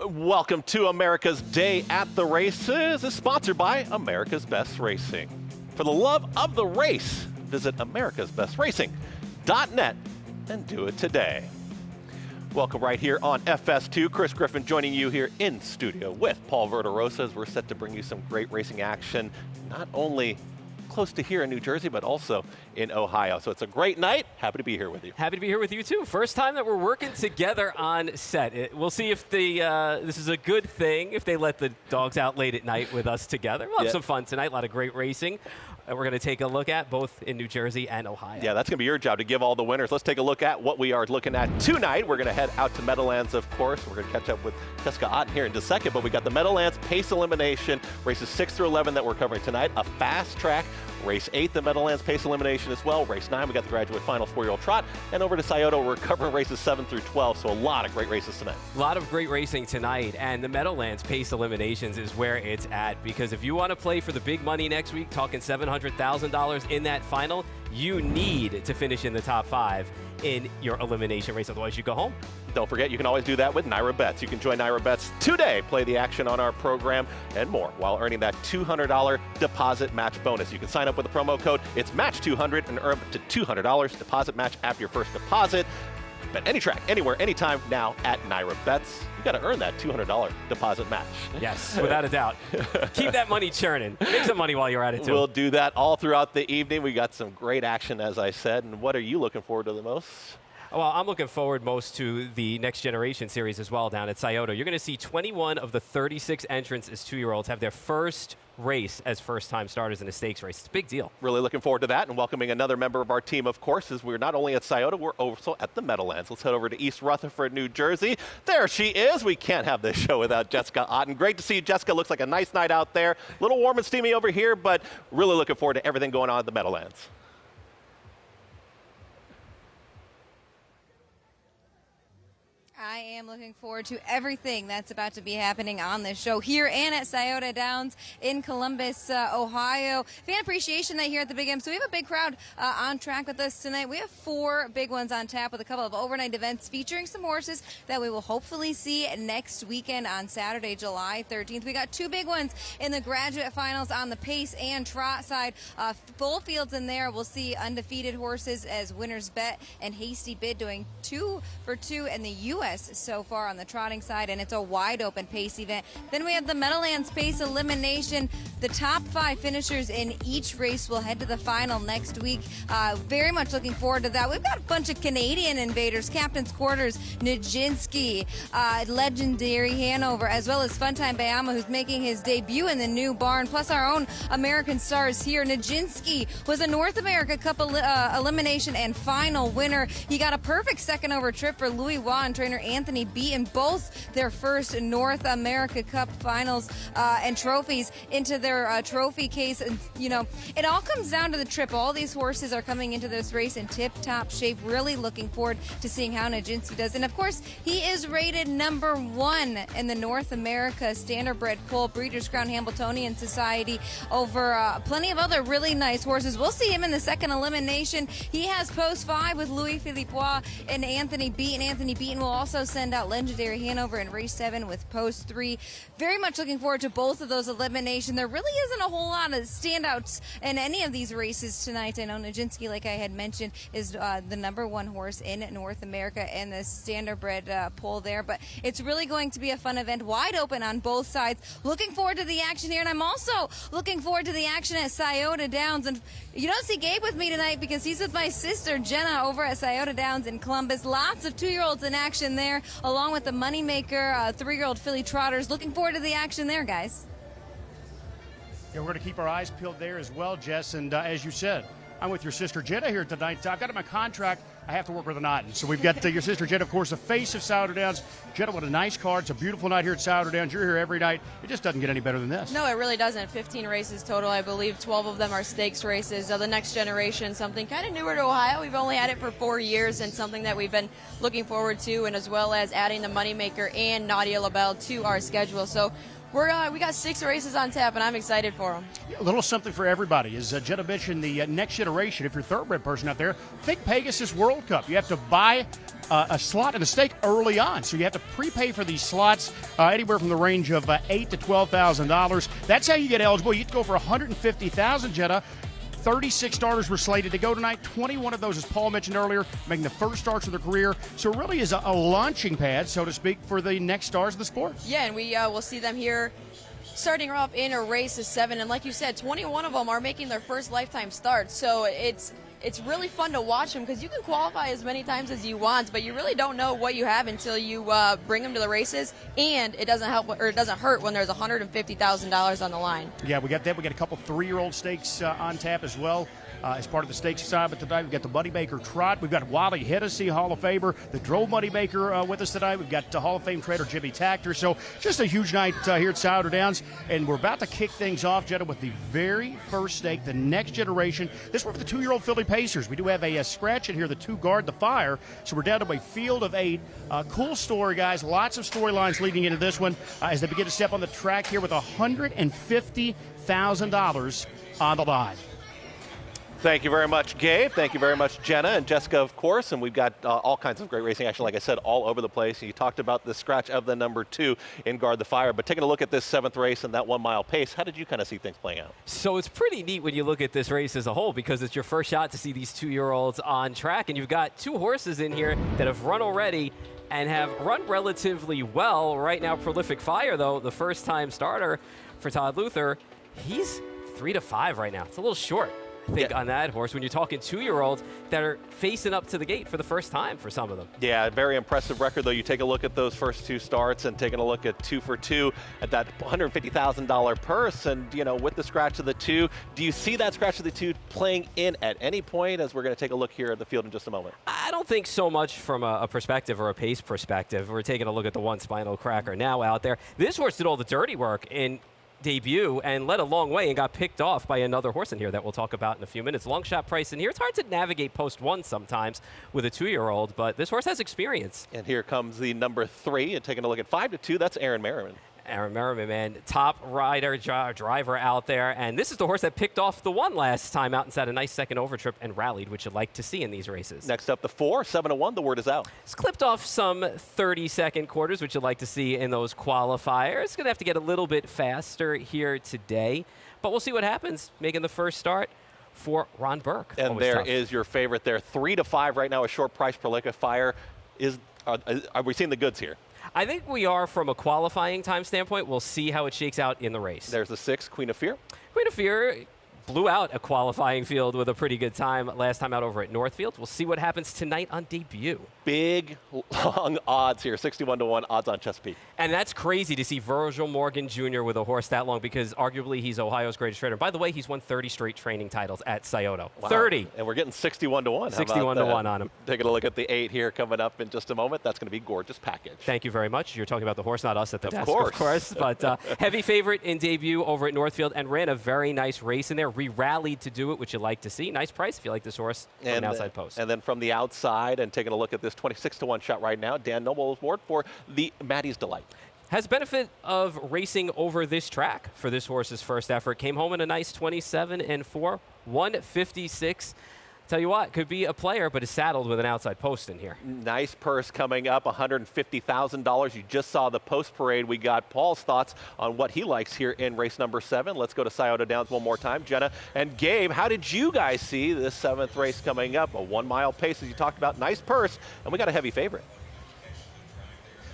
Welcome to America's Day at the Races. Is sponsored by America's Best Racing. For the love of the race, visit americasbestracing.net and do it today. Welcome right here on FS2. Chris Griffin joining you here in studio with Paul Verderosa as we're set to bring you some great racing action, not only close to here in New Jersey, but also in Ohio. So it's a great night. Happy to be here with you. Happy to be here with you too. First time that we're working together on set. We'll see if this is a good thing, if they let the dogs out late at night with us together. We'll have some fun tonight. A lot of great racing. We're going to take a look at both in New Jersey and Ohio. Yeah, that's going to be your job to give all the winners. Let's take a look at what we are looking at tonight. We're going to head out to Meadowlands, of course. We're going to catch up with Jessica Otten here in just a second, but we got the Meadowlands Pace Elimination, races 6 through 11 that we're covering tonight. A fast track, race 8, the Meadowlands Pace Elimination as well. Race 9, we got the graduate finals 4-year-old trot. And over to Scioto, we're covering races 7 through 12, so a lot of great races tonight. A lot of great racing tonight, and the Meadowlands Pace Eliminations is where it's at, because if you want to play for the big money next week, talking $700,000 in that final, you need to finish in the top 5 in your elimination race, otherwise you go home. Don't forget, you can always do that with Naira Bets. You can join Naira Bets today, play the action on our program, and more, while earning that $200 deposit match bonus. You can sign up with the promo code, it's Match200, and earn up to $200 deposit match after your first deposit. Bet any track, anywhere, anytime now at Naira Bets. You got to earn that $200 deposit match. Yes, without a doubt. Keep that money churning. Make some money while you're at it, too. We'll do that all throughout the evening. We got some great action, as I said. And what are you looking forward to the most? Well, I'm looking forward most to the Next Generation Series as well down at Scioto. You're going to see 21 of the 36 entrants as 2-year-olds have their first race as first-time starters in a stakes race. It's a big deal. Really looking forward to that, and welcoming another member of our team, of course, as we're not only at Scioto, we're also at the Meadowlands. Let's head over to East Rutherford, New Jersey. There she is. We can't have this show without Jessica Otten. Great to see you, Jessica. Looks like a nice night out there. A little warm and steamy over here, but really looking forward to everything going on at the Meadowlands. I am looking forward to everything that's about to be happening on this show here and at Scioto Downs in Columbus, Ohio. Fan Appreciation Night here at the Big M. So we have a big crowd on track with us tonight. We have 4 big ones on tap with a couple of overnight events featuring some horses that we will hopefully see next weekend on Saturday, July 13th. We got 2 big ones in the graduate finals on the pace and trot side. Full fields in there. We'll see undefeated horses as Winner's Bet and Hasty Bid doing 2 for 2 in the U.S. so far on the trotting side, and it's a wide open pace event. Then we have the Meadowlands Pace Elimination. The top 5 finishers in each race will head to the final next week. Very much looking forward to that. We've got a bunch of Canadian invaders, Captain's Quarters, Njinsky, Legendary Hanover, as well as Funtime Bayama, who's making his debut in the new barn, plus our own American stars here. Njinsky was a North America Cup elimination and final winner. He got a perfect second over trip for Louis Waugh and trainer Anthony Beaton, both their first North America Cup finals and trophies into their trophy case. And, you know, it all comes down to the trip. All these horses are coming into this race in tip-top shape. Really looking forward to seeing how Njinsky does. And, of course, he is rated #1 in the North America Standardbred Poll, Breeders' Crown Hambletonian Society, over plenty of other really nice horses. We'll see him in the second elimination. He has post 5 with Louis Philippois and Anthony Beaton. Anthony Beaton will also send out Legendary Hanover in race 7 with post 3. Very much looking forward to both of those eliminations. There really isn't a whole lot of standouts in any of these races tonight. I know Njinsky, like I had mentioned, is the #1 horse in North America and the Standardbred poll there. But it's really going to be a fun event, wide open on both sides. Looking forward to the action here, and I'm also looking forward to the action at Scioto Downs. And you don't see Gabe with me tonight because he's with my sister Jenna over at Scioto Downs in Columbus. Lots of 2-year-olds in action there, along with the Moni Maker 3-year-old filly trotters. Looking forward to the action there, guys. Yeah, we're going to keep our eyes peeled there as well, Jess. And as you said, I'm with your sister Jenna here tonight. I've got in my contract, I have to work with an Otten. So we've got your sister Jenna, of course, the face of Scioto Downs. Jenna, what a nice card. It's a beautiful night here at Scioto Downs. You're here every night. It just doesn't get any better than this. No, it really doesn't. 15 races total, I believe. 12 of them are stakes races. The Next Generation, something kind of newer to Ohio. We've only had it for 4 years, and something that we've been looking forward to, and as well as adding the Moni Maker and Nadia LaBelle to our schedule. So We got 6 races on tap, and I'm excited for them. A little something for everybody. As Jenna mentioned, the next generation, if you're a thoroughbred person out there, think Pegasus World Cup. You have to buy a slot in the stake early on, so you have to prepay for these slots anywhere from the range of $8,000 to $12,000. That's how you get eligible. You have to go for $150,000, Jenna. 36 starters were slated to go tonight. 21 of those, as Paul mentioned earlier, making the first starts of their career. So it really is a launching pad, so to speak, for the next stars of the sport. Yeah, and we will see them here starting off in a race of 7. And like you said, 21 of them are making their first lifetime start. So it's really fun to watch them because you can qualify as many times as you want, but you really don't know what you have until you bring them to the races. And it doesn't help, or it doesn't hurt when there's $150,000 on the line. Yeah, we got that. We got a couple 3-year-old stakes on tap as well. As part of the stakes assignment tonight, we've got the Moni Maker Trot. We've got Wally Hennessy, Hall of Famer, the Drove Moni Maker with us tonight. We've got Hall of Fame trader Jimmy Tactor. So just a huge night here at Scioto Downs. And we're about to kick things off, Jenna, with the very first stake, the next generation. This one for the 2-year-old filly Pacers. We do have a scratch in here, the 2 guard the fire. So we're down to a field of 8. Cool story, guys. Lots of storylines leading into this one as they begin to step on the track here with $150,000 on the line. Thank you very much, Gabe. Thank you very much, Jenna and Jessica, of course. And we've got all kinds of great racing action, like I said, all over the place. You talked about the scratch of the number 2 in Guard the Fire. But taking a look at this 7th race and that 1-mile pace, how did you kind of see things playing out? So it's pretty neat when you look at this race as a whole because it's your first shot to see these 2-year-olds on track. And you've got 2 horses in here that have run already and have run relatively well. Right now, Prolific Fire, though, the first-time starter for Todd Luther, he's 3 to 5 right now. It's a little short, I think, on that horse when you're talking 2-year-olds that are facing up to the gate for the first time for some of them. Yeah, very impressive record, though. You take a look at those first 2 starts and taking a look at 2 for 2 at that $150,000 purse. And, you know, with the scratch of the 2, do you see that scratch of the 2 playing in at any point as we're going to take a look here at the field in just a moment? I don't think so much from a perspective or a pace perspective. We're taking a look at the 1 Spinal Cracker now out there. This horse did all the dirty work in debut and led a long way and got picked off by another horse in here that we'll talk about in a few minutes. Long shot price in here. It's hard to navigate post 1 sometimes with a 2-year-old, but this horse has experience. And here comes the number 3 and taking a look at 5 to 2. That's Aaron Merriman. Aaron Merriman, man, top rider, driver out there. And this is the horse that picked off the 1 last time out and had a nice second over trip and rallied, which you'd like to see in these races. Next up, the 4, 7 to 1. The word is out. It's clipped off some 30-second quarters, which you'd like to see in those qualifiers. It's going to have to get a little bit faster here today. But we'll see what happens making the first start for Ron Burke. And Always there tough. is your favorite there. 3 to 5 right now, a short price per lick of fire. Are we seeing the goods here? I think we are from a qualifying time standpoint. We'll see how it shakes out in the race. There's the 6, Queen of Fear. Queen of Fear blew out a qualifying field with a pretty good time last time out over at Northfield. We'll see what happens tonight on debut. Big, long odds here, 61 to 1 odds on Chesapeake. And that's crazy to see Virgil Morgan Jr. with a horse that long because arguably he's Ohio's greatest trainer. By the way, he's won 30 straight training titles at Scioto. Wow. 30. And we're getting 61 to 1. 61 to 1 on him. Taking a look at the 8 here coming up in just a moment. That's going to be Gorgeous Package. Thank you very much. You're talking about the horse, not us at the desk, course. of course. But heavy favorite in debut over at Northfield and ran a very nice race in there. Re-rallied to do it, which you like to see. Nice price if you like this horse from an outside post. And then from the outside and taking a look at this 26 to 1 shot right now, Dan Noble's award for the Maddie's Delight. Has benefit of racing over this track for this horse's first effort. Came home in a nice 27-4, 156. Tell you what, could be a player, but is saddled with an outside post in here. Nice purse coming up, $150,000. You just saw the post parade. We got Paul's thoughts on what he likes here in race number 7. Let's go to Scioto Downs one more time. Jenna and Gabe, how did you guys see this 7th race coming up? A 1-mile pace, as you talked about. Nice purse, and we got a heavy favorite.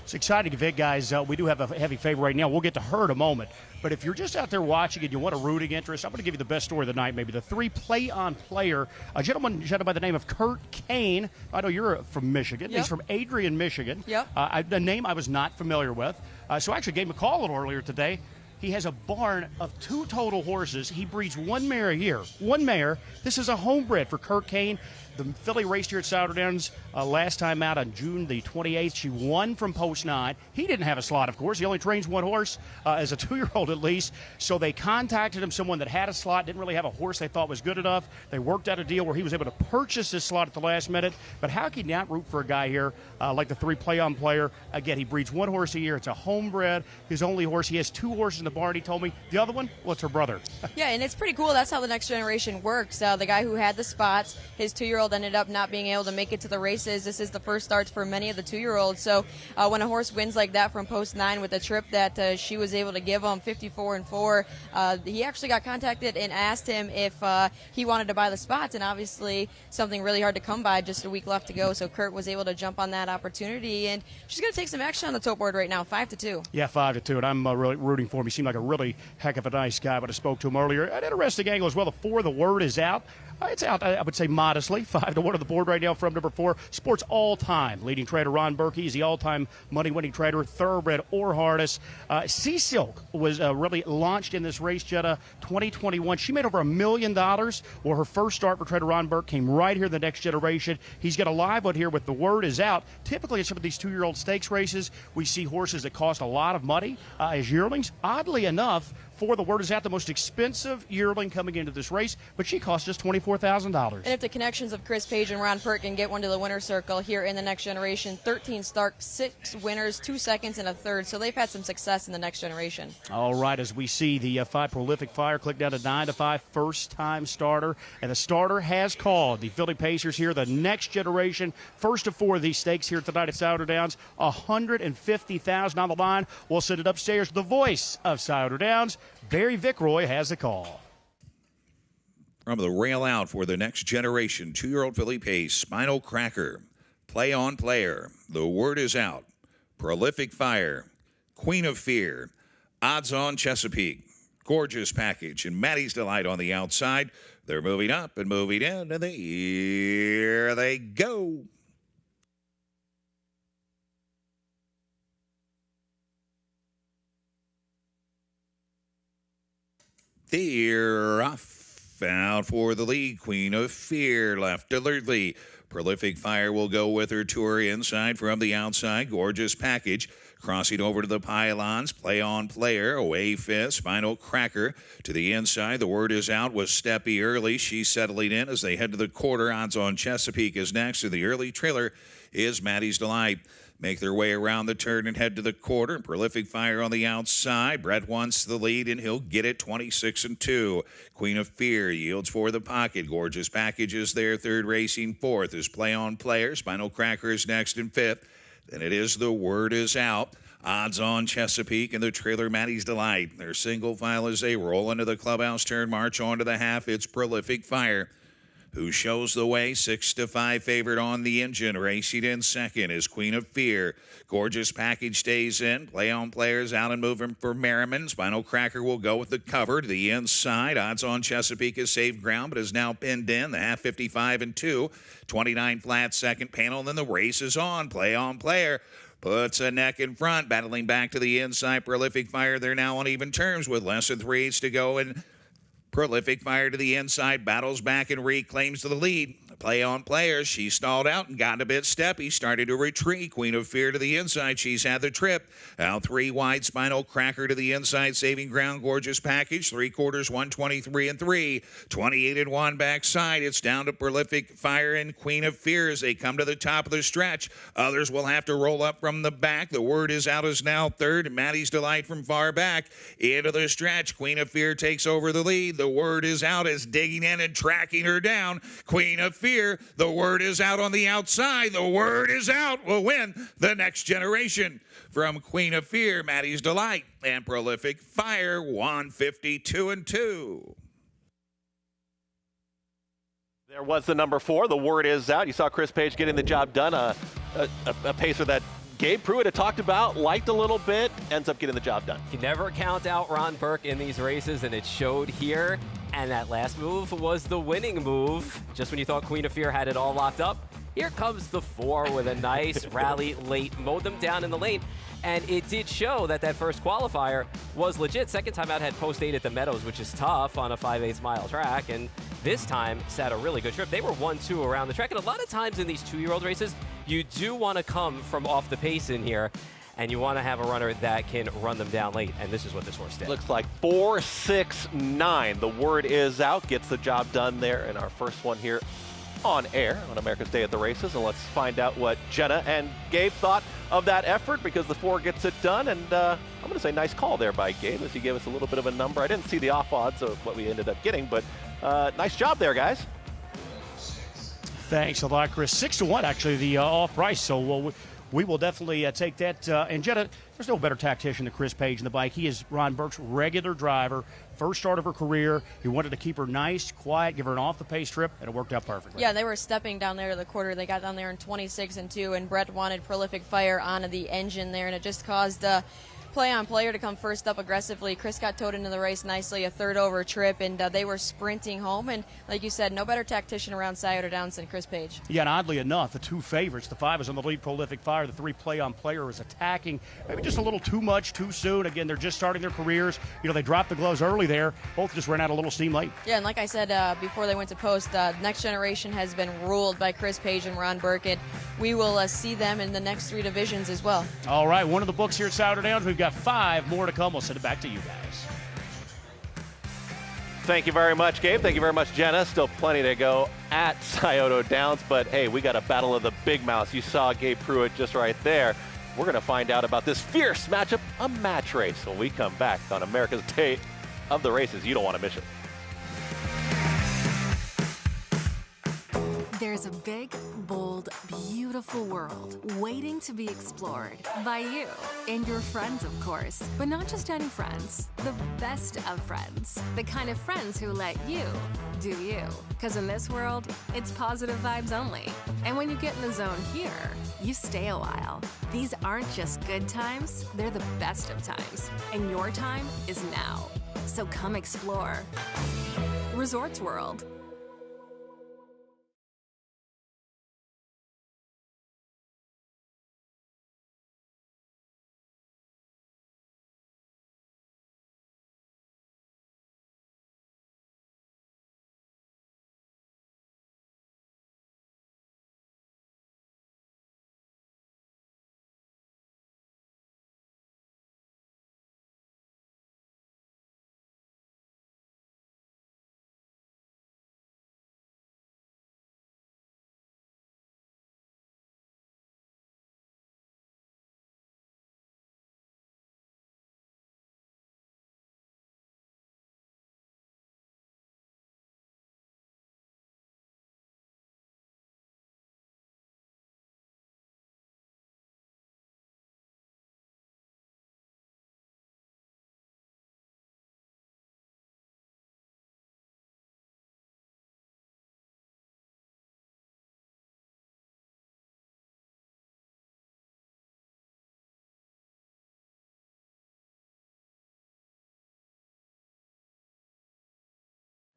It's an exciting event, guys. We do have a heavy favorite right now. We'll get to her in a moment. But if you're just out there watching and you want a rooting interest, I'm going to give you the best story of the night, maybe the 3 play-on-player. A gentleman by the name of Kurt Kane. I know you're from Michigan. Yep. He's from Adrian, Michigan. Yep. A name I was not familiar with. So I actually gave him a call a little earlier today. He has a barn of 2 total horses. He breeds 1 mare a year. 1 mare. This is a homebred for Kurt Kane. The filly raced here at Scioto Downs last time out on June the 28th. She won from post 9. He didn't have a slot, of course. He only trains one horse, as a 2-year-old at least. So they contacted him, someone that had a slot, didn't really have a horse they thought was good enough. They worked out a deal where he was able to purchase this slot at the last minute. But how can you not root for a guy here like the 3 play-on player? Again, he breeds one horse a year. It's a homebred, his only horse. He has 2 horses in the barn, he told me. The other one, well, it's her brother. Yeah, and it's pretty cool. That's how the next generation works. The guy who had the spots, his 2-year-old ended up not being able to make it to the races. This is the first starts for many of the 2-year-olds. So when a horse wins like that from post 9 with a trip that she was able to give him, 54-4, he actually got contacted and asked him if he wanted to buy the spots, and obviously something really hard to come by, just a week left to go. So Kurt was able to jump on that opportunity, and she's going to take some action on the tote board right now, 5-2. Yeah, 5-2, and I'm really rooting for him. He seemed like a really heck of a nice guy, but I spoke to him earlier. An interesting angle as well. The 4, the word is out. It's out, I would say, modestly. 5-1 on the board right now from number 4. Sports all-time leading trader Ron Berkey. He's the all-time money-winning trader, thoroughbred or harness. Sea Silk was really launched in this race, Jetta, 2021. She made over $1 million. Well, her first start for trader Ron Burke came right here in the next generation. He's got a live one here with the word is out. Typically, in some of these 2-year-old stakes races, we see horses that cost a lot of money as yearlings. Oddly enough, for the word is out, the most expensive yearling coming into this race, but she cost us $24,000. And if the connections of Chris Page and Ron Perk can get one to the winner's circle here in the next generation, 13 starts, 6 winners, 2 seconds, and a third. So they've had some success in the next generation. All right, as we see the 5 Prolific Fire click down to 9-5, first-time starter. And the starter has called the Philly Pacers here, the next generation. First of 4 of these stakes here tonight at Scioto Downs, $150,000 on the line. We'll send it upstairs to the voice of Scioto Downs. Barry Vickroy has the call. From the rail out for the next generation, 2-year-old filly pace, Spinal Cracker, Play on Player, The Word is Out, Prolific Fire, Queen of Fear, Odds on Chesapeake, Gorgeous Package, and Maddie's Delight on the outside. They're moving up and moving in, and here they go. They're off. Out for the lead, Queen of Fear, left alertly. Prolific Fire will go with her to her inside from the outside. Gorgeous Package crossing over to the pylons. Play on Player, away 5th. Spinal Cracker to the inside. The Word is Out was Steppy early. She's settling in as they head to the quarter. Odds on Chesapeake is next, to the early trailer is Maddie's Delight. Make their way around the turn and head to the quarter. Prolific Fire on the outside. Brett wants the lead, and he'll get it 26-2. Queen of Fear yields for the pocket. Gorgeous Package is there, third, racing 4th. Is Play on Player. Spinal Cracker is next in 5th. Then it is The Word is Out. Odds on Chesapeake and the trailer Maddie's Delight. Their single file as they roll into the clubhouse turn, march on to the half. It's Prolific Fire who shows the way. 6-5 favorite on the engine. Racing in second is Queen of Fear. Gorgeous Package stays in. Play on Players out and moving for Merriman. Spinal Cracker will go with the cover to the inside. Odds on Chesapeake is safe ground, but is now pinned in. The half 55-2. 29 flat second panel. And then the race is on. Play on Player puts a neck in front, battling back to the inside. Prolific Fire, they're now on even terms with less than 3/8 to go, and Prolific Fire to the inside, battles back and reclaims the lead. Play on Players, she stalled out and got a bit steppy, started to retreat. Queen of Fear to the inside, she's had the trip. Out 3 wide, Spinal Cracker to the inside, saving ground. Gorgeous Package, 3/4, 123-3. 28-1 backside, it's down to Prolific Fire and Queen of Fear as they come to the top of the stretch. Others will have to roll up from the back. The Word is Out is now third. Maddie's Delight from far back into the stretch. Queen of Fear takes over the lead. The Word is Out is digging in and tracking her down. Queen of Fear, the Word is Out on the outside. The Word is Out will win the next generation. From Queen of Fear, Maddie's Delight, and Prolific Fire, 152-2. There was the number 4. The Word is Out. You saw Chris Page getting the job done. A pacer that Gabe Pruitt had talked about, liked a little bit, ends up getting the job done. You never count out Ron Burke in these races, and it showed here. And that last move was the winning move. Just when you thought Queen of Fear had it all locked up, here comes the 4 with a nice rally late, mowed them down in the lane. And it did show that that first qualifier was legit. Second time out had post 8 at the Meadows, which is tough on a 5/8 mile track. And this time set a really good trip. They were 1-2 around the track, and a lot of times in these 2-year-old races, you do want to come from off the pace in here, and you want to have a runner that can run them down late, and this is what this horse did. Looks like 4-6-9. The word is out, gets the job done there in our first one here on air on America's Day at the Races. And let's find out what Jenna and Gabe thought of that effort, because the 4 gets it done. And I'm going to say nice call there by Gabe as he gave us a little bit of a number. I didn't see the off odds of what we ended up getting, but nice job there, guys. Thanks a lot, Chris. 6-1, actually, the off price. So we will definitely take that. And Jenna, there's no better tactician than Chris Page in the bike. He is Ron Burke's regular driver, first start of her career. He wanted to keep her nice, quiet, give her an off-the-pace trip, and it worked out perfectly. Yeah, they were stepping down there to the quarter. They got down there in 26-2, and Brett wanted prolific fire onto the engine there, and it just caused play-on-player to come first up aggressively. Chris got towed into the race nicely, a third over trip, and they were sprinting home. And like you said, no better tactician around Scioto Downs than Chris Page. Yeah, and oddly enough, the 2 favorites, the 5 is on the lead, prolific fire. The 3 play-on-player is attacking. Maybe just a little too much, too soon. Again, they're just starting their careers. You know, they dropped the gloves early there. Both just ran out a little steam late. Yeah, and like I said before they went to post, Next Generation has been ruled by Chris Page and Ron Burke, and we will see them in the next 3 divisions as well. All right, one of the books here at Scioto Downs. We've got 5 more to come. We'll send it back to you guys. Thank you very much, Gabe. Thank you very much, Jenna. Still plenty to go at Scioto Downs, but hey, we got a battle of the big mouths. You saw Gabe Pruitt just right there. We're going to find out about this fierce matchup, a match race, when we come back on America's Day of the Races. You don't want to miss it. There's a big, bold, beautiful world waiting to be explored by you and your friends, of course. But not just any friends, the best of friends. The kind of friends who let you do you. Because in this world, it's positive vibes only. And when you get in the zone here, you stay a while. These aren't just good times, they're the best of times. And your time is now. So come explore. Resorts World.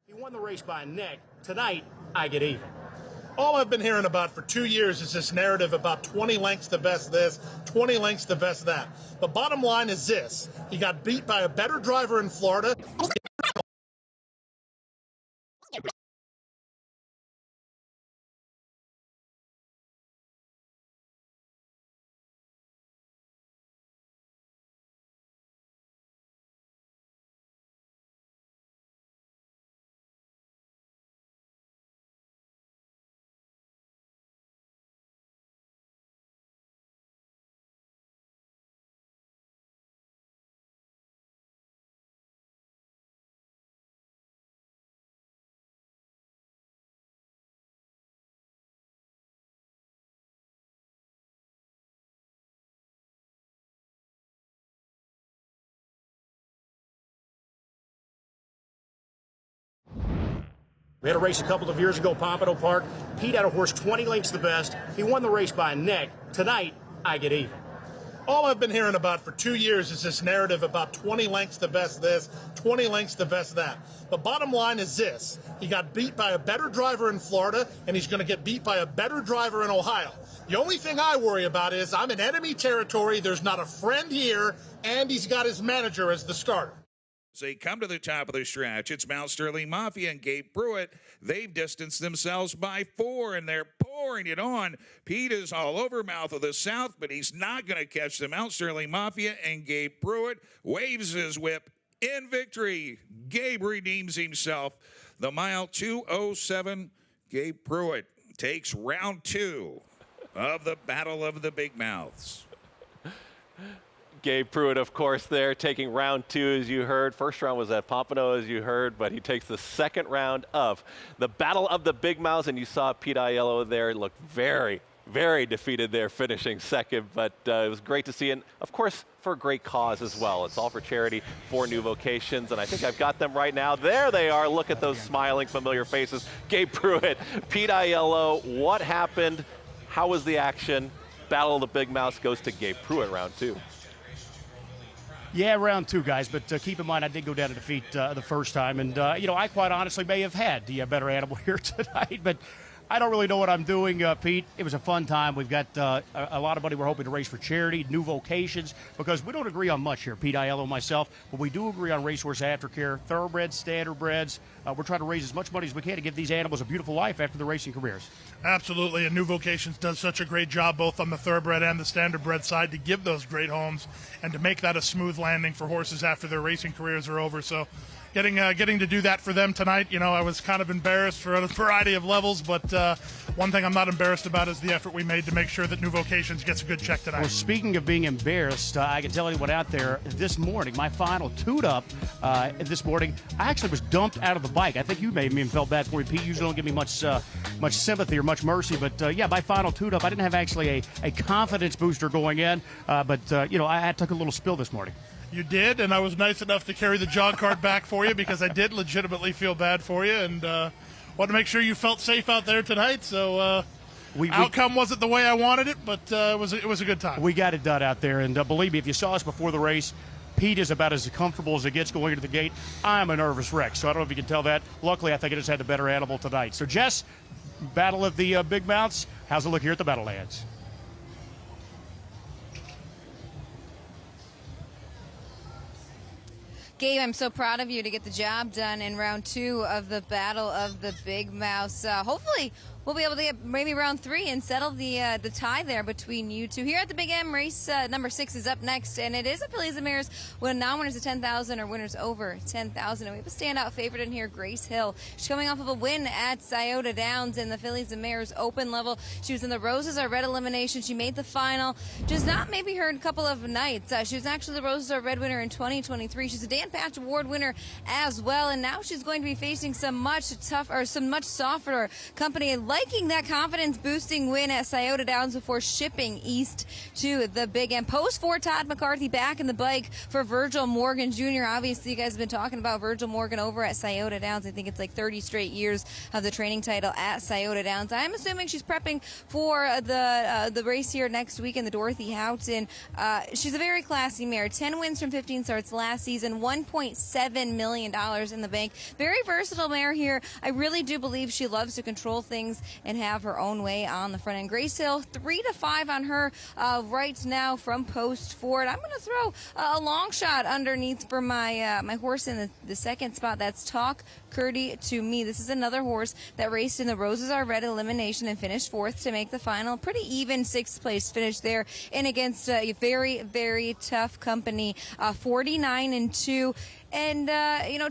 He won the race by a neck. Tonight, I get even. All I've been hearing about for 2 years is this narrative about 20 lengths the best this, 20 lengths the best that. The bottom line is this. He got beat by a better driver in Florida. We had a race a couple of years ago, Pompano Park. Pete had a horse 20 lengths the best. He won the race by a neck. Tonight, I get even. All I've been hearing about for 2 years is this narrative about 20 lengths the best this, 20 lengths the best that. The bottom line is this. He got beat by a better driver in Florida, and he's going to get beat by a better driver in Ohio. The only thing I worry about is I'm in enemy territory. There's not a friend here, and he's got his manager as the starter. They come to the top of the stretch. It's Mount Sterling Mafia and Gabe Pruitt. They've distanced themselves by 4, and they're pouring it on. Pete is all over Mouth of the South, but he's not going to catch the Mount Sterling Mafia, and Gabe Pruitt waves his whip in victory. Gabe redeems himself. The mile 2:07, Gabe Pruitt takes round 2 of the Battle of the Big Mouths. Gabe Pruitt, of course, there taking round 2, as you heard. First round was at Pompano, as you heard, but he takes the second round of the Battle of the Big Mouths, and you saw Pete Aiello there look very, very defeated there, finishing second, but it was great to see, and of course, for a great cause as well. It's all for charity, for New Vocations, and I think I've got them right now. There they are. Look at those smiling, familiar faces. Gabe Pruitt, Pete Aiello, what happened? How was the action? Battle of the Big Mouths goes to Gabe Pruitt, round 2. Yeah, round 2, guys, but keep in mind I did go down to defeat the first time, and, I quite honestly may have had the better animal here tonight, but I don't really know what I'm doing, Pete. It was a fun time. We've got a lot of money we're hoping to raise for charity, New Vocations, because we don't agree on much here, Pete Aiello and myself, but we do agree on racehorse aftercare, thoroughbreds, standardbreds. We're trying to raise as much money as we can to give these animals a beautiful life after their racing careers. Absolutely, and New Vocations does such a great job both on the thoroughbred and the standardbred side to give those great homes and to make that a smooth landing for horses after their racing careers are over. So getting to do that for them tonight, I was kind of embarrassed for a variety of levels, but one thing I'm not embarrassed about is the effort we made to make sure that New Vocations gets a good check tonight. Well, speaking of being embarrassed, I can tell anyone out there, this morning, my final toot-up this morning, I actually was dumped out of the bike. I think you may have even felt bad for me, Pete. Usually don't give me much sympathy or much mercy, but yeah, my final toot-up, I didn't have actually a confidence booster going in, but I took a little spill this morning. You did, and I was nice enough to carry the jog cart back for you because I did legitimately feel bad for you, and wanted to make sure you felt safe out there tonight. So outcome wasn't the way I wanted it, but it was a good time. We got it done out there, and believe me, if you saw us before the race, Pete is about as comfortable as it gets going into the gate. I'm a nervous wreck, so I don't know if you can tell that. Luckily, I think I just had the better animal tonight. So, Jess, Battle of the Big Mouths, how's it look here at the Meadowlands? Gabe, I'm so proud of you to get the job done in round 2 of the Battle of the Big Mouths. Hopefully, we'll be able to get maybe round 3 and settle the tie there between you two. Here at the Big M, race number 6 is up next, and it is a fillies and mares with non-winners of 10,000 or winners over 10,000. And we have a standout favorite in here, Grace Hill. She's coming off of a win at Scioto Downs in the fillies and mares open level. She was in the Roses Are Red elimination. She made the final. Just not maybe her in a couple of nights. She was actually the Roses Are Red winner in 2023. She's a Dan Patch Award winner as well, and now she's going to be facing some much softer company. Liking that confidence-boosting win at Scioto Downs before shipping east to the Big M. Post for Todd McCarthy back in the bike for Virgil Morgan Jr. Obviously, you guys have been talking about Virgil Morgan over at Scioto Downs. I think it's like 30 straight years of the training title at Scioto Downs. I'm assuming she's prepping for the race here next week in the Dorothy Houghton. She's a very classy mare. 10 wins from 15 starts last season, $1.7 million in the bank. Very versatile mare here. I really do believe she loves to control things and have her own way on the front end. Grace Hill, 3-5 on her right now from Post Ford. I'm going to throw a long shot underneath for my my horse in the second spot. That's Talk Curdy to Me. This is another horse that raced in the Roses Are Red elimination and finished 4th to make the final. Pretty even 6th place finish there, and against a very, very tough company, 49-2. And,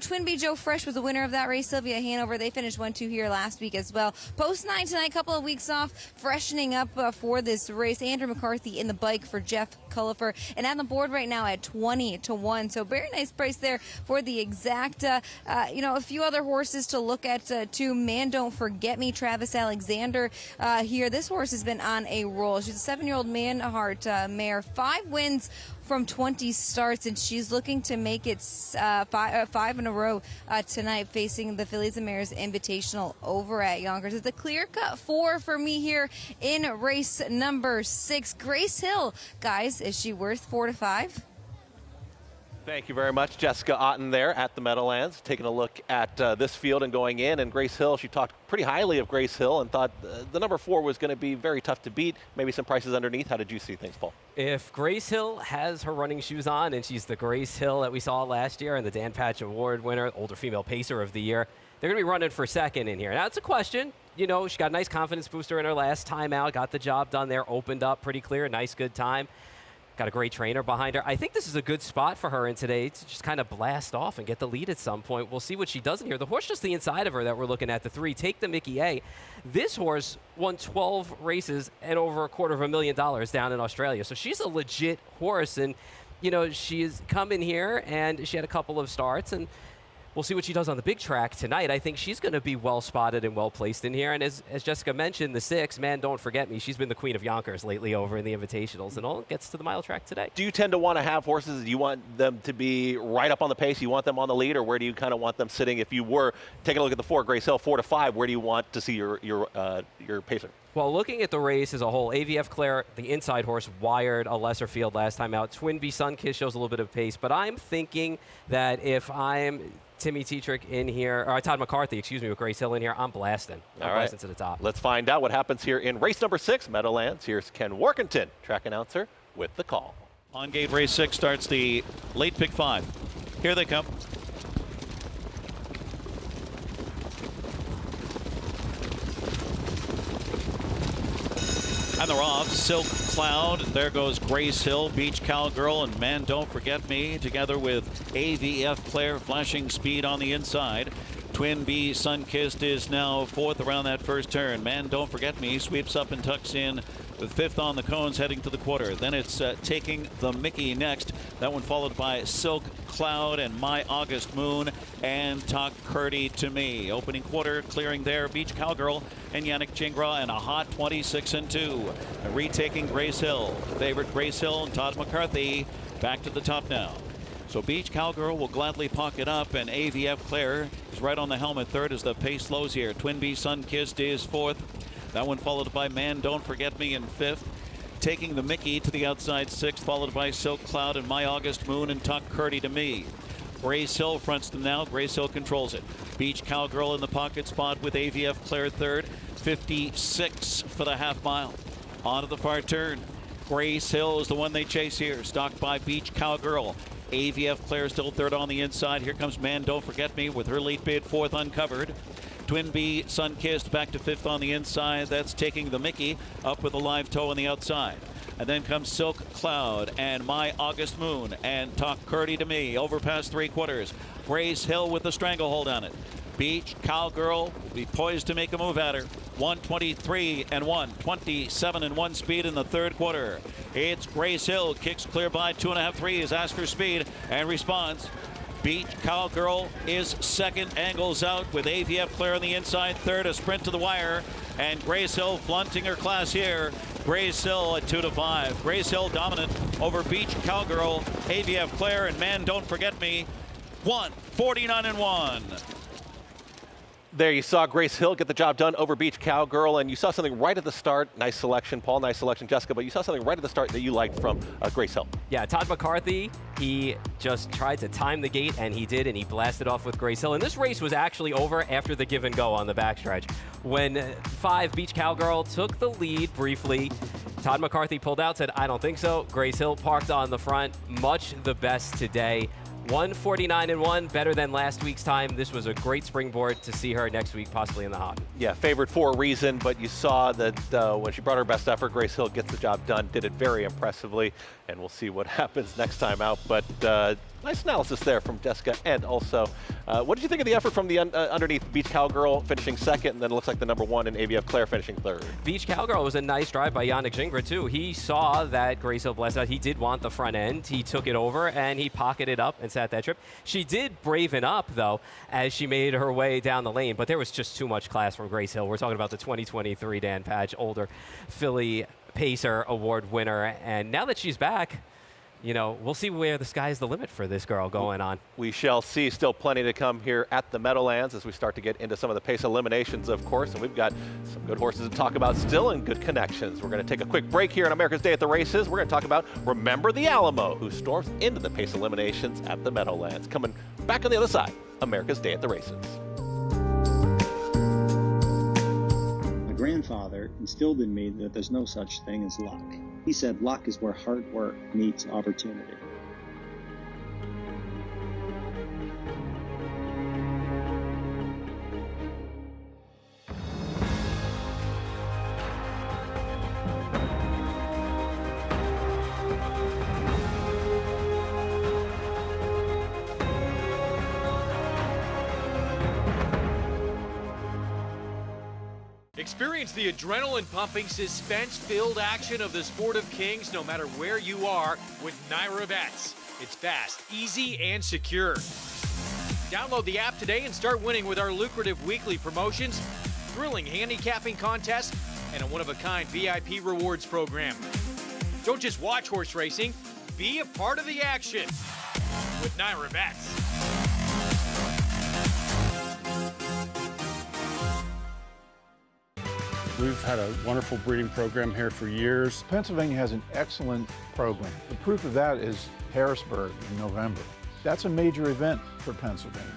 Twin B Joe Fresh was the winner of that race. Sylvia Hanover, they finished 1-2 here last week as well. Post 9 tonight, couple of weeks off, freshening up for this race. Andrew McCarthy in the bike for Jeff Cullifer. And on the board right now at 20-1. So very nice price there for the exact. A few other horses to look at, too. Man Don't Forget Me, Travis Alexander here. This horse has been on a roll. She's a 7-year-old Manhart mare. 5 wins from 20 starts, and she's looking to make it 5 in a row tonight, facing the Fillies and Mares Invitational over at Yonkers. It's a clear-cut 4 for me here in race number 6. Grace Hill, guys, is she worth 4-5? Thank you very much, Jessica Otten there at the Meadowlands, taking a look at this field and going in. And Grace Hill, she talked pretty highly of Grace Hill and thought the number 4 was going to be very tough to beat. Maybe some prices underneath. How did you see things, Paul? If Grace Hill has her running shoes on and she's the Grace Hill that we saw last year and the Dan Patch Award winner, older female pacer of the year, they're going to be running for second in here. Now, it's a question. You know, she got a nice confidence booster in her last time out, got the job done there, opened up pretty clear, nice, good time. Got a great trainer behind her. I think this is a good spot for her in today to just kind of blast off and get the lead at some point. We'll see what she does in here. The horse just the inside of her that we're looking at, the 3, Take the Mickey A. This horse won 12 races and over $250,000 down in Australia. So she's a legit horse. And, you know, she's come in here and she had a couple of starts. And we'll see what she does on the big track tonight. I think she's going to be well spotted and well placed in here. And as Jessica mentioned, the 6, Man Don't Forget Me, she's been the queen of Yonkers lately over in the Invitationals and all gets to the mile track today. Do you tend to want to have horses, do you want them to be right up on the pace? You want them on the lead, or where do you kind of want them sitting? If you were taking a look at the 4, Grace Hill, 4 to 5, where do you want to see your pacer? Well, looking at the race as a whole, AVF Claire, the inside horse, wired a lesser field last time out. Twin B Sunkiss shows a little bit of pace, but I'm thinking that if I'm Timmy Tetrick in here, or Todd McCarthy, excuse me, with Grace Hill in here, I'm blasting. I'm blasting to the top. Let's find out what happens here in race number 6, Meadowlands. Here's Ken Workington, track announcer, with the call. On gate race 6 starts the late pick 5. Here they come. And they're off. Silk Cloud. There goes Grace Hill, Beach Cowgirl, and Man Don't Forget Me, together with AVF Claire, flashing speed on the inside. Twin B Sunkissed is now 4th around that first turn. Man Don't Forget Me sweeps up and tucks in with 5th on the cones heading to the quarter. Then it's Taking the Mickey next. That one followed by Silk Cloud and My August Moon and Talk Curdy to Me. Opening quarter clearing there, Beach Cowgirl and Yannick Gingras, and a hot 26-2. Retaking Grace Hill. Favorite Grace Hill and Todd McCarthy back to the top now. So Beach Cowgirl will gladly pocket up, and AVF Claire is right on the helmet 3rd as the pace slows here. Twin B Sunkissed is 4th. That one followed by Man Don't Forget Me in 5th. Taking the Mickey to the outside 6th, followed by Silk Cloud and My August Moon and Talk Curdy to Me. Grace Hill fronts them now. Grace Hill controls it. Beach Cowgirl in the pocket spot with AVF Claire 3rd. 56 for the half mile. On to the far turn. Grace Hill is the one they chase here. Stalked by Beach Cowgirl. AVF Claire still 3rd on the inside. Here comes Man Don't Forget Me with her lead bid 4th uncovered. Twin B Sunkissed back to 5th on the inside. That's Taking the Mickey up with a live toe on the outside. And then comes Silk Cloud and My August Moon and Talk Curdy to Me over past 3/4. Grace Hill with the stranglehold on it. Beach Cowgirl will be poised to make a move at her. 123 and 1, 27 and 1 speed in the 3rd quarter. It's Grace Hill, kicks clear by 2.5 threes, asks for speed and responds. Beach Cowgirl is 2nd, angles out with AVF Claire on the inside 3rd, a sprint to the wire, and Grace Hill flaunting her class here. Grace Hill at 2 to 5. Grace Hill dominant over Beach Cowgirl, AVF Claire, and Man Don't Forget Me. 149 and 1. There you saw Grace Hill get the job done over Beach Cowgirl, and you saw something right at the start. Nice selection, Paul. Nice selection, Jessica. But you saw something right at the start that you liked from Grace Hill. Yeah, Todd McCarthy, he just tried to time the gate, and he did, and he blasted off with Grace Hill. And this race was actually over after the give and go on the backstretch. When 5 Beach Cowgirl took the lead briefly, Todd McCarthy pulled out, said, I don't think so. Grace Hill parked on the front. Much the best today. 149 and 1, better than last week's time. This was a great springboard to see her next week, possibly in the hot. Yeah, favored for a reason, but you saw that when she brought her best effort, Grace Hill gets the job done, did it very impressively, and we'll see what happens next time out. But nice analysis there from Jessica. And also, what did you think of the effort from the underneath Beach Cowgirl finishing 2nd, and then it looks like the number 1 in AVF Claire finishing 3rd? Beach Cowgirl was a nice drive by Yannick Gingras, too. He saw that Grace Hill blessed out. He did want the front end. He took it over, and he pocketed up and sat that trip. She did braven up, though, as she made her way down the lane, but there was just too much class from Grace Hill. We're talking about the 2023 Dan Patch, older filly pacer award winner, and now that she's back, you know, we'll see where the sky's the limit for this girl going on. We shall see. Still plenty to come here at the Meadowlands as we start to get into some of the pace eliminations, of course. And we've got some good horses to talk about still and good connections. We're going to take a quick break here on America's Day at the Races. We're going to talk about Remember the Alamo, who storms into the pace eliminations at the Meadowlands. Coming back on the other side, America's Day at the Races. My grandfather instilled in me that there's no such thing as luck. He said luck is where hard work meets opportunity. Experience the adrenaline-pumping, suspense-filled action of the Sport of Kings no matter where you are with Naira Bets. It's fast, easy, and secure. Download the app today and start winning with our lucrative weekly promotions, thrilling handicapping contests, and a one-of-a-kind VIP rewards program. Don't just watch horse racing, be a part of the action with Naira Bets. We've had a wonderful breeding program here for years. Pennsylvania has an excellent program. The proof of that is Harrisburg in November. That's a major event for Pennsylvania.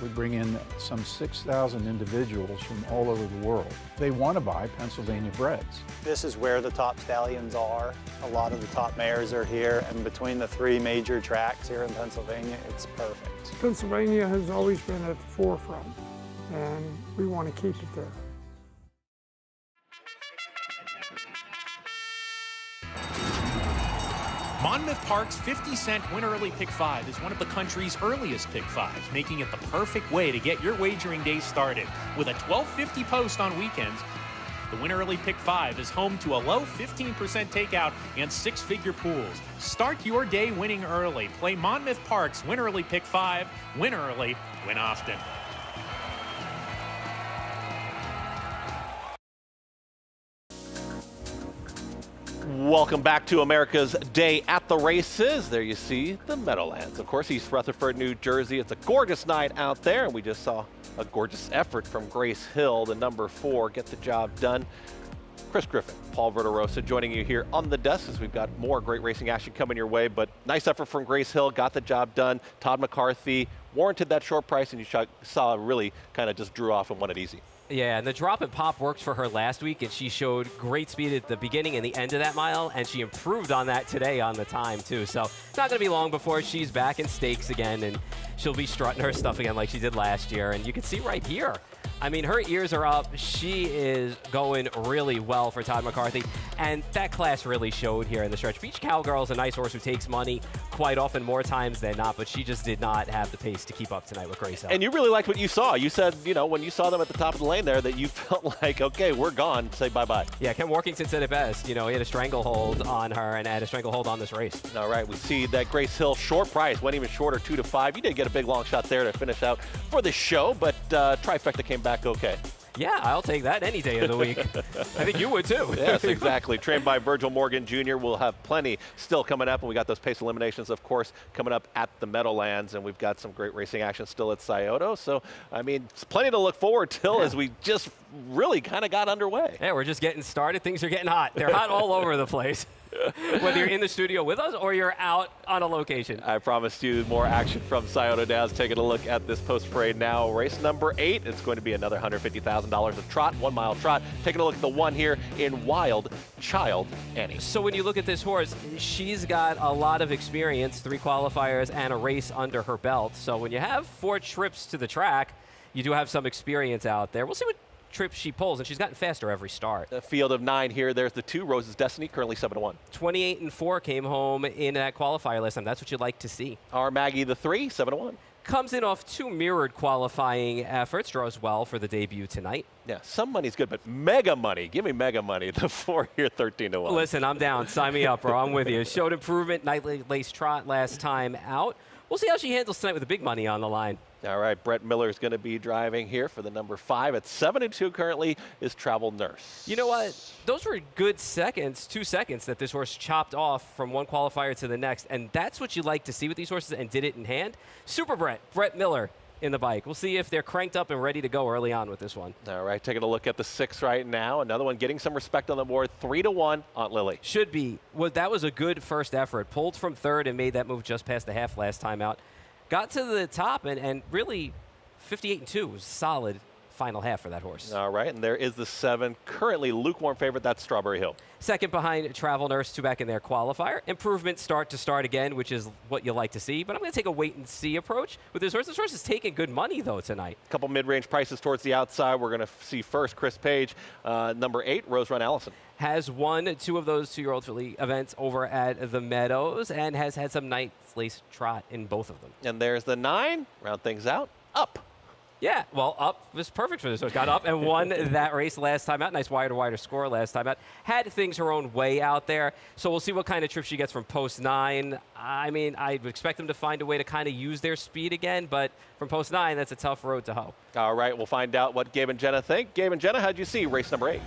We bring in some 6,000 individuals from all over the world. They want to buy Pennsylvania breds. This is where the top stallions are. A lot of the top mares are here, and between the three major tracks here in Pennsylvania, it's perfect. Pennsylvania has always been at the forefront, and we want to keep it there. Monmouth Park's 50-cent Win Early Pick 5 is one of the country's earliest Pick 5s, making it the perfect way to get your wagering day started. With a $12.50 post on weekends, the Win Early Pick 5 is home to a low 15% takeout and six-figure pools. Start your day winning early. Play Monmouth Park's Win Early Pick 5. Win early, win often. Welcome back to America's Day at the Races. There you see the Meadowlands. Of course, East Rutherford, New Jersey. It's a gorgeous night out there, and we just saw a gorgeous effort from Grace Hill, the number 4, get the job done. Chris Griffin, Paul Verderosa joining you here on the desk as we've got more great racing action coming your way, but nice effort from Grace Hill, got the job done. Todd McCarthy warranted that short price, and you saw really kind of just drew off and won it easy. Yeah, and the drop and pop worked for her last week, and she showed great speed at the beginning and the end of that mile, and she improved on that today on the time, too. So it's not going to be long before she's back in stakes again, and she'll be strutting her stuff again like she did last year. And you can see right here, I mean, her ears are up. She is going really well for Todd McCarthy, and that class really showed here in the stretch. Beach Cowgirl's a nice horse who takes money quite often, more times than not, but she just did not have the pace to keep up tonight with Grace Hill. And you really liked what you saw. You said, you know, when you saw them at the top of the lane there, that you felt like, okay, we're gone, say bye-bye. Yeah, Ken Workington said it best. You know, he had a stranglehold on her and had a stranglehold on this race. All right, we see that Grace Hill short price went even shorter, 2-5. You did get a big long shot there to finish out for the show, but trifecta came back okay. Yeah, I'll take that any day of the week. I think you would too. Yes, exactly. Trained by Virgil Morgan Jr. We'll have plenty still coming up, and we got those pace eliminations, of course, coming up at the Meadowlands, and we've got some great racing action still at Scioto. So, I mean, it's plenty to look forward to as we just really kind of got underway. Yeah, we're just getting started. Things are getting hot. They're hot all over the place. Whether you're in the studio with us or you're out on a location. I promised you more action from Scioto Downs. Taking a look at this post-parade now. Race number 8. It's going to be another $150,000 of trot, 1 mile trot. Taking a look at the one here in Wild Child Annie. So when you look at this horse, she's got a lot of experience, 3 qualifiers and a race under her belt. So when you have 4 trips to the track, you do have some experience out there. We'll see what trip she pulls, and she's gotten faster every start. A field of 9 here. There's the 2. Rose's Destiny, currently 7-1. 28-4 came home in that qualifier last time. That's what you'd like to see. Our Maggie, the 3, 7-1. Comes in off 2 mirrored qualifying efforts. Draws well for the debut tonight. Yeah, some money's good, but mega money. Give me mega money. The 4 here, 13-1. Listen, I'm down. Sign me up, bro. I'm with you. Showed improvement, nightly lace trot last time out. We'll see how she handles tonight with the big money on the line. All right, Brett Miller is going to be driving here for the number 5 at 7-2 currently is Travel Nurse. You know what? Those were good seconds, 2 seconds that this horse chopped off from one qualifier to the next, and that's what you like to see with these horses, and did it in hand. Super Brett Miller in the bike. We'll see if they're cranked up and ready to go early on with this one. All right, taking a look at the 6 right now. Another one getting some respect on the board, 3-1, Aunt Lily. Should be. Well, that was a good first effort. Pulled from third and made that move just past the half last time out. Got to the top and really 58-2 was solid final half for that horse. All right, and there is the 7, currently lukewarm favorite, that's Strawberry Hill. Second behind Travel Nurse, 2 back in their qualifier. Improvement start again, which is what you like to see, but I'm going to take a wait-and-see approach with this horse. This horse is taking good money, though, tonight. A couple mid-range prices towards the outside. We're going to see first Chris Page, number 8, Rose Run Allison. Has won 2 of those 2-year-old filly events over at the Meadows and has had some nice lace trot in both of them. And there's the 9, round things out, Up. Yeah, well, Up was perfect for this horse. Got up and won that race last time out. Nice wider score last time out. Had things her own way out there. So we'll see what kind of trip she gets from post 9. I mean, I would expect them to find a way to kind of use their speed again, but from post 9, that's a tough road to hoe. All right, we'll find out what Gabe and Jenna think. Gabe and Jenna, how'd you see race number 8?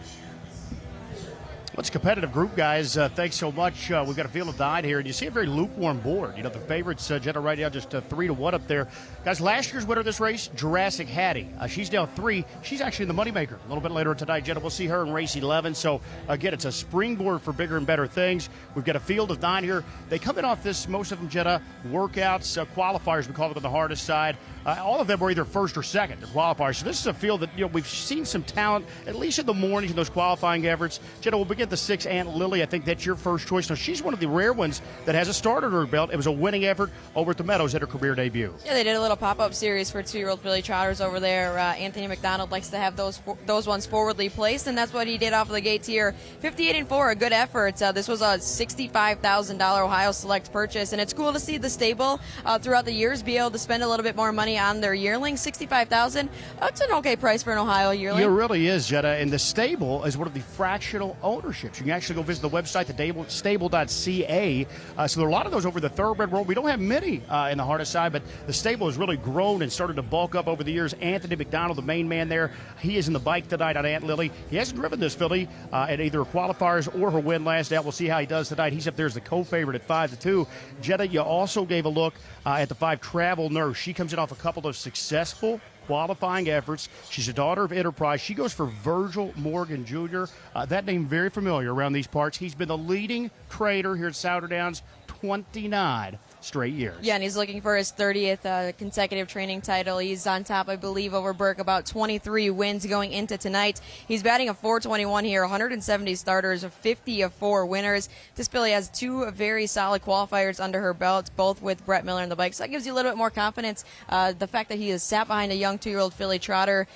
Well, it's a competitive group, guys. Thanks so much. We've got a field of 9 here, and you see a very lukewarm board. You know, the favorites, Jenna right now just 3-1 up there. Guys, last year's winner of this race, Jurassic Hattie. She's down 3. She's actually in the Money Maker. A little bit later tonight, Jenna, we'll see her in race 11. So, again, it's a springboard for bigger and better things. We've got a field of 9 here. They come in off this, most of them, Jenna, workouts, qualifiers, we call them on the hardest side. All of them were either first or second. They're qualifiers. So this is a field that, you know, we've seen some talent, at least in the mornings in those qualifying efforts. Jenna, we'll begin the 6, Aunt Lily. I think that's your first choice. Now, she's one of the rare ones that has a starter under her belt. It was a winning effort over at the Meadows at her career debut. Yeah, they did a little pop-up series for 2-year-old filly trotters over there. Anthony McDonald likes to have those ones forwardly placed, and that's what he did off of the gates here. 58-4, a good effort. This was a $65,000 Ohio Select purchase, and it's cool to see the stable throughout the years be able to spend a little bit more money on their yearling. $65,000. That's an okay price for an Ohio yearling. It really is, Jenna. And the stable is one of the fractional ownerships. You can actually go visit the website, thestable.ca. So there are a lot of those over the thoroughbred world. We don't have many in the hardest side, but the stable has really grown and started to bulk up over the years. Anthony McDonald, the main man there, he is in the bike tonight on Aunt Lily. He hasn't driven this filly at either qualifiers or her win last out. We'll see how he does tonight. He's up there as the co-favorite at 5-2. Jenna, you also gave a look at the 5 Travel Nurse. She comes in off a couple of successful qualifying efforts. She's a daughter of Enterprise. She goes for Virgil Morgan Jr. That name very familiar around these parts. He's been the leading trader here at Scioto Downs 29 straight years. Yeah, and he's looking for his 30th consecutive training title. He's on top, I believe, over Burke, about 23 wins going into tonight. He's batting a .421 here, 170 starters, 50 of 4 winners. This filly has 2 very solid qualifiers under her belt, both with Brett Miller in the bike. So that gives you a little bit more confidence. The fact that he is sat behind a young 2-year-old filly trotter,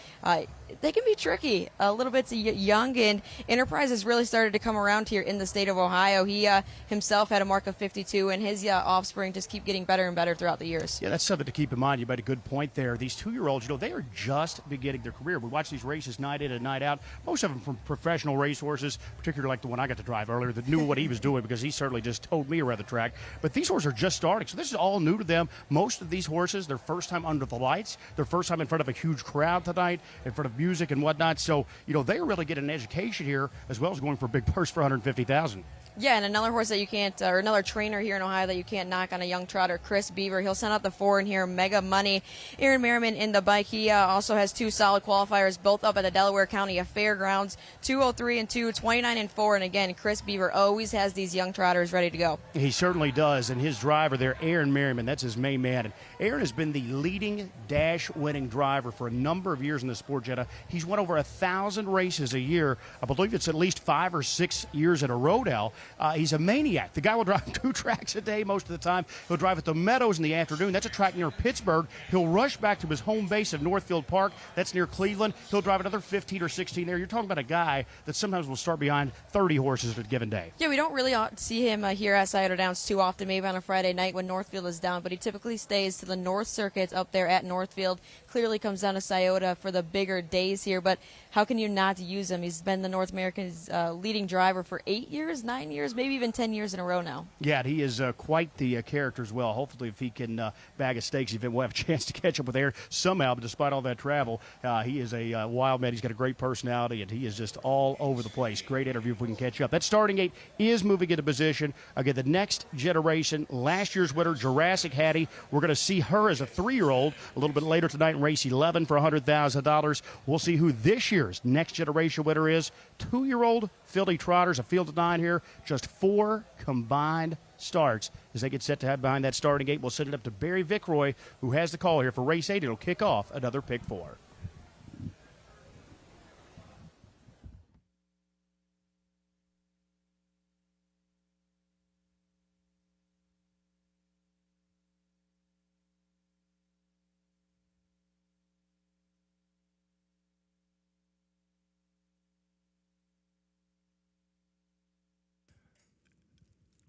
they can be tricky. A little bit young, and Enterprise has really started to come around here in the state of Ohio. He himself had a mark of 52, and his offspring just keep getting better and better throughout the years. Yeah, that's something to keep in mind. You made a good point there. These 2-year-olds, you know, they are just beginning their career. We watch these races night in and night out, most of them from professional racehorses, particularly like the one I got to drive earlier that knew what he was doing because he certainly just towed me around the track. But these horses are just starting, so this is all new to them. Most of these horses, their first time under the lights, their first time in front of a huge crowd tonight, in front of music and whatnot. So, you know, they really get an education here as well as going for a big purse for $150,000. Yeah, and another horse that you can't, or another trainer here in Ohio that you can't knock on a young trotter, Chris Beaver. He'll send out the 4 in here, Mega Money. Aaron Merriman in the bike. He also has 2 solid qualifiers, both up at the Delaware County Fairgrounds, 203 and 2, 29 and 4. And again, Chris Beaver always has these young trotters ready to go. He certainly does, and his driver there, Aaron Merriman, that's his main man. And Aaron has been the leading dash-winning driver for a number of years in the sport, Jenna. He's won over 1,000 races a year. I believe it's at least 5 or 6 years in a row now. He's a maniac. The guy will drive 2 tracks a day most of the time. He'll drive at the Meadows in the afternoon. That's a track near Pittsburgh. He'll rush back to his home base of Northfield Park. That's near Cleveland. He'll drive another 15 or 16 there. You're talking about a guy that sometimes will start behind 30 horses at a given day. Yeah, we don't really see him here at Scioto Downs too often, maybe on a Friday night when Northfield is down, but he typically stays to the North Circuit up there at Northfield. Clearly comes down to Scioto for the bigger days here, but how can you not use him? He's been the North American's leading driver for 8 years, 9 years. years, maybe even 10 years in a row now. Yeah, he is quite the character as well. Hopefully, if he can bag a stakes event, we'll have a chance to catch up with Aaron somehow. But despite all that travel, he is a wild man. He's got a great personality, and he is just all over the place. Great interview if we can catch up. That starting gate is moving into position. Again, the next generation, last year's winner, Jurassic Hattie. We're going to see her as a 3-year-old a little bit later tonight in race 11 for $100,000. We'll see who this year's next generation winner is. 2-year-old filly trotters, a field of 9 here, just 4 combined starts as they get set to head behind that starting gate. We'll send it up to Barry Vickroy, who has the call here for race 8. It'll kick off another pick 4.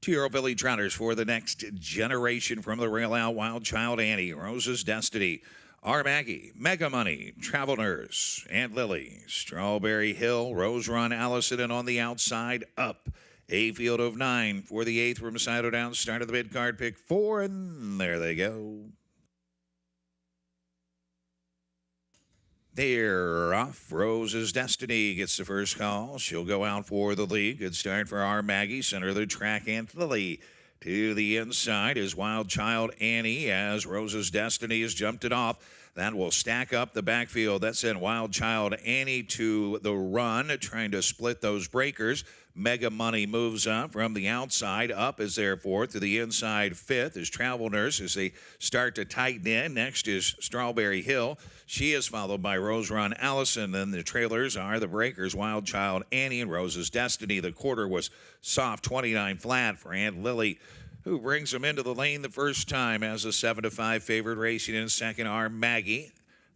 Two-year-old filly trotters for the next generation from the rail out. Wild Child Annie, Rose's Destiny, R. Maggie, Mega Money, Travel Nurse, Aunt Lily, Strawberry Hill, Rose Run, Allison, and on the outside, Up. A field of 9 for the 8th from Scioto Downs. Start of the mid card, pick 4, and there they go. They're off. Rose's Destiny gets the first call. She'll go out for the lead. Good start for our Maggie. Center of the track, Aunt Lily. To the inside is Wild Child Annie as Rose's Destiny has jumped it off. That will stack up the backfield. That's in Wild Child Annie to the run, trying to split those breakers. Mega Money moves up from the outside. Up is there 4th. To the inside 5th is Travel Nurse as they start to tighten in. Next is Strawberry Hill. She is followed by Rose Run Allison. Then the trailers are the breakers, Wild Child Annie and Rose's Destiny. The quarter was soft, 29 flat for Aunt Lily, who brings them into the lane the first time as a 7-5 favorite. Racing in second are Maggie.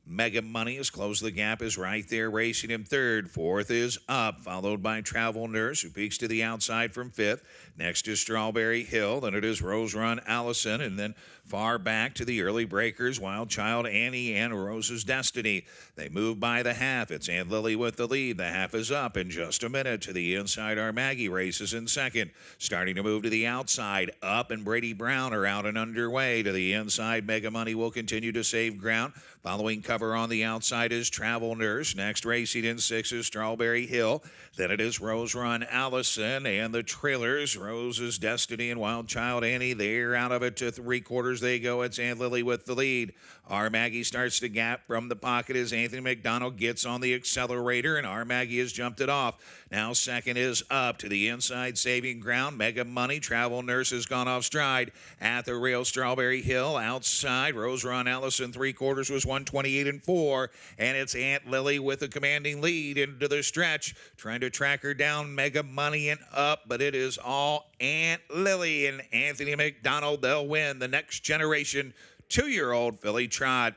Mega Money has closed the gap, is right there, racing him 3rd. 4th is Up, followed by Travel Nurse, who peeks to the outside from 5th. Next is Strawberry Hill, then it is Rose Run Allison, and then far back to the early breakers, Wild Child Annie and Rose's Destiny. They move by the half. It's Aunt Lily with the lead. The half is Up in just a minute. To the inside, our Maggie races in second. Starting to move to the outside, Up and Brady Brown are out and underway. To the inside, Mega Money will continue to save ground. Following cover on the outside is Travel Nurse. Next racing in 6 is Strawberry Hill. Then it is Rose Run Allison and the trailers, Rose's Destiny and Wild Child Annie. They're out of it to 3/4 they go. It's Aunt Lily with the lead. Our Maggie starts to gap from the pocket as Anthony McDonald gets on the accelerator, and Our Maggie has jumped it off. Now second is Up to the inside, saving ground. Mega Money, Travel Nurse has gone off stride. At the rail, Strawberry Hill outside. Rose Run Allison 3/4 was 128.4, and it's Aunt Lily with a commanding lead into the stretch, trying to track her down. Mega Money and Up, but it is all Aunt Lily and Anthony McDonald. They'll win the next generation 2-year-old filly trot.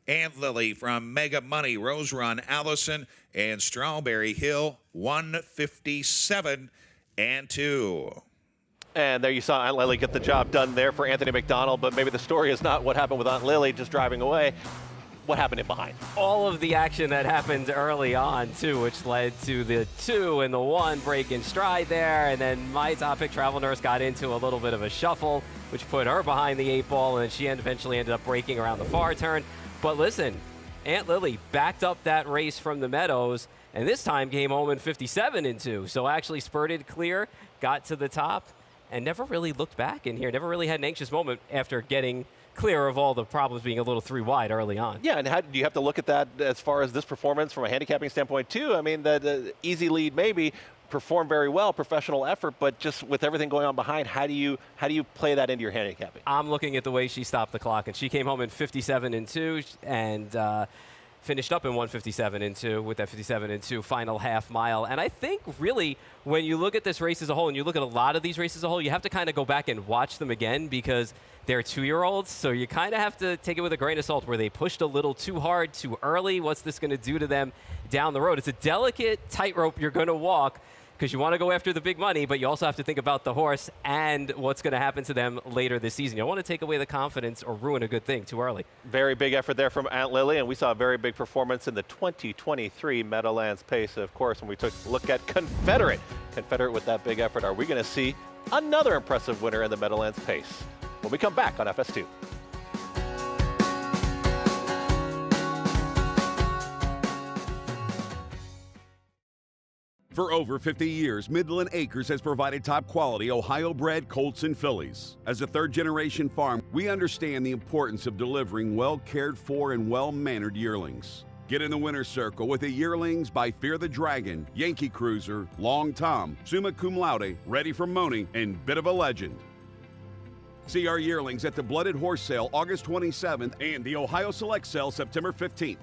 Aunt Lily from Mega Money, Rose Run Allison, and Strawberry Hill, 157 and 2. And there you saw Aunt Lily get the job done there for Anthony McDonald, but maybe the story is not what happened with Aunt Lily just driving away. What happened in behind? All of the action that happened early on, too, which led to the 2 and the 1 break in stride there. And then my top pick, Travel Nurse, got into a little bit of a shuffle, which put her behind the 8 ball, and she eventually ended up breaking around the far turn. But listen, Aunt Lily backed up that race from the Meadows, and this time came home in 57 and 2. So actually spurted clear, got to the top, and never really looked back in here. Never really had an anxious moment after getting clear of all the problems being a little 3 wide early on. Yeah, and how do you have to look at that as far as this performance from a handicapping standpoint too? I mean, the easy lead maybe performed very well, professional effort, but just with everything going on behind, how do you play that into your handicapping? I'm looking at the way she stopped the clock, and she came home in 57 and 2 and finished up in 157 and 2 with that 57 and 2 final half mile. And I think really when you look at this race as a whole, and you look at a lot of these races as a whole, you have to kind of go back and watch them again because they're 2-year-olds, so you kind of have to take it with a grain of salt where they pushed a little too hard, too early. What's this going to do to them down the road? It's a delicate tightrope you're going to walk because you want to go after the big money, but you also have to think about the horse and what's going to happen to them later this season. You don't want to take away the confidence or ruin a good thing too early. Very big effort there from Aunt Lily, and we saw a very big performance in the 2023 Meadowlands Pace. Of course, when we took a look at Confederate with that big effort, are we going to see another impressive winner in the Meadowlands Pace when we come back on FS2? For over 50 years, Midland Acres has provided top-quality Ohio-bred colts and fillies. As a third-generation farm, we understand the importance of delivering well-cared-for and well-mannered yearlings. Get in the winner's circle with the yearlings by Fear the Dragon, Yankee Cruiser, Long Tom, Summa Cum Laude, Ready for Moni, and Bit of a Legend. See our yearlings at the Blooded Horse Sale August 27th and the Ohio Select Sale September 15th.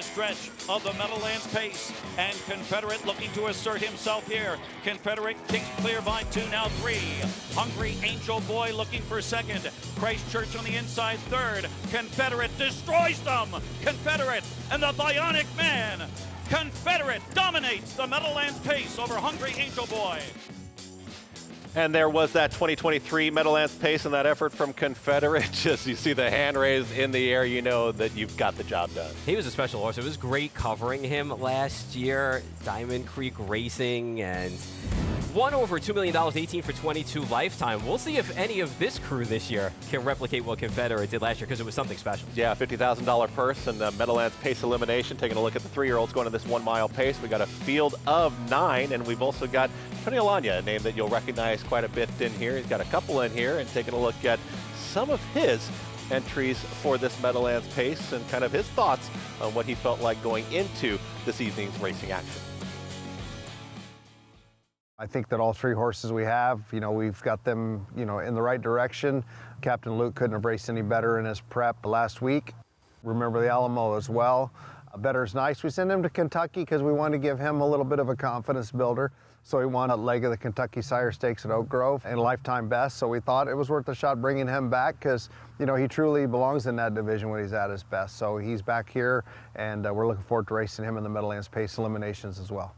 Stretch of the Meadowlands Pace, and Confederate looking to assert himself here. Confederate kicks clear by 2, now 3. Hungry Angel Boy looking for second. Christchurch on the inside third. Confederate destroys them. Confederate and the Bionic Man. Confederate dominates the Meadowlands Pace over Hungry Angel Boy. And there was that 2023 Meadowlands Pace and that effort from Confederate. Just you see the hand raised in the air, you know that you've got the job done. He was a special horse. It was great covering him last year. Diamond Creek Racing and won over $2 million, 18 for 22 lifetime. We'll see if any of this crew this year can replicate what Confederate did last year, because it was something special. Yeah, $50,000 purse and the Meadowlands Pace elimination. Taking a look at the 3-year-olds going to this 1 mile pace. We got a field of 9, and we've also got Tony Alanya, a name that you'll recognize quite a bit in here. He's got a couple in here, and taking a look at some of his entries for this Meadowlands Pace and kind of his thoughts on what he felt like going into this evening's racing action. I think that all 3 horses we have, we've got them, in the right direction. Captain Luke couldn't have raced any better in his prep last week. Remember the Alamo as well. Better's Nice, we sent him to Kentucky because we wanted to give him a little bit of a confidence builder. So he won a leg of the Kentucky Sire Stakes at Oak Grove and lifetime best. So we thought it was worth a shot bringing him back because, he truly belongs in that division when he's at his best. So he's back here, and we're looking forward to racing him in the Meadowlands Pace eliminations as well.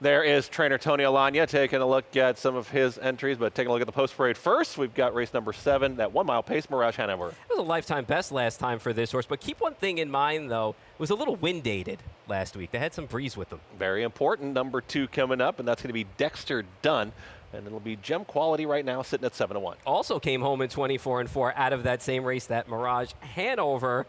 There is trainer Tony Alagna taking a look at some of his entries, but taking a look at the post parade first. We've got race number 7, that 1 mile pace, Mirage Hanover. It was a lifetime best last time for this horse, but keep one thing in mind, though. It was a little wind-aided last week. They had some breeze with them. Very important. Number 2 coming up, and that's going to be Dexter Dunn. And it'll be gem quality right now, sitting at 7-1. Also came home in 24-4 out of that same race, that Mirage Hanover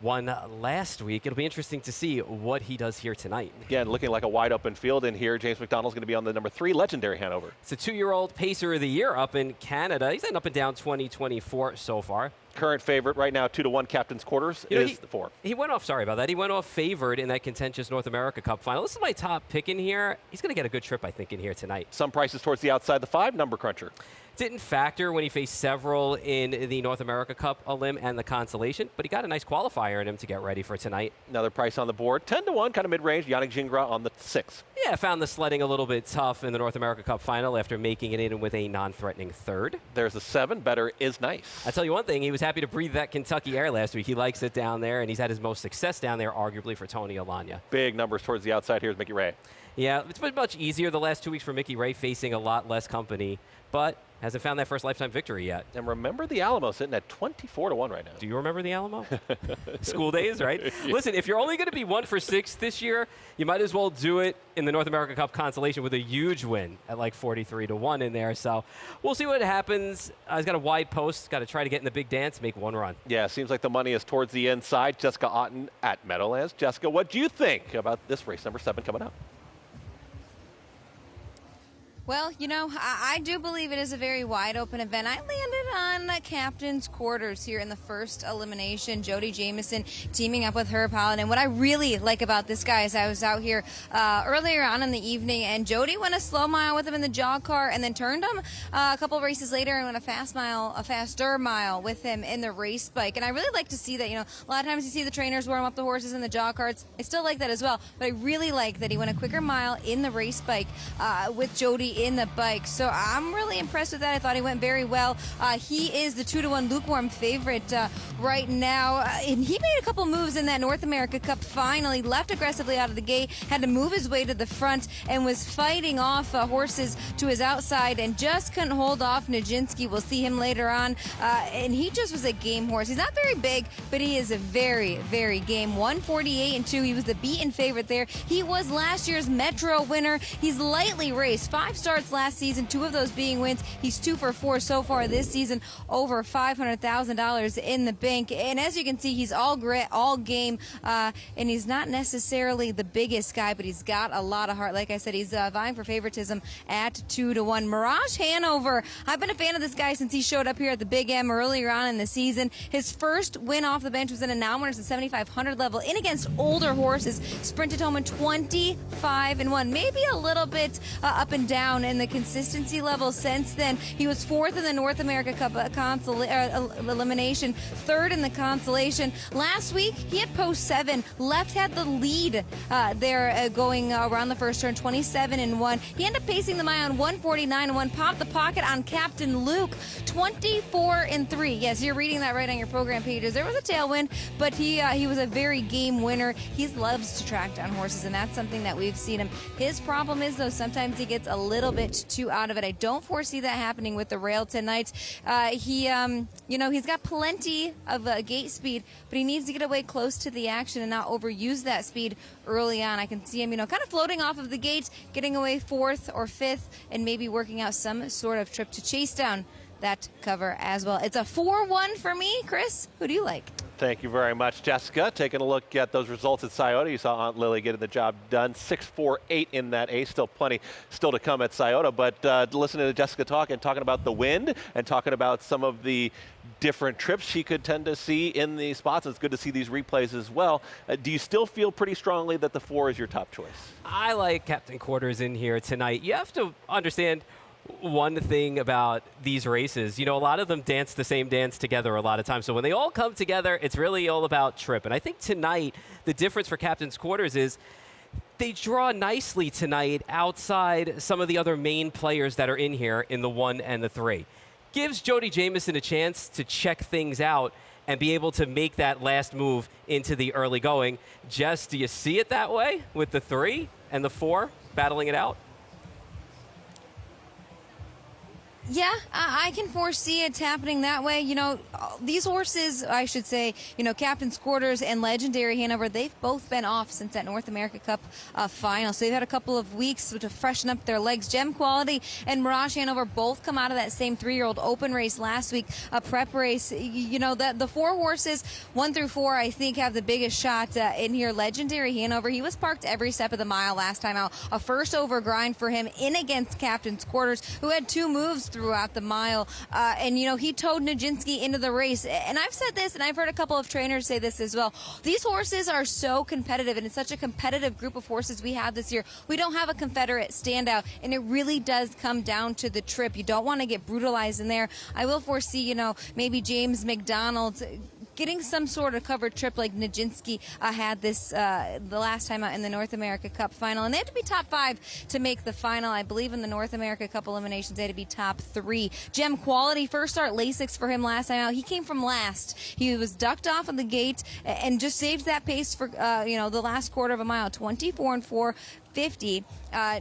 won last week. It'll be interesting to see what he does here tonight. Again, looking like a wide open field in here. James McDonald's going to be on the number 3, Legendary Hanover. It's a 2-year-old Pacer of the Year up in Canada. He's been up and down 2024 so far. Current favorite right now, 2-1 Captain's Quarters is the 4. He went off, sorry about that. He went off favored in that contentious North America Cup final. This is my top pick in here. He's going to get a good trip, I think, in here tonight. Some prices towards the outside, the 5, Number Cruncher. Didn't factor when he faced several in the North America Cup Elim and the Consolation, but he got a nice qualifier in him to get ready for tonight. Another price on the board, 10-1, kind of mid-range, Yannick Gingras on the 6. Yeah, I found the sledding a little bit tough in the North America Cup final after making it in with a non-threatening 3rd. There's the 7, Better Is Nice. I tell you one thing, he was happy to breathe that Kentucky air last week. He likes it down there, and he's had his most success down there, arguably, for Tony Alagna. Big numbers towards the outside. Here's Mickey Ray. Yeah, it's been much easier the last 2 weeks for Mickey Ray, facing a lot less company, but hasn't found that first lifetime victory yet. And remember the Alamo sitting at 24-1 right now. Do you remember the Alamo? School days, right? Yeah. Listen, if you're only going to be 1 for 6 this year, you might as well do it in the North America Cup Consolation with a huge win at like 43-1 in there. So we'll see what happens. He's got a wide post, got to try to get in the big dance, make 1 run. Yeah, seems like the money is towards the inside. Jessica Otten at Meadowlands. Jessica, what do you think about this race number 7 coming up? Well, you know, I do believe it is a very wide open event. I landed on Captain's Quarters here in the first elimination. Jody Jamieson teaming up with Herb Holland. And what I really like about this guy is I was out here earlier on in the evening, and Jody went a slow mile with him in the jog car and then turned him a couple races later and went a faster mile with him in the race bike. And I really like to see that. You know, a lot of times you see the trainers warm up the horses in the jog carts. I still like that as well, but I really like that he went a quicker mile in the race bike with Jody in the bike. So I'm really impressed with that. I thought he went very well. He is the 2-1 lukewarm favorite right now. And he made a couple moves in that North America Cup final. He left aggressively out of the gate, had to move his way to the front, and was fighting off horses to his outside and just couldn't hold off Njinsky. We'll see him later on. And he just was a game horse. He's not very big, but he is a very, very game. 148-2. He was the beaten favorite there. He was last year's Metro winner. He's lightly raced. 5 starts last season, 2 of those being wins. He's 2 for 4 so far this season, over $500,000 in the bank. And as you can see, he's all grit, all game, and he's not necessarily the biggest guy, but he's got a lot of heart. Like I said, he's vying for favoritism at 2-1. Mirage Hanover, I've been a fan of this guy since he showed up here at the Big M earlier on in the season. His first win off the bench was in a non-winners at 7,500 level in against older horses. Sprinted home in 25-1, maybe a little bit up and down in the consistency level since then. He was 4th in the North America Cup elimination, 3rd in the Consolation. Last week, he had post 7. Left had the lead there going around the first turn, 27-1. He ended up pacing the mile on 149-1, popped the pocket on Captain Luke, 24-3. Yes, you're reading that right on your program pages. There was a tailwind, but he was a very game winner. He loves to track down horses, and that's something that we've seen him. His problem is, though, sometimes he gets a little bit too out of it. I don't foresee that happening with the rail tonight. He's got plenty of gate speed, but he needs to get away close to the action and not overuse that speed early on. I can see him, kind of floating off of the gate, getting away 4th or 5th, and maybe working out some sort of trip to chase down that cover as well. It's a 4-1 for me. Chris, who do you like? Thank you very much, Jessica. Taking a look at those results at Scioto, you saw Aunt Lily getting the job done. 6-4-8 in that ace. Still plenty still to come at Scioto, but listening to Jessica talking about the wind and talking about some of the different trips she could tend to see in the spots. It's good to see these replays as well. Do you still feel pretty strongly that the 4 is your top choice? I like Captain Quarters in here tonight. You have to understand one thing about these races. A lot of them dance the same dance together a lot of times. So when they all come together, it's really all about trip. And I think tonight, the difference for Captain's Quarters is they draw nicely tonight outside some of the other main players that are in here in the 1 and the 3. Gives Jody Jamieson a chance to check things out and be able to make that last move into the early going. Jess, do you see it that way with the 3 and the 4? battling it out? Yeah, I can foresee it happening that way. You know, these horses, I should say, you know, Captain's Quarters and Legendary Hanover, they've both been off since that North America Cup final. So they've had a couple of weeks to freshen up their legs. Gem Quality and Mirage Hanover both come out of that same 3-year-old open race last week, a prep race. You know, the 4 horses, 1 through 4, I think have the biggest shot in here. Legendary Hanover, he was parked every step of the mile last time out. A first over grind for him in against Captain's Quarters, who had 2 moves throughout the mile. And, you know, he towed Njinsky into the race. And I've said this, and I've heard a couple of trainers say this as well. These horses are so competitive, and it's such a competitive group of horses we have this year. We don't have a Confederate standout, and it really does come down to the trip. You don't want to get brutalized in there. I will foresee, you know, maybe James McDonald getting some sort of covered trip like Njinsky had this the last time out in the North America Cup final. And they had to be top 5 to make the final. I believe in the North America Cup eliminations, they had to be top 3. Gem Quality, first start Lasix for him last time out. He came from last. He was ducked off on the gate and just saved that pace for, you know, the last quarter of a mile, 24-4. 50.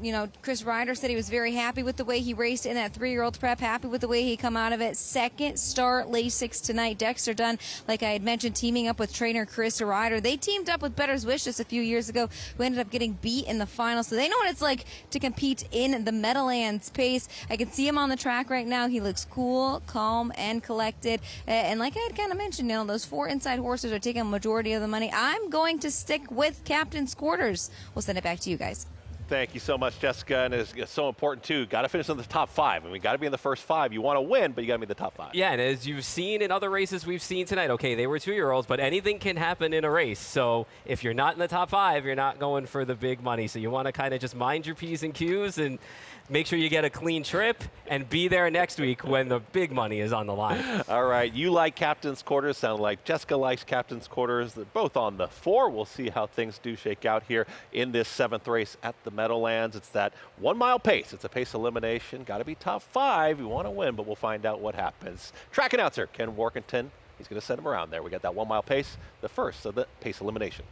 You know, Chris Ryder said he was very happy with the way he raced in that 3-year-old prep, happy with the way he come out of it. Second start Lasix tonight. Dexter Dunn, like I had mentioned, teaming up with trainer Chris Ryder. They teamed up with Bettor's Wish just a few years ago, who ended up getting beat in the final. So they know what it's like to compete in the Meadowlands pace. I can see him on the track right now. He looks cool, calm, and collected. And like I had kind of mentioned, you know, those 4 inside horses are taking a majority of the money. I'm going to stick with Captain's Quarters. We'll send it back to you guys. Thank you so much, Jessica. And it's so important, too. Got to finish in the top 5. I mean, got to be in the first 5. You want to win, but you got to be in the top 5. Yeah, and as you've seen in other races we've seen tonight, okay, they were 2-year-olds, but anything can happen in a race. So if you're not in the top 5, you're not going for the big money. So you want to kind of just mind your P's and Q's and make sure you get a clean trip and be there next week when the big money is on the line. All right, you like Captain's Quarters. Sound like Jessica likes Captain's Quarters. They're both on the 4. We'll see how things do shake out here in this 7th race at the Meadowlands. It's that 1-mile pace. It's a pace elimination. Got to be top 5. You want to win, but we'll find out what happens. Track announcer Ken Workington. He's going to send him around there. We got that 1-mile pace, the first of the pace eliminations.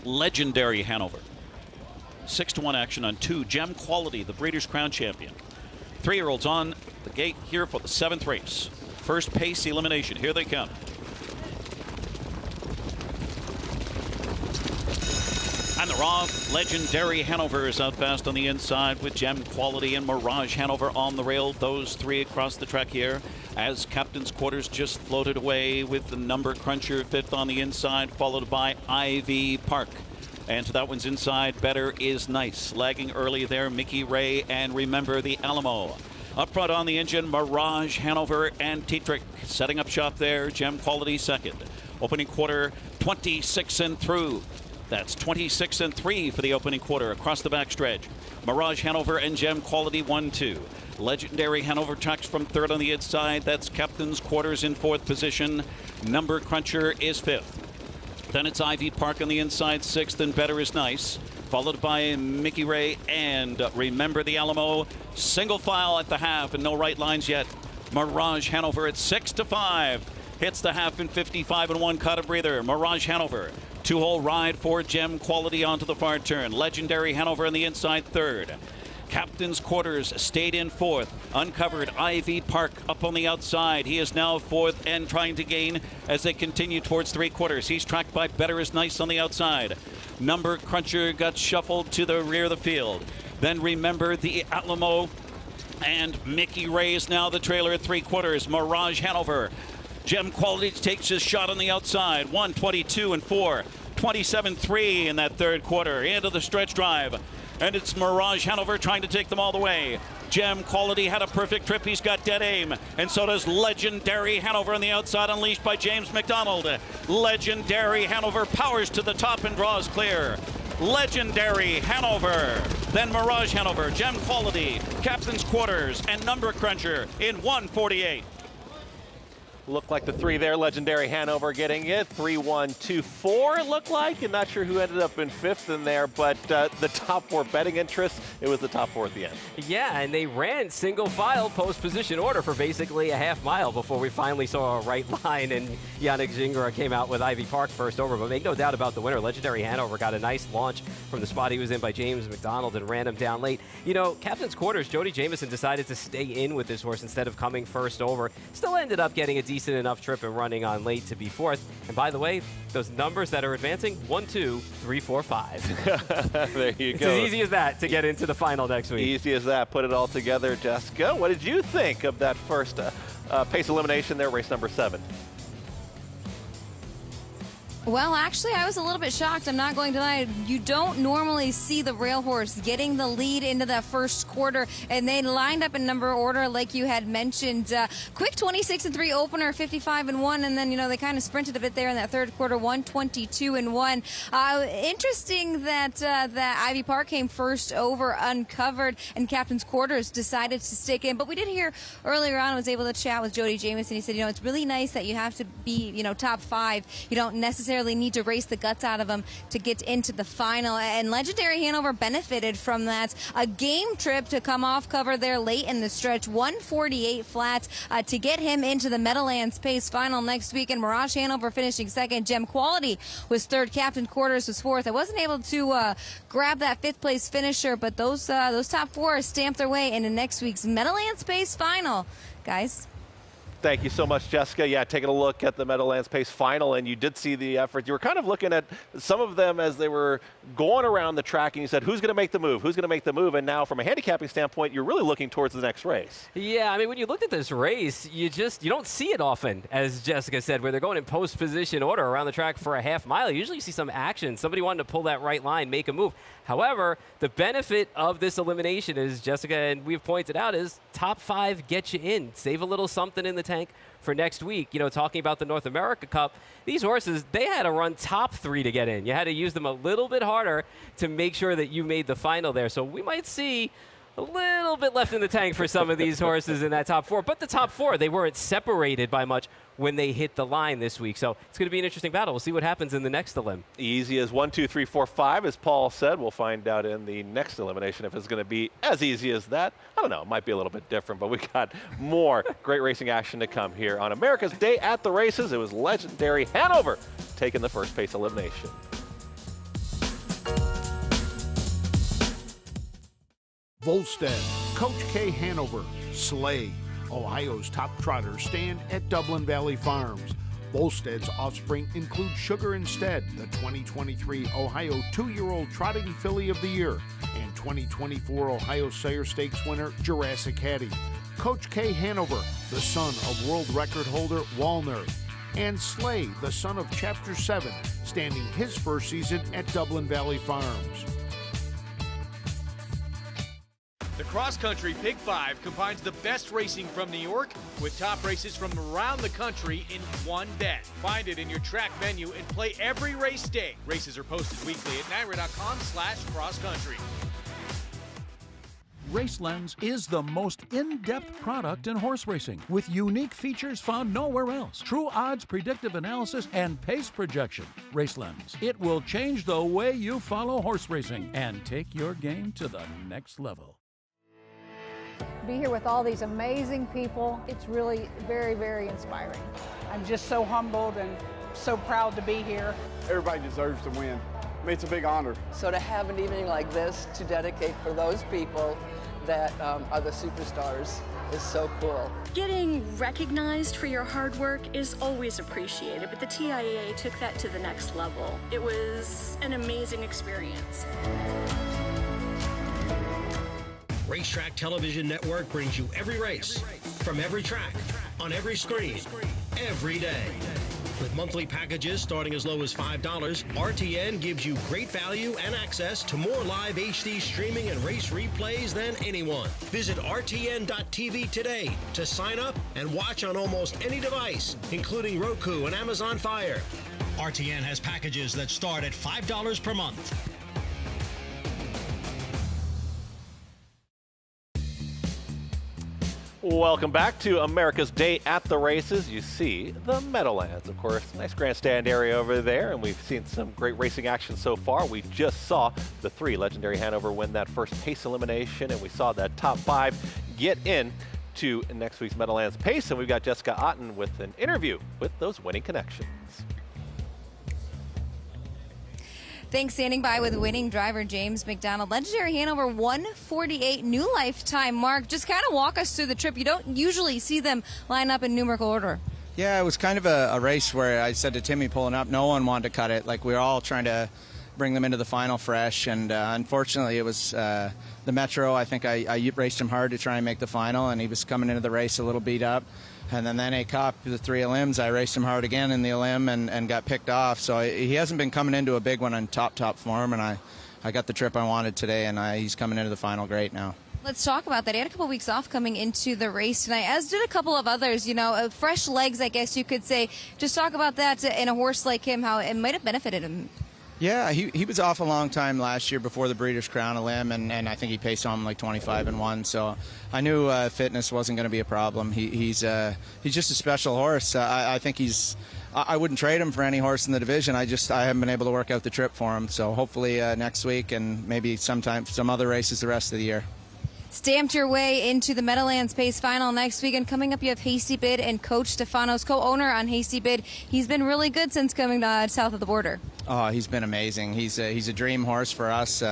Legendary Hanover. 6-1 action on 2. Gem Quality, the Breeders' Crown champion. 3-year-olds on the gate here for the 7th race. First pace elimination. Here they come. And they're off. Legendary Hanover is out fast on the inside with Gem Quality and Mirage Hanover on the rail. Those 3 across the track here as Captain's Quarters just floated away with the Number Cruncher 5th on the inside, followed by Ivy Park. And to that one's inside, Better is Nice. Lagging early there, Mickey Ray and Remember the Alamo. Up front on the engine, Mirage, Hanover, and Tetrick. Setting up shop there, Gem Quality 2nd. Opening quarter, 26 and through. That's 26 and 3 for the opening quarter across the backstretch. Mirage, Hanover, and Gem Quality 1-2. Legendary Hanover tracks from 3rd on the inside. That's Captain's Quarters in 4th position. Number Cruncher is 5th. Then it's Ivy Park on the inside, 6th, and Better is Nice. Followed by Mickey Ray and Remember the Alamo. Single file at the half and no right lines yet. Mirage Hanover at 6-5. Hits the half in 55 and 1, caught a breather. Mirage Hanover. 2-hole ride for Gem Quality onto the far turn. Legendary Hanover on the inside, 3rd. Captain's Quarters stayed in 4th. Uncovered Ivy Park up on the outside. He is now 4th and trying to gain as they continue towards 3/4. He's tracked by Better is Nice on the outside. Number Cruncher got shuffled to the rear of the field. Then Remember the Alamo and Mickey Ray is now the trailer at 3/4. Mirage Hanover. Gem Quality takes his shot on the outside. 1:22 and 4. 27-3 in that 3rd quarter. Into the stretch drive. And it's Mirage Hanover trying to take them all the way. Gem Quality had a perfect trip. He's got dead aim. And so does Legendary Hanover on the outside, unleashed by James McDonald. Legendary Hanover powers to the top and draws clear. Legendary Hanover. Then Mirage Hanover, Gem Quality, Captain's Quarters, and Number Cruncher in 1:48. Looked like the three there, Legendary Hanover getting it. 3, 1, 2, 4 it looked like. And not sure who ended up in 5th in there, but the top 4 betting interests, it was the top 4 at the end. Yeah, and they ran single file post position order for basically a half mile before we finally saw a right line and Yannick Gingras came out with Ivy Park first over. But make no doubt about the winner. Legendary Hanover got a nice launch from the spot he was in by James McDonald and ran him down late. You know, Captain's Quarters, Jody Jamieson decided to stay in with this horse instead of coming first over. Still ended up getting a decent enough trip and running on late to be 4th. And by the way, those numbers that are advancing, 1, 2, 3, 4, 5. There you It's go. as easy as that to get into the final next week. Easy as that. Put it all together, Jessica. What did you think of that first pace elimination there, race number 7? Well, actually, I was a little bit shocked. I'm not going to lie. You don't normally see the rail horse getting the lead into that first quarter, and they lined up in number order like you had mentioned. Quick 26-3 opener, 55-1, and then, you know, they kind of sprinted a bit there in that third quarter, 122-1. Interesting that Ivy Park came first over uncovered, and Captain's Quarters decided to stick in. But we did hear earlier on, I was able to chat with Jody Jamieson. He said, you know, it's really nice that you have to be, you know, top 5. You don't necessarily need to race the guts out of them to get into the final, and Legendary Hanover benefited from that. A game trip to come off cover there late in the stretch, 148 flat to get him into the Meadowlands Pace final next week, and Mirage Hanover finishing 2nd. Gem Quality was 3rd. Captain Quarters was 4th. I wasn't able to grab that 5th place finisher, but those top 4 stamped their way into next week's Meadowlands Pace final, guys. Thank you so much, Jessica. Yeah, taking a look at the Meadowlands Pace final, and you did see the effort. You were kind of looking at some of them as they were going around the track, and you said, who's going to make the move? Who's going to make the move? And now, from a handicapping standpoint, you're really looking towards the next race. Yeah, I mean, when you looked at this race, you don't see it often, as Jessica said, where they're going in post-position order around the track for a half mile. Usually you see some action, somebody wanting to pull that right line, make a move. However, the benefit of this elimination, as Jessica and we've pointed out, is top 5 get you in. Save a little something in the tank for next week. You know, talking about the North America Cup, these horses, they had to run top 3 to get in. You had to use them a little bit harder to make sure that you made the final there. So we might see a little bit left in the tank for some of these horses in that top 4. But the top 4, they weren't separated by much when they hit the line this week. So it's going to be an interesting battle. We'll see what happens in the next elim. Easy as 1, 2, 3, 4, 5, as Paul said. We'll find out in the next elimination if it's going to be as easy as that. I don't know. It might be a little bit different, but we got more great racing action to come here on America's Day at the Races. It was Legendary Hanover taking the first pace elimination. Volstead, Coach K Hanover, Slay, Ohio's top trotters stand at Dublin Valley Farms. Volstead's offspring include Sugar Instead, the 2023 Ohio 2-year-old trotting filly of the year, and 2024 Ohio Sire Stakes winner Jurassic Hattie. Coach K Hanover, the son of world record holder Walner, and Slay, the son of Chapter 7, standing his first season at Dublin Valley Farms. The Cross Country Pig 5 combines the best racing from New York with top races from around the country in one bet. Find it in your track menu and play every race day. Races are posted weekly at NYRA.com/crosscountry. RaceLens is the most in-depth product in horse racing with unique features found nowhere else. True odds, predictive analysis, and pace projection. RaceLens. It will change the way you follow horse racing and take your game to the next level. Be here with all these amazing people. It's really very, very inspiring. I'm just so humbled and so proud to be here. Everybody deserves to win. I mean, it's a big honor. So to have an evening like this to dedicate for those people that are the superstars is so cool. Getting recognized for your hard work is always appreciated, but the TIAA took that to the next level. It was an amazing experience. Racetrack Television Network brings you every race, from every track, on every screen, every day. With monthly packages starting as low as $5, RTN gives you great value and access to more live HD streaming and race replays than anyone. Visit RTN.tv today to sign up and watch on almost any device, including Roku and Amazon Fire. RTN has packages that start at $5 per month. Welcome back to America's Day at the Races. You see the Meadowlands, of course. Nice grandstand area over there, and we've seen some great racing action so far. We just saw the 3 Legendary Hanover win that first pace elimination, and we saw that top 5 get in to next week's Meadowlands Pace, and we've got Jessica Otten with an interview with those winning connections. Thanks, standing by with winning driver James McDonald. Legendary Hanover 148, new lifetime mark. Just kind of walk us through the trip. You don't usually see them line up in numerical order. Yeah, it was kind of a race where I said to Timmy pulling up, no one wanted to cut it. Like, we were all trying to bring them into the final fresh, and unfortunately it was the Metro. I think I raced him hard to try and make the final, and he was coming into the race a little beat up. And then the NA Cup, the 3 Elims, I raced him hard again in the Elim and got picked off. So he hasn't been coming into a big one in top form, and I got the trip I wanted today, and he's coming into the final great now. Let's talk about that. He had a couple of weeks off coming into the race tonight, as did a couple of others, you know, fresh legs, I guess you could say. Just talk about that in a horse like him, how it might have benefited him. Yeah, he was off a long time last year before the Breeders' Crown Elim, and I think he paced on like 25-1. So I knew fitness wasn't going to be a problem. He's just a special horse. I think I wouldn't trade him for any horse in the division. I haven't been able to work out the trip for him. So hopefully next week and maybe some other races the rest of the year. Stamped your way into the Meadowlands Pace Final next weekend. Coming up, you have Hasty Bid and Coach Stefanos, co-owner on Hasty Bid. He's been really good since coming south of the border. Oh, he's been amazing. He's a dream horse for us.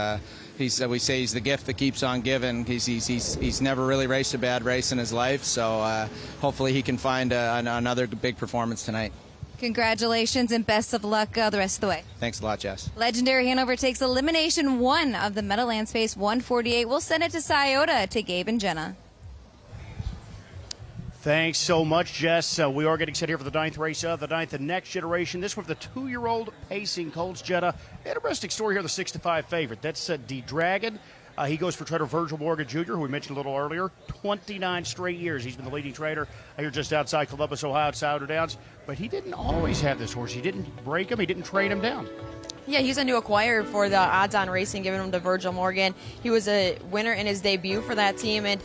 We say he's the gift that keeps on giving. He's never really raced a bad race in his life, so hopefully he can find another big performance tonight. Congratulations and best of luck the rest of the way. Thanks a lot, Jess. Legendary Hanover takes elimination 1 of the Meadowlands Pace 148. We'll send it to Scioto to Gabe and Jenna. Thanks so much, Jess. We are getting set here for the 9th race of the 9th, the next generation. This one for the 2-year-old pacing colts, Jetta. Interesting story here, the 6-5 favorite. That's D-Dragon. He goes for trainer Virgil Morgan Jr., who we mentioned a little earlier. 29 straight years he's been the leading trainer here just outside Columbus, Ohio, at Scioto Downs. But he didn't always have this horse. He didn't break him. He didn't trade him down. Yeah, he's a new acquirer for the odds-on racing, giving him to Virgil Morgan. He was a winner in his debut for that team, and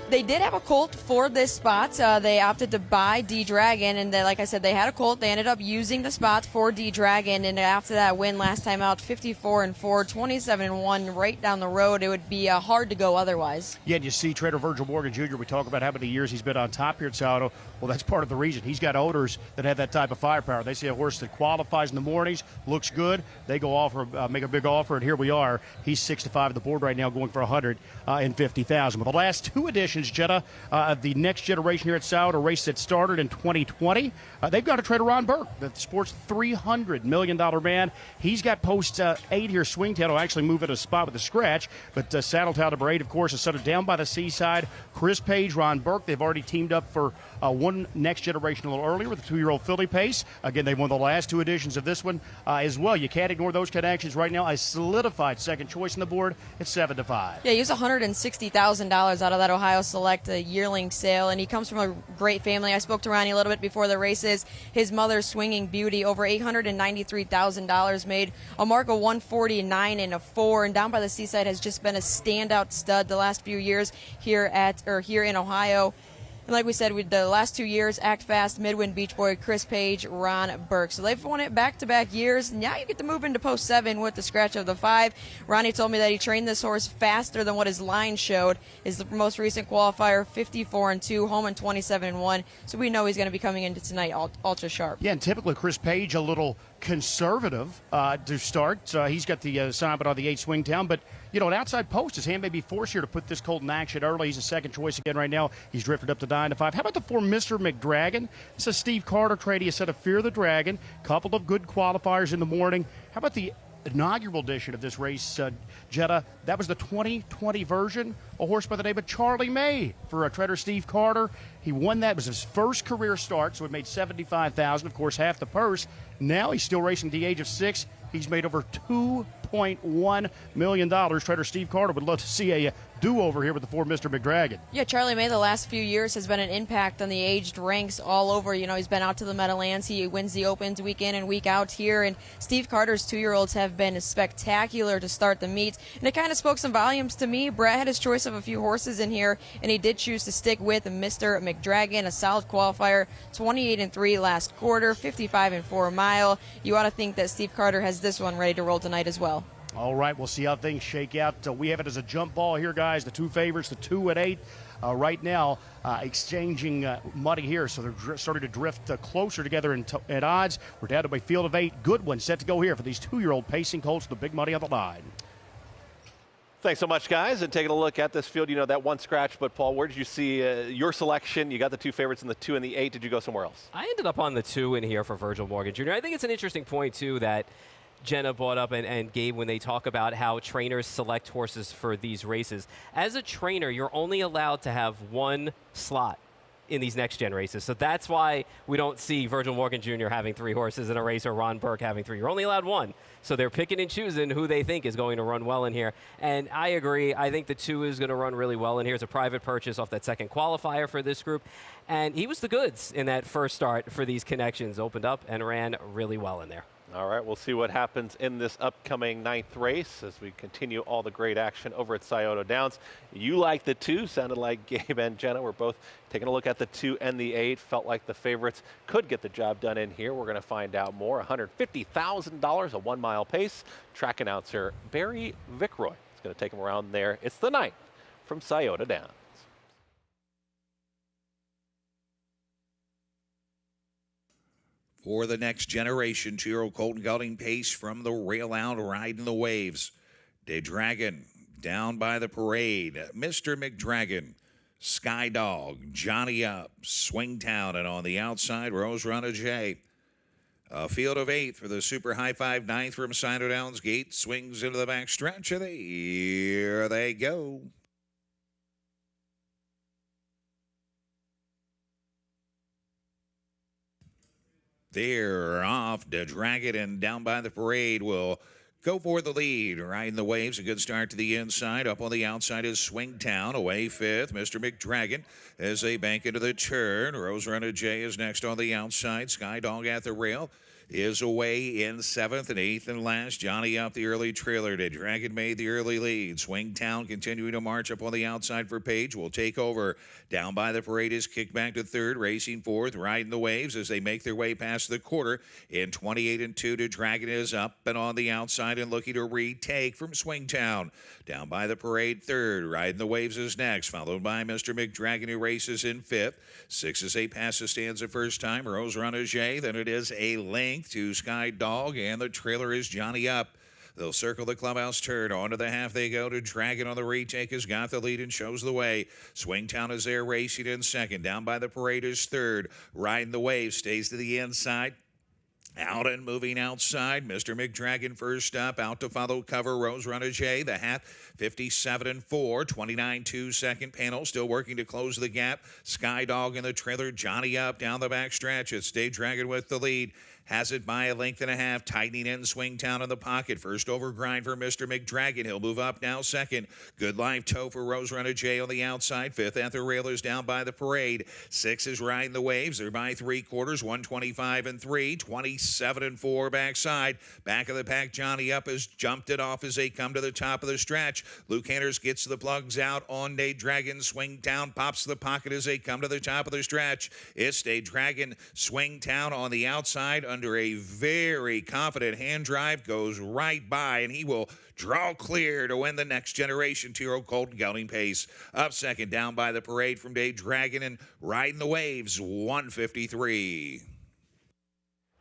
they did have a colt for this spot. They opted to buy D-Dragon, and like I said, they had a colt. They ended up using the spot for D-Dragon, and after that win last time out, 54-4, 27-1, right down the road. It would be hard to go otherwise. Yeah, and you see trainer Virgil Morgan Jr., we talk about how many years he's been on top here at Scioto. Well, that's part of the reason. He's got owners that have that type of firepower. They see a horse that qualifies in the mornings, looks good. They go make a big offer, and here we are. He's 6-5 at the board right now, going for $150,000. But the last 2 editions, Jetta, the next generation here at Scioto, a race that started in 2020. They've got a trader, Ron Burke, the sport's $300 million man. He's got post 8 here. Swingtown will actually move at a spot with a scratch, but Saddletown number 8, of course, is settled down by the seaside. Chris Page, Ron Burke, they've already teamed up for one next generation a little earlier with the 2-year-old filly pace. Again, they won the last 2 editions of this one as well. You can't ignore those connections right now. A solidified second choice on the board at 7-5. Yeah, he was $160,000 out of that Ohio Select yearling sale, and he comes from a great family. I spoke to Ronnie a little bit before the races. His mother, Swinging Beauty, over $893,000, made a mark of 149-4, and down by the seaside has just been a standout stud the last few years here in Ohio. And like we said, the last 2 years, Act Fast, Midwind Beach Boy, Chris Page, Ron Burke. So they've won it back-to-back years. Now you get to move into post 7 with the scratch of the 5. Ronnie told me that he trained this horse faster than what his line showed. His most recent qualifier, 54-2, home in 27-1. So we know he's going to be coming into tonight ultra sharp. Yeah, and typically Chris Page a little conservative to start. He's got the assignment on the 8 Swingtown, but you know, an outside post, his hand may be forced here to put this colt in action early. He's a second choice again right now. He's drifted up to 9-5. How about the 4 Mr. McDragon? This is Steve Carter trade. He said a Fear the Dragon. Couple of good qualifiers in the morning. How about the inaugural edition of this race, Jetta? That was the 2020 version. A horse by the name of Charlie May for trader Steve Carter. He won that. It was his first career start, so it made $75,000, of course, half the purse. Now he's still racing at the age of 6. He's made over $2.1 million. Trader Steve Carter would love to see a do-over here with the 4 Mr. McDragon. Yeah, Charlie May the last few years has been an impact on the aged ranks all over. You know, he's been out to the Meadowlands. He wins the Opens week in and week out here. And Steve Carter's 2-year-olds have been spectacular to start the meets. And it kind of spoke some volumes to me. Brett had his choice of a few horses in here, and he did choose to stick with Mr. McDragon, a solid qualifier, 28-3 last quarter, 55-4 mile. You ought to think that Steve Carter has this one ready to roll tonight as well. All right, we'll see how things shake out. We have it as a jump ball here, guys. The 2 favorites, the 2 at 8. Right now, exchanging money here, so they're starting to drift closer together at odds. We're down to a field of 8. Good one set to go here for these 2-year-old pacing colts with the big money on the line. Thanks so much, guys. And taking a look at this field, you know, that one scratch. But, Paul, where did you see your selection? You got the 2 favorites in the 2 and the 8. Did you go somewhere else? I ended up on the 2 in here for Virgil Morgan Jr. I think it's an interesting point, too, that Jenna brought up and Gabe when they talk about how trainers select horses for these races. As a trainer, you're only allowed to have 1 slot in these next-gen races. So that's why we don't see Virgil Morgan Jr. having 3 horses in a race or Ron Burke having 3. You're only allowed 1. So they're picking and choosing who they think is going to run well in here. And I agree. I think the 2 is going to run really well in here. It's a private purchase off that second qualifier for this group. And he was the goods in that first start for these connections. Opened up and ran really well in there. All right, we'll see what happens in this upcoming 9th race as we continue all the great action over at Scioto Downs. You like the 2, sounded like Gabe and Jenna were both taking a look at the 2 and the 8. Felt like the favorites could get the job done in here. We're going to find out more. $150,000, a 1-mile pace. Track announcer Barry Vickroy is going to take him around there. It's the 9th from Scioto Downs. For the next generation, 2-year-old Colton Gelding pace from the rail out, riding the waves. Day Dragon down by the parade. Mr. McDragon, Sky Dog, Johnny Up, Swingtown, and on the outside, Rose Runner J. A field of 8 for the Super High 5 9th from Scioto Downs Gate. Swings into the back stretch, and here they go. They're off. The Dragon and down by the parade will go for the lead. Riding the waves. A good start to the inside. Up on the outside is Swingtown. Away 5th. Mr. McDragon as they bank into the turn. Rose Runner J is next on the outside. Sky Dog at the rail is away in 7th and 8th and last. Johnny Up the early trailer. The Dragon made the early lead. Swingtown continuing to march up on the outside for Page. Will take over. Down by the parade is kicked back to 3rd. Racing 4th. Riding the waves as they make their way past the quarter. In 28-2, the Dragon is up and on the outside and looking to retake from Swingtown. Down by the parade 3rd. Riding the waves is next. Followed by Mr. McDragon who races in 5th. 6 as 8 passes stands the first time. Rose Runner J. Then it is a length to Sky Dog, and the trailer is Johnny Up. They'll circle the clubhouse turn. Onto the half they go to Dragon on the retake. Has got the lead and shows the way. Swingtown is there racing in 2nd. Down by the parade is 3rd. Riding the wave. Stays to the inside. Out and moving outside. Mr. McDragon first up. Out to follow cover. Rose Runner J. The hat 57-4. 29-2 second panel. Still working to close the gap. Sky Dog in the trailer. Johnny Up down the back stretch. It's Day Dragon with the lead. Has it by a length and a half. Tightening in Swingtown in the pocket. First over grind for Mr. McDragon. He'll move up now 2nd. Good live toe for Rose Runner J on the outside. 5th at the railers down by the parade. 6 is riding the waves. They're by 3/4. 125-3. 27-4 backside. Back of the pack. Johnny Up has jumped it off as they come to the top of the stretch. Luke Hanners gets the plugs out on Day Dragon. Swingtown pops the pocket as they come to the top of the stretch. It's Day Dragon. Swingtown on the outside under a very confident hand drive, goes right by, and he will draw clear to win the next generation 2-year-old Colton Gelding pace. Up 2nd, down by the parade from Day Dragon and riding the waves, 153.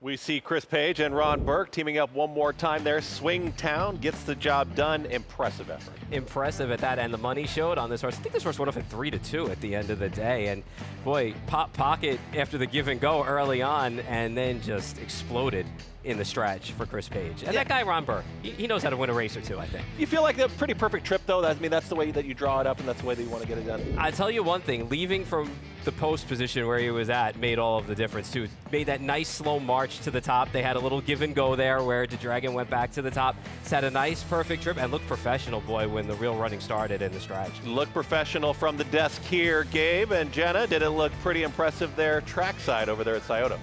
We see Chris Page and Ron Burke teaming up one more time there. Swingtown gets the job done. Impressive effort. Impressive at that, and the money showed on this horse. I think this horse went off at 3-2 at the end of the day, and boy, pop pocket after the give and go early on, and then just exploded in the stretch for Chris Page. And that guy, Ron Burke, he knows how to win a race or two, I think. You feel like a pretty perfect trip, though? I mean, that's the way that you draw it up, and that's the way that you want to get it done. I tell you one thing, leaving from the post position where he was at made all of the difference, too. Made that nice slow march to the top. They had a little give and go there where the Dragon went back to the top. It's had a nice, perfect trip, and looked professional, boy, when the real running started in the stretch. Look professional from the desk here, Gabe and Jenna. Did it look pretty impressive there trackside over there at Scioto?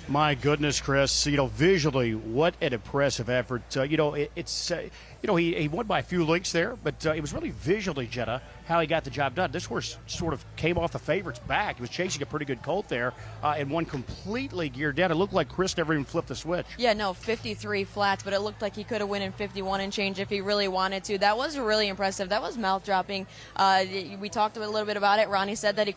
My goodness, Chris, visually, what an impressive effort. He won by a few lengths there, but it was really visually, Jenna, how he got the job done. This horse sort of came off the favorite's back. He was chasing a pretty good colt there and won completely geared down. It looked like Chris never even flipped the switch. Yeah, no, 53 flats, but it looked like he could have won in 51 and change if he really wanted to. That was really impressive. That was mouth-dropping. We talked a little bit about it. Ronnie said that he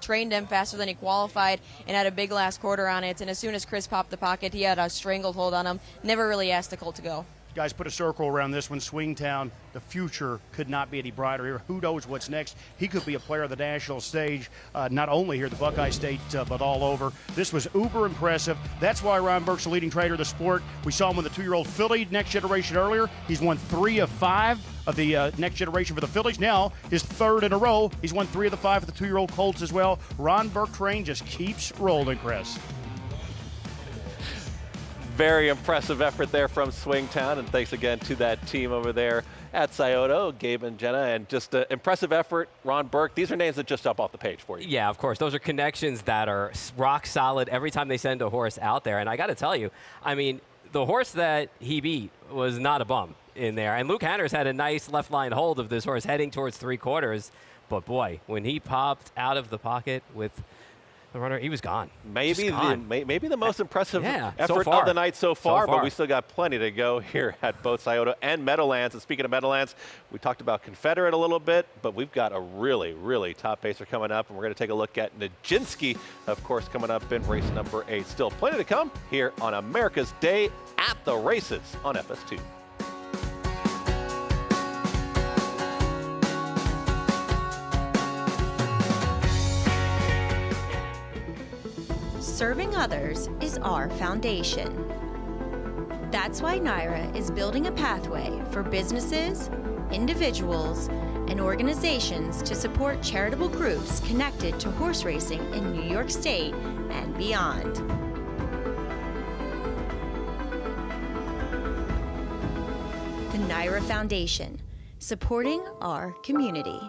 trained him faster than he qualified and had a big last quarter on it. And as soon as Chris popped the pocket, he had a strangled hold on him. Never really asked the colt to go. Guys, put a circle around this one. Swingtown, the future could not be any brighter here. Who knows what's next? He could be a player of the national stage, not only here at the Buckeye State, but all over. This was uber impressive. That's why Ron Burke's the leading trader of the sport. We saw him with the 2-year-old filly next generation earlier. He's won 3 of 5 of the next generation for the fillies. Now, his 3rd in a row. He's won 3 of the 5 for the 2-year-old colts as well. Ron Burke train just keeps rolling, Chris. Very impressive effort there from Swingtown, and thanks again to that team over there at Scioto, Gabe and Jenna, and just an impressive effort. Ron Burke, these are names that just jump off the page for you. Yeah, of course. Those are connections that are rock solid every time they send a horse out there. And I got to tell you, I mean, the horse that he beat was not a bum in there. And Luke Hanners had a nice left line hold of this horse heading towards 3/4. But boy, when he popped out of the pocket with the runner, he was gone. Maybe the most impressive effort so of the night so far, but we still got plenty to go here at both Scioto and Meadowlands. And speaking of Meadowlands, we talked about Confederate a little bit, but we've got a really, really top pacer coming up, and we're going to take a look at Njinsky, of course, coming up in race number 8. Still plenty to come here on America's Day at the Races on FS2. Serving others is our foundation. That's why NYRA is building a pathway for businesses, individuals, and organizations to support charitable groups connected to horse racing in New York State and beyond. The NYRA Foundation, supporting our community.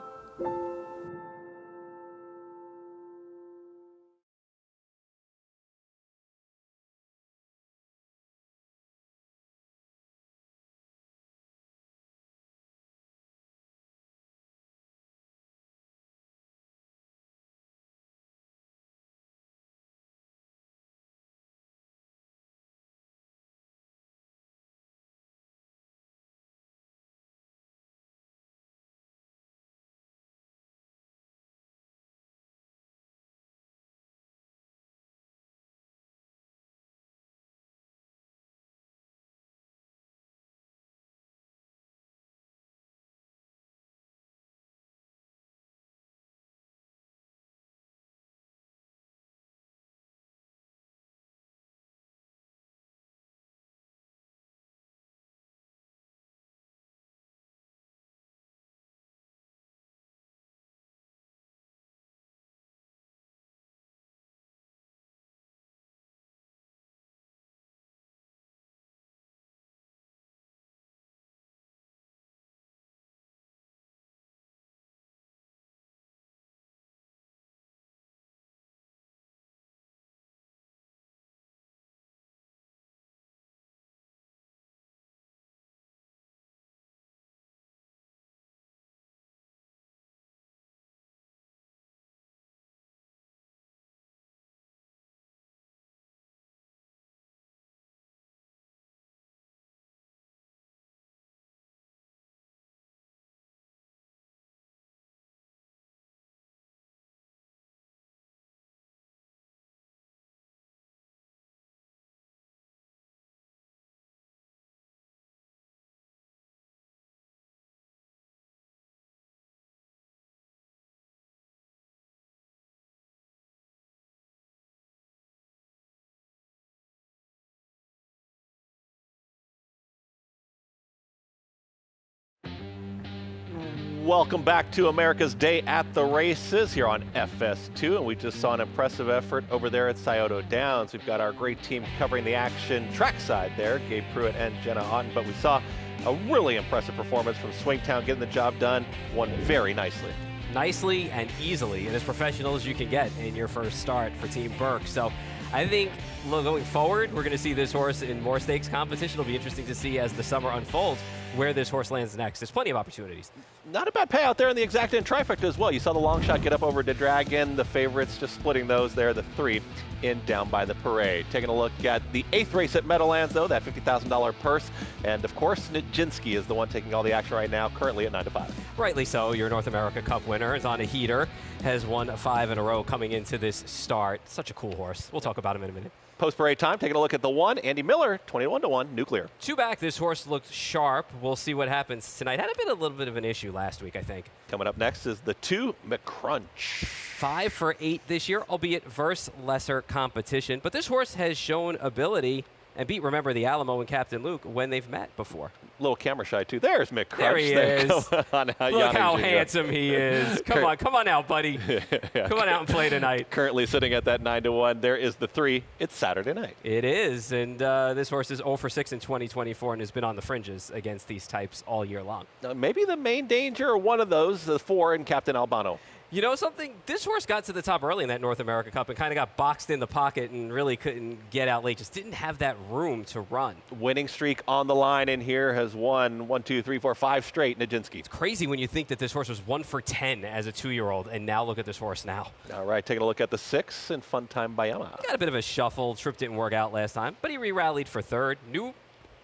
Welcome back to America's Day at the Races here on FS2, and we just saw an impressive effort over there at Scioto Downs. We've got our great team covering the action trackside there, Gabe Pruitt and Jenna Otten, but we saw a really impressive performance from Swingtown, getting the job done, won very nicely. Nicely and easily, and as professional as you can get in your first start for Team Burke. So I think going forward, we're going to see this horse in more stakes competition. It'll be interesting to see as the summer unfolds where this horse lands next. There's plenty of opportunities. Not a bad payout there in the exacta and trifecta as well. You saw the long shot get up over to Dragon, the favorites just splitting those there, the 3 in down by the parade. Taking a look at the 8th race at Meadowlands, though, that $50,000 purse. And of course, Njinsky is the one taking all the action right now, currently at 9 to 5. Rightly so. Your North America Cup winner is on a heater, has won 5 in a row coming into this start. Such a cool horse. We'll talk about him in a minute. Post-parade time, taking a look at the 1, Andy Miller, 21-1, Nuclear. 2 back, this horse looked sharp. We'll see what happens tonight. Had a little bit of an issue last week, I think. Coming up next is the 2, McCrunch. 5 for 8 this year, albeit versus lesser competition. But this horse has shown ability and beat, remember, the Alamo and Captain Luke when they've met before. Little camera shy, too. There's McCrunch. There he is. Look how handsome he is. Come on out, buddy. Come on out and play tonight. Currently sitting at that 9 to 1. There is the 3. It's Saturday night. It is, and this horse is 0 for 6 in 2024 and has been on the fringes against these types all year long. Maybe the main danger, or one of those, the 4 in Captain Albano. You know something? This horse got to the top early in that North America Cup and kind of got boxed in the pocket and really couldn't get out late. Just didn't have that room to run. Winning streak on the line in here, has won 1, 2, 3, 4, 5 straight. Njinsky. It's crazy when you think that this horse was 1 for 10 as a 2-year-old, and now look at this horse now. All right, taking a look at the 6 and Fun Time Bayama. Got a bit of a shuffle. Trip didn't work out last time, but he re-rallied for 3rd. New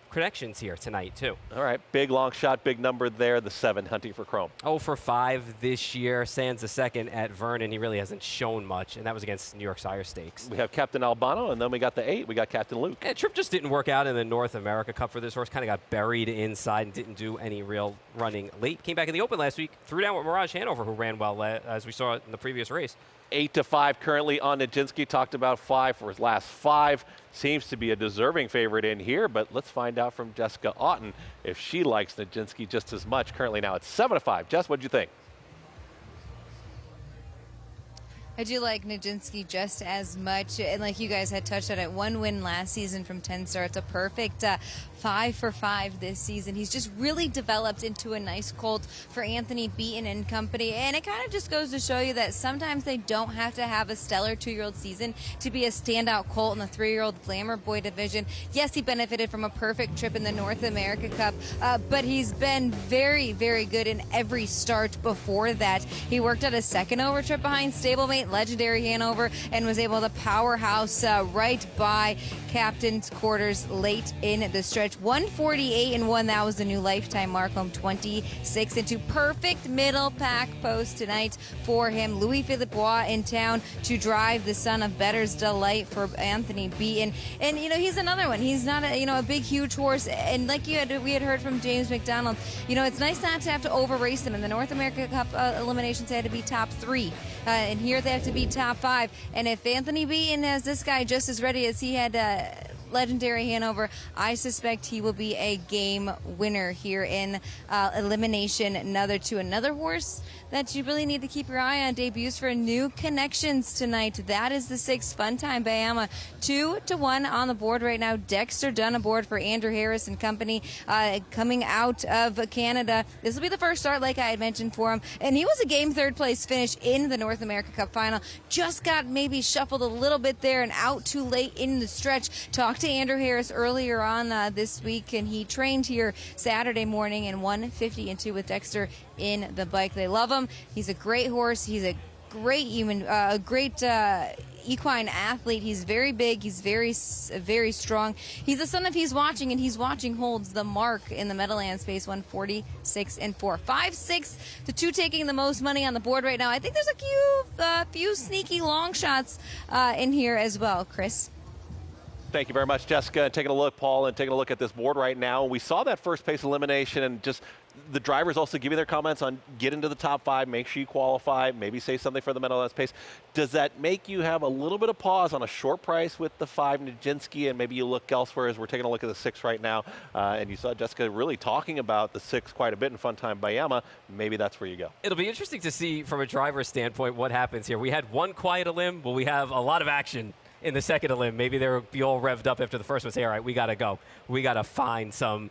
connections here tonight, too. All right, big long shot, big number there, the 7, Hunting for Chrome. 0 for 5 this year. Sands the 2nd at Vernon. He really hasn't shown much, and that was against New York Sire Stakes. We have Captain Albano, and then we got the 8. We got Captain Luke. Yeah, Trip just didn't work out in the North America Cup for this horse. Kind of got buried inside and didn't do any real running late. Came back in the Open last week, threw down with Mirage Hanover, who ran well, as we saw in the previous race. 8 to 5 currently on Njinsky. Talked about 5 for his last 5. Seems to be a deserving favorite in here, but let's find out from Jessica Otten if she likes Njinsky just as much. Currently now it's 7 to 5. Jess, what'd you think? I do like Njinsky just as much, and like you guys had touched on it, 1 win last season from 10 starts, a perfect 5 for 5 this season. He's just really developed into a nice colt for Anthony Beaton and company, and it kind of just goes to show you that sometimes they don't have to have a stellar 2-year-old season to be a standout colt in the 3-year-old Glamour Boy division. Yes, he benefited from a perfect trip in the North America Cup, but he's been very, very good in every start before that. He worked at a 2nd over trip behind stablemate Legendary Hanover and was able to powerhouse right by Captain's Quarters late in the stretch. 148-1, that was the new lifetime mark home. 26-2, perfect middle pack post tonight for him. Louis Philippe Bois in town to drive the son of Better's Delight for Anthony Beaton, and you know he's another one. He's not a big huge horse, and like we had heard from James McDonald, it's nice not to have to over race them. In the North America Cup eliminations, they had to be top 3, and here they have to be top 5. And if Anthony Beaton has this guy just as ready as he had Legendary Hanover, I suspect he will be a game winner here in elimination. Another horse that you really need to keep your eye on. Debuts for new connections tonight. That is the 6, Fun Time Bayama. 2 to 1 on the board right now. Dexter Dunn aboard for Andrew Harris and company, coming out of Canada. This will be the first start, like I had mentioned, for him. And he was a game 3rd place finish in the North America Cup final. Just got maybe shuffled a little bit there and out too late in the stretch. Talked to Andrew Harris earlier on this week, and he trained here Saturday morning in 150-2 with Dexter in the bike. They love him. He's a great horse. He's a great human, equine athlete. He's very big. He's very strong. He's the son of He's Watching, and He's Watching holds the mark in the Meadowlands space, 146-4. 5-6, the 2 taking the most money on the board right now. I think there's a few sneaky long shots in here as well, Chris. Thank you very much, Jessica. Taking a look, Paul, and taking a look at this board right now. We saw that first pace elimination and just the drivers also give you their comments on get into the top 5, make sure you qualify, maybe say something for the Meadowlands pace. Does that make you have a little bit of pause on a short price with the 5 Njinsky, and maybe you look elsewhere as we're taking a look at the 6 right now, and you saw Jessica really talking about the 6 quite a bit in Fun Time by Yama, maybe that's where you go. It'll be interesting to see from a driver's standpoint what happens here. We had one quiet elim, but we have a lot of action in the second elim. Maybe they'll be all revved up after the first one, say, all right, we got to go. We got to find some,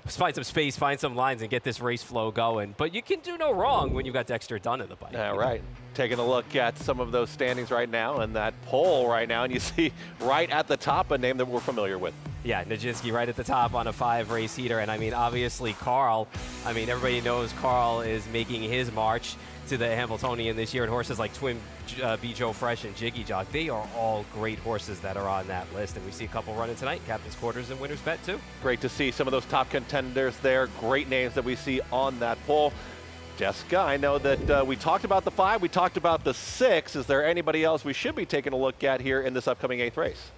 find some space, find some lines, and get this race flow going. But you can do no wrong when you've got Dexter Dunn in the bike. Right. Taking a look at some of those standings right now and that poll right now, and you see right at the top a name that we're familiar with. Yeah, Njinsky right at the top on a 5-race heater. And, I mean, obviously, Carl, everybody knows Carl is making his march to the Hamiltonian this year, and horses like Twin B. Joe Fresh and Jiggy Jock, they are all great horses that are on that list, and we see a couple running tonight, Captain's Quarters and Winner's Bet too. Great to see some of those top contenders there, great names that we see on that poll. Jessica, I know that we talked about the 5, we talked about the 6. Is there anybody else we should be taking a look at here in this upcoming 8th race?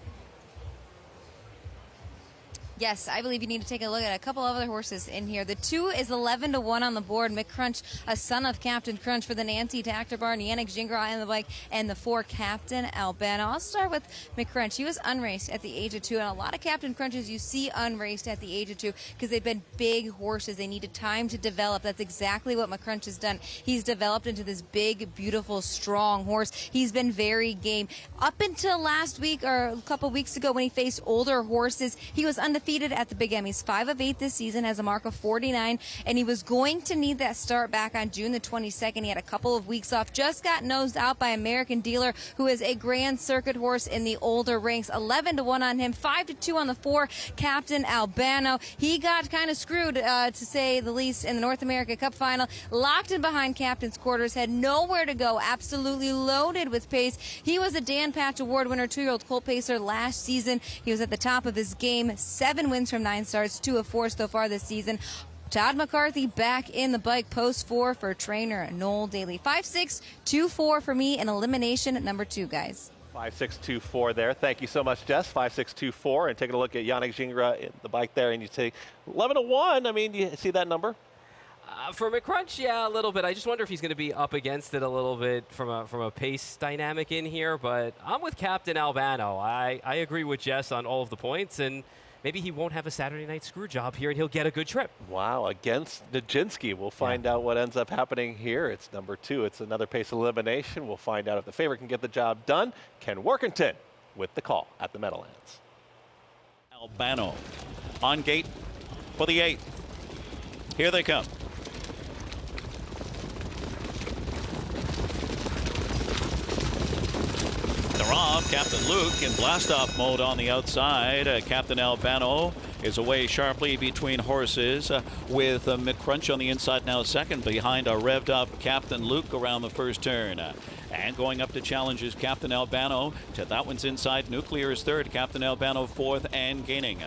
Yes, I believe you need to take a look at a couple other horses in here. The 2 is 11-1 on the board. McCrunch, a son of Captain Crunch for the Nancy Tractor Barn. Yannick Gingras in the bike, and the 4 Captain Albano. I'll start with McCrunch. He was unraced at the age of 2, and a lot of Captain Crunches you see unraced at the age of 2 because they've been big horses. They needed time to develop. That's exactly what McCrunch has done. He's developed into this big, beautiful, strong horse. He's been very game. Up until last week or a couple weeks ago when he faced older horses, he was undefeated at the Big M. He's 5 of 8 this season, has a mark of 49, and he was going to need that start back on June the 22nd. He had a couple of weeks off, just got nosed out by American Dealer, who is a Grand Circuit horse in the older ranks. 11-1 on him, 5-2 on the 4 Captain Albano. He got kind of screwed, to say the least, in the North America Cup final. Locked in behind Captain's Quarters, had nowhere to go, absolutely loaded with pace. He was a Dan Patch Award winner, 2-year-old colt pacer last season. He was at the top of his game, 7 wins from 9 starts, 2 of 4 so far this season. Todd McCarthy back in the bike, post 4 for trainer Noel Daly. 5-6-2-4 for me in elimination at number 2, guys. 5-6-2-4 there. Thank you so much, Jess. 5-6-2-4, and taking a look at Yannick Gingras in the bike there, and you take 11-1. I mean, do you see that number? For McCrunch, yeah, a little bit. I just wonder if he's going to be up against it a little bit from a pace dynamic in here. But I'm with Captain Albano. I agree with Jess on all of the points, and maybe he won't have a Saturday night screw job here, and he'll get a good trip. Wow, against Njinsky. We'll find out what ends up happening here. It's number 2. It's another pace elimination. We'll find out if the favorite can get the job done. Ken Workington with the call at the Meadowlands. Albano on gate for the 8. Here they come. They're off. Captain Luke in blast-off mode on the outside. Captain Albano is away sharply between horses with McCrunch on the inside now second behind a revved-up Captain Luke around the first turn. And going up to challenge is Captain Albano. To that one's inside. Nuclear is third. Captain Albano fourth and gaining.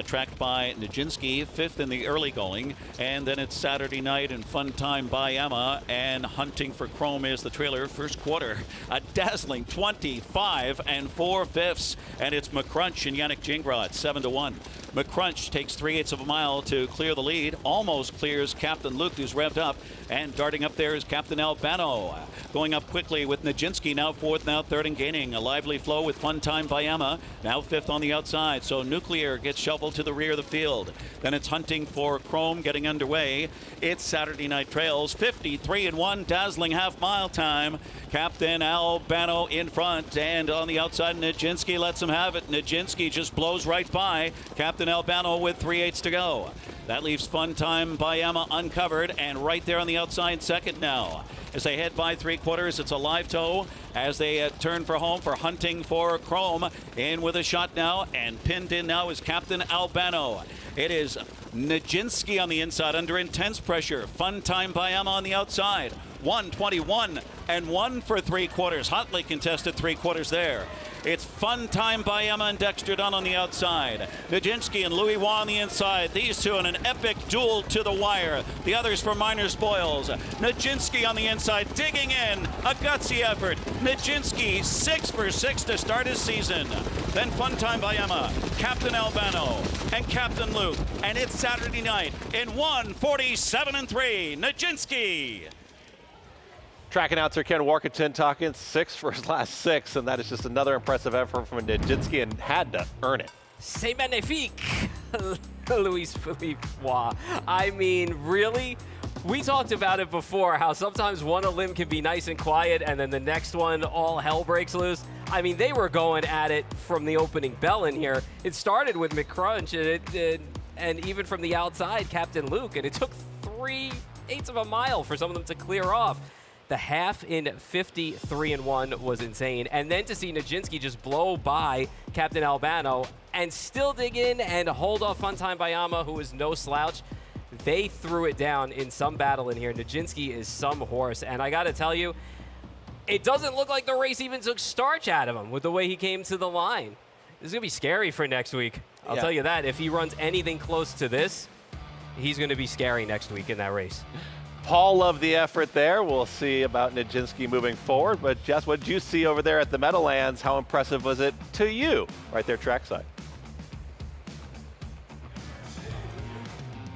Tracked by Njinsky, 5th in the early going. And then it's Saturday night and Fun Time by Emma. And Hunting for Chrome is the trailer. First quarter, a dazzling 25 4/5. And it's McCrunch and Yannick Gingras at 7-1. McCrunch takes 3/8 of a mile to clear the lead. Almost clears Captain Luke, who's revved up. And darting up there is Captain Albano. Going up quickly with Njinsky, now 4th, now 3rd and gaining. A lively flow with Fun Time by Emma, now 5th on the outside. So Nuclear gets shuffled to the rear of the field. Then it's Hunting for Chrome getting underway. It's Saturday Night Trails, 53-1, dazzling half-mile time. Captain Albano in front, and on the outside, Njinsky lets him have it. Njinsky just blows right by Captain Albano with 3/8 to go. That leaves Fun Time by Emma uncovered, and right there on the outside second now. As they head by 3/4, it's a live tow as they turn for home for Hunting for Chrome. In with a shot now, and pinned in now is Captain Albano. It is Njinsky on the inside under intense pressure. Fun Time by Emma on the outside. 1:21 and 1 for 3 quarters. Hotly contested 3 quarters there. It's fun time by Emma and Dexter Dunn on the outside. Njinsky and Louis Waugh on the inside. These two in an epic duel to the wire. The others for minor spoils. Njinsky on the inside, digging in. A gutsy effort. Njinsky 6 for 6 to start his season. Then fun time by Emma, Captain Albano, and Captain Luke. And it's Saturday night in 1:47-3. Njinsky. Track announcer Ken Warkentin talking 6 for his last 6, and that is just another impressive effort from Njinsky and had to earn it. C'est magnifique, Louis Philippe Waugh. I mean, really? We talked about it before, how sometimes one elim can be nice and quiet, and then the next one, all hell breaks loose. I mean, they were going at it from the opening bell in here. It started with McCrunch, and even from the outside, Captain Luke, and it took 3/8 of a mile for some of them to clear off. The half in 53-1 was insane. And then to see Njinsky just blow by Captain Albano and still dig in and hold off Funtime Bayama, who is no slouch. They threw it down in some battle in here. Njinsky is some horse. And I got to tell you, it doesn't look like the race even took starch out of him with the way he came to the line. This is going to be scary for next week. I'll tell you that. If he runs anything close to this, he's going to be scary next week in that race. Paul loved the effort there. We'll see about Njinsky moving forward. But Jess, what did you see over there at the Meadowlands? How impressive was it to you right there trackside?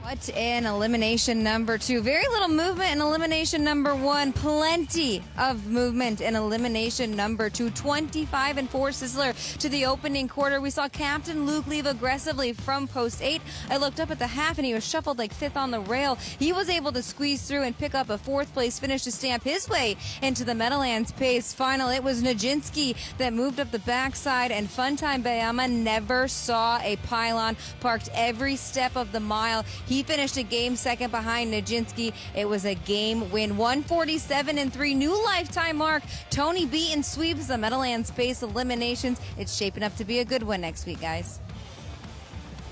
What in elimination number 2? Very little movement in elimination number 1. Plenty of movement in elimination number 2. 25-4 Sizzler to the opening quarter. We saw Captain Luke leave aggressively from post 8. I looked up at the half and he was shuffled like 5th on the rail. He was able to squeeze through and pick up a 4th place finish to stamp his way into the Meadowlands pace final. It was Njinsky that moved up the backside, and Funtime Bayama never saw a pylon, parked every step of the mile. He finished a game second behind Njinsky. It was a game win. 1:47-3, new lifetime mark. Tony Beaton sweeps the Meadowlands pace eliminations. It's shaping up to be a good one next week, guys.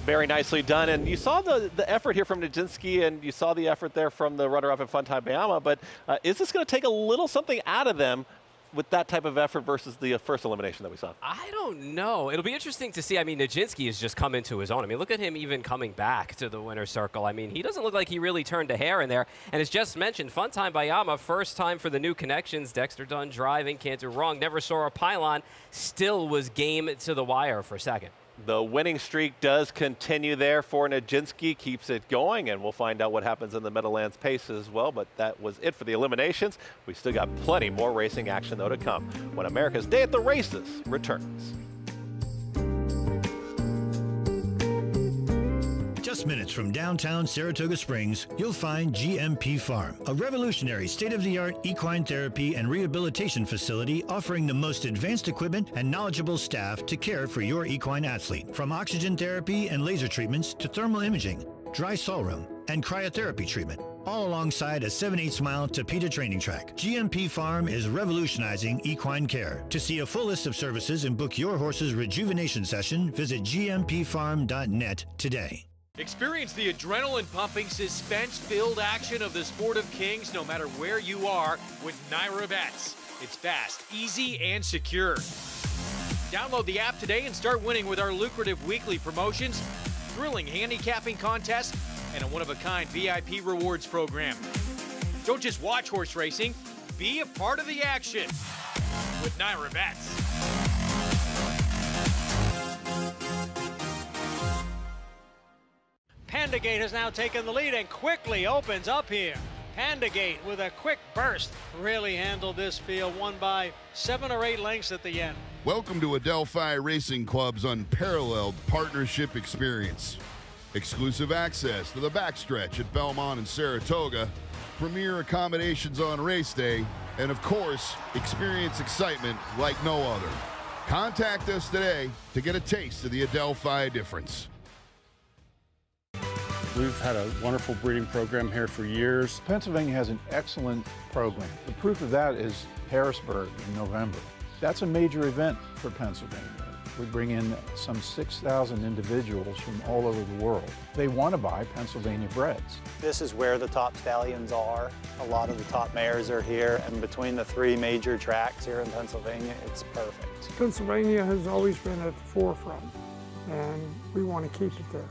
Very nicely done. And you saw the effort here from Njinsky, and you saw the effort there from the runner-up in Funtime Bayama. But is this going to take a little something out of them with that type of effort versus the first elimination that we saw? I don't know. It'll be interesting to see. I mean, Njinsky has just come into his own. I mean, look at him even coming back to the winner's circle. I mean, he doesn't look like he really turned a hair in there. And as just mentioned, Funtime Bayama, first time for the new connections. Dexter Dunn driving, can't do wrong. Never saw a pylon. Still was game to the wire for second. The winning streak does continue there for Njinsky, keeps it going, and we'll find out what happens in the Meadowlands pace as well. But that was it for the eliminations. We still got plenty more racing action, though, to come when America's Day at the Races returns. Just minutes from downtown Saratoga Springs, you'll find GMP Farm, a revolutionary state-of-the-art equine therapy and rehabilitation facility offering the most advanced equipment and knowledgeable staff to care for your equine athlete. From oxygen therapy and laser treatments to thermal imaging, dry saw room, and cryotherapy treatment, all alongside a 7/8 mile Tapeta training track. GMP Farm is revolutionizing equine care. To see a full list of services and book your horse's rejuvenation session, visit gmpfarm.net today. Experience the adrenaline-pumping, suspense-filled action of the Sport of Kings no matter where you are with Naira Bets. It's fast, easy, and secure. Download the app today and start winning with our lucrative weekly promotions, thrilling handicapping contests, and a one-of-a-kind VIP rewards program. Don't just watch horse racing, be a part of the action with Naira Bets. Pandagate has now taken the lead and quickly opens up here. Pandagate with a quick burst really handled this field, won by 7 or 8 lengths at the end. Welcome to Adelphi Racing Club's unparalleled partnership experience. Exclusive access to the backstretch at Belmont and Saratoga, premier accommodations on race day, and of course, experience excitement like no other. Contact us today to get a taste of the Adelphi difference. We've had a wonderful breeding program here for years. Pennsylvania has an excellent program. The proof of that is Harrisburg in November. That's a major event for Pennsylvania. We bring in some 6,000 individuals from all over the world. They want to buy Pennsylvania breds. This is where the top stallions are. A lot of the top mares are here, and between the 3 major tracks here in Pennsylvania, it's perfect. Pennsylvania has always been at the forefront, and we want to keep it there.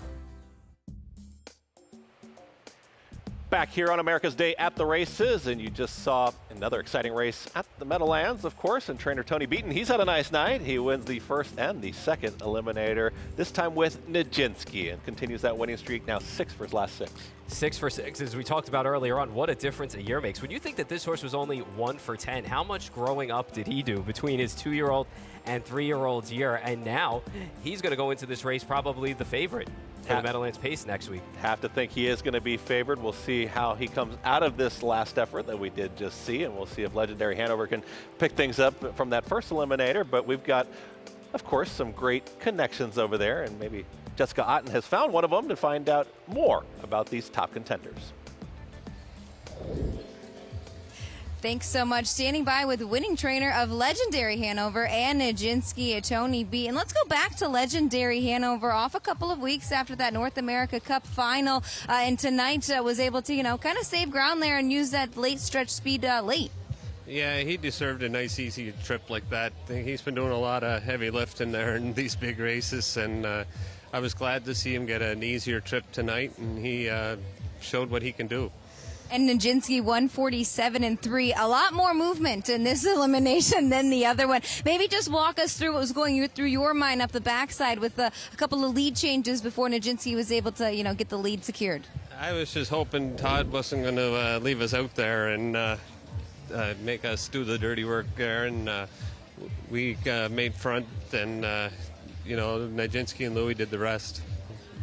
Back here on America's Day at the races, and you just saw another exciting race at the Meadowlands, of course, and trainer Tony Beaton, he's had a nice night. He wins the first and the second eliminator, this time with Njinsky, and continues that winning streak, now 6 for his last 6. 6 for 6, as we talked about earlier on. What a difference a year makes. When you think that this horse was only 1 for 10, how much growing up did he do between his 2-year-old and 3-year-old's year? And now he's going to go into this race probably the favorite for the Meadowlands Pace next week. Have to think he is going to be favored. We'll see how he comes out of this last effort that we did just see, and we'll see if Legendary Hanover can pick things up from that first eliminator. But we've got, of course, some great connections over there, and maybe Jessica Otten has found one of them to find out more about these top contenders. Thanks so much. Standing by with winning trainer of Legendary Hanover and Njinsky, Tony B. And let's go back to Legendary Hanover, off a couple of weeks after that North America Cup final. And tonight was able to, kind of save ground there and use that late stretch speed late. Yeah, he deserved a nice, easy trip like that. He's been doing a lot of heavy lifting there in these big races, and I was glad to see him get an easier trip tonight, and he showed what he can do. And Njinsky 147-3. A lot more movement in this elimination than the other one. Maybe just walk us through what was going through your mind up the backside with a couple of lead changes before Njinsky was able to, get the lead secured. I was just hoping Todd wasn't going to leave us out there and make us do the dirty work there. And we made front, and, Njinsky and Louis did the rest.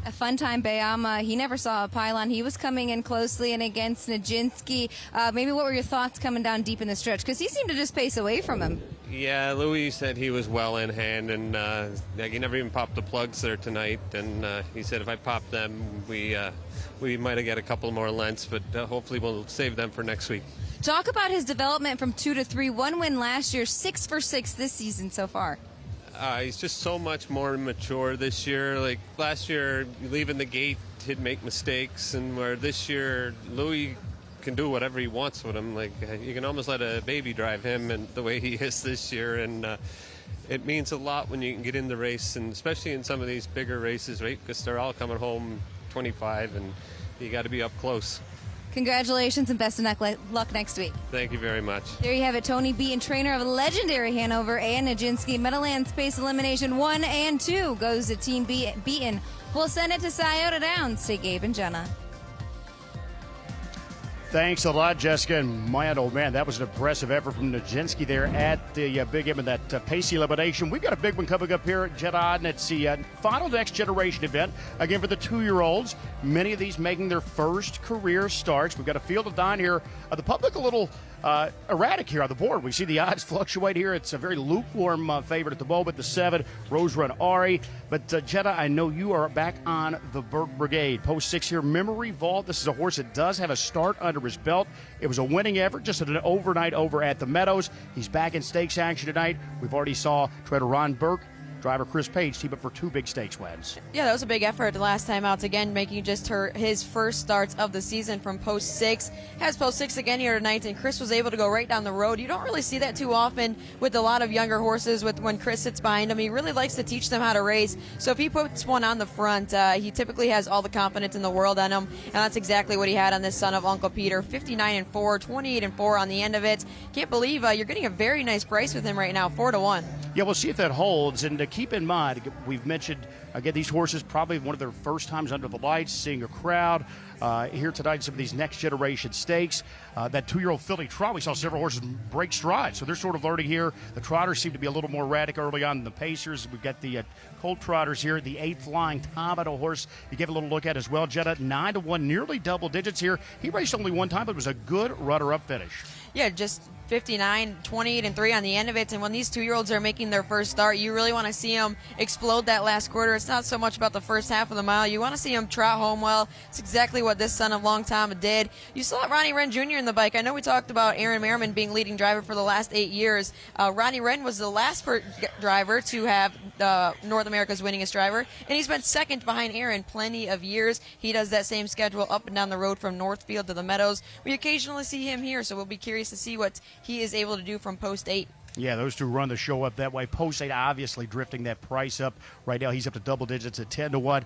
A fun time, Bayama. He never saw a pylon. He was coming in closely and against Njinsky. Maybe what were your thoughts coming down deep in the stretch? Because he seemed to just pace away from him. Yeah, Louis said he was well in hand, and he never even popped the plugs there tonight. And he said if I pop them, we might have got a couple more lengths, but hopefully we'll save them for next week. Talk about his development from 2 to 3. 1 win last year, 6 for 6 this season so far. He's just so much more mature this year. Like last year, leaving the gate, he'd make mistakes, and where this year, Louis can do whatever he wants with him. Like you can almost let a baby drive him, and the way he is this year, and it means a lot when you can get in the race, and especially in some of these bigger races, right? Because they're all coming home 25, and you got to be up close. Congratulations and best of luck next week. Thank you very much. There you have it, Tony B. and trainer of Legendary Hanover and Njinsky. Meadowlands Pace Elimination 1 and 2 goes to Team Beaton. We'll send it to Scioto Downs to Gabe and Jenna. Thanks a lot, Jessica. And man, oh man, that was an impressive effort from Njinsky there at the Big M in that pace elimination. We've got a big one coming up here at Jeddah, and it's the final Next Generation event, again for the 2-year-olds. Many of these making their first career starts. We've got a field of 9 here. The public a little erratic here on the board. We see the odds fluctuate here. It's a very lukewarm favorite at the moment, the 7, Rose Run Ari. But Jeddah, I know you are back on the Brigade. Post 6 here, Memory Vault. This is a horse that does have a start under his belt. It was a winning effort, just an overnight over at the Meadows. He's back in stakes action tonight. We've already saw trainer Ron Burke, driver Chris Page team up for 2 big stakes wins. Yeah, that was a big effort the last time out. Again, making just his first starts of the season from post 6. Has post 6 again here tonight, and Chris was able to go right down the road. You don't really see that too often with a lot of younger horses. When Chris sits behind him, he really likes to teach them how to race. So if he puts one on the front, he typically has all the confidence in the world on him, and that's exactly what he had on this son of Uncle Peter. 59-4, 28-4 on the end of it. Can't believe you're getting a very nice price with him right now, 4-1. Yeah, we'll see if that holds. And keep in mind, we've mentioned, again, these horses probably one of their first times under the lights, seeing a crowd here tonight in some of these next generation stakes. That 2-year-old filly trot, we saw several horses break stride, so they're sort of learning here. The trotters seem to be a little more erratic early on than the pacers. We've got the colt trotters here, the 8th Flying Tomado horse you get a little look at as well. Jeddah 9-1, nearly double digits here. He raced only one time, but it was a good runner-up finish. Yeah, just 59, 28, and 3 on the end of it. And when these 2-year-olds are making their first start, you really want to see them explode that last quarter. It's not so much about the first half of the mile. You want to see them trot home well. It's exactly what this son of Long Tom did. You saw Ronnie Wren Jr. in the bike. I know we talked about Aaron Merriman being leading driver for the last 8 years. Ronnie Wren was the last driver to have North America's winningest driver, and he's been second behind Aaron plenty of years. He does that same schedule up and down the road from Northfield to the Meadows. We occasionally see him here, so we'll be curious to see what he is able to do from post 8. Yeah, those two run the show up that way. Post 8 obviously drifting that price up. Right now he's up to double digits at 10-1.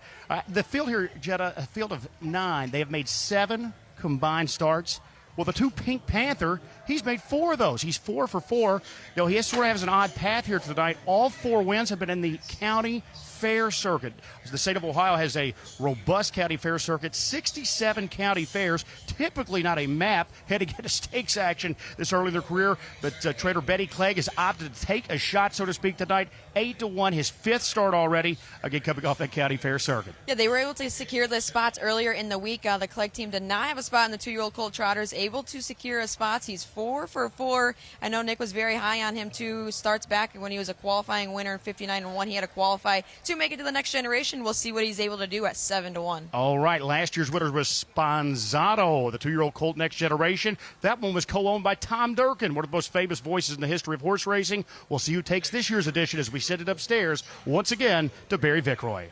The field here, Jetta, a field of 9. They have made 7 combined starts. Well, the 2 Pink Panther, he's made 4 of those. He's 4 for 4. You know, he sort of has an odd path here tonight. All 4 wins have been in the county fair circuit. The state of Ohio has a robust county fair circuit, 67 county fairs, typically not a map, heading into stakes action this early in their career. But trader Betty Clegg has opted to take a shot, so to speak, tonight. 8-1, his 5th start already, again coming off that county fair circuit. Yeah, they were able to secure the spots earlier in the week. The Clegg team did not have a spot in the 2-year-old colt trotters, able to secure a spot. He's 4 for 4. I know Nick was very high on him, too. Starts back when he was a qualifying winner in 59-1. He had to qualify to make it to the next generation. We'll see what he's able to do at 7-1. All right, last year's winner was Sponzato, the 2-year-old colt next generation. That one was co-owned by Tom Durkin, one of the most famous voices in the history of horse racing. We'll see who takes this year's edition as we send it upstairs once again to Barry Vickroy.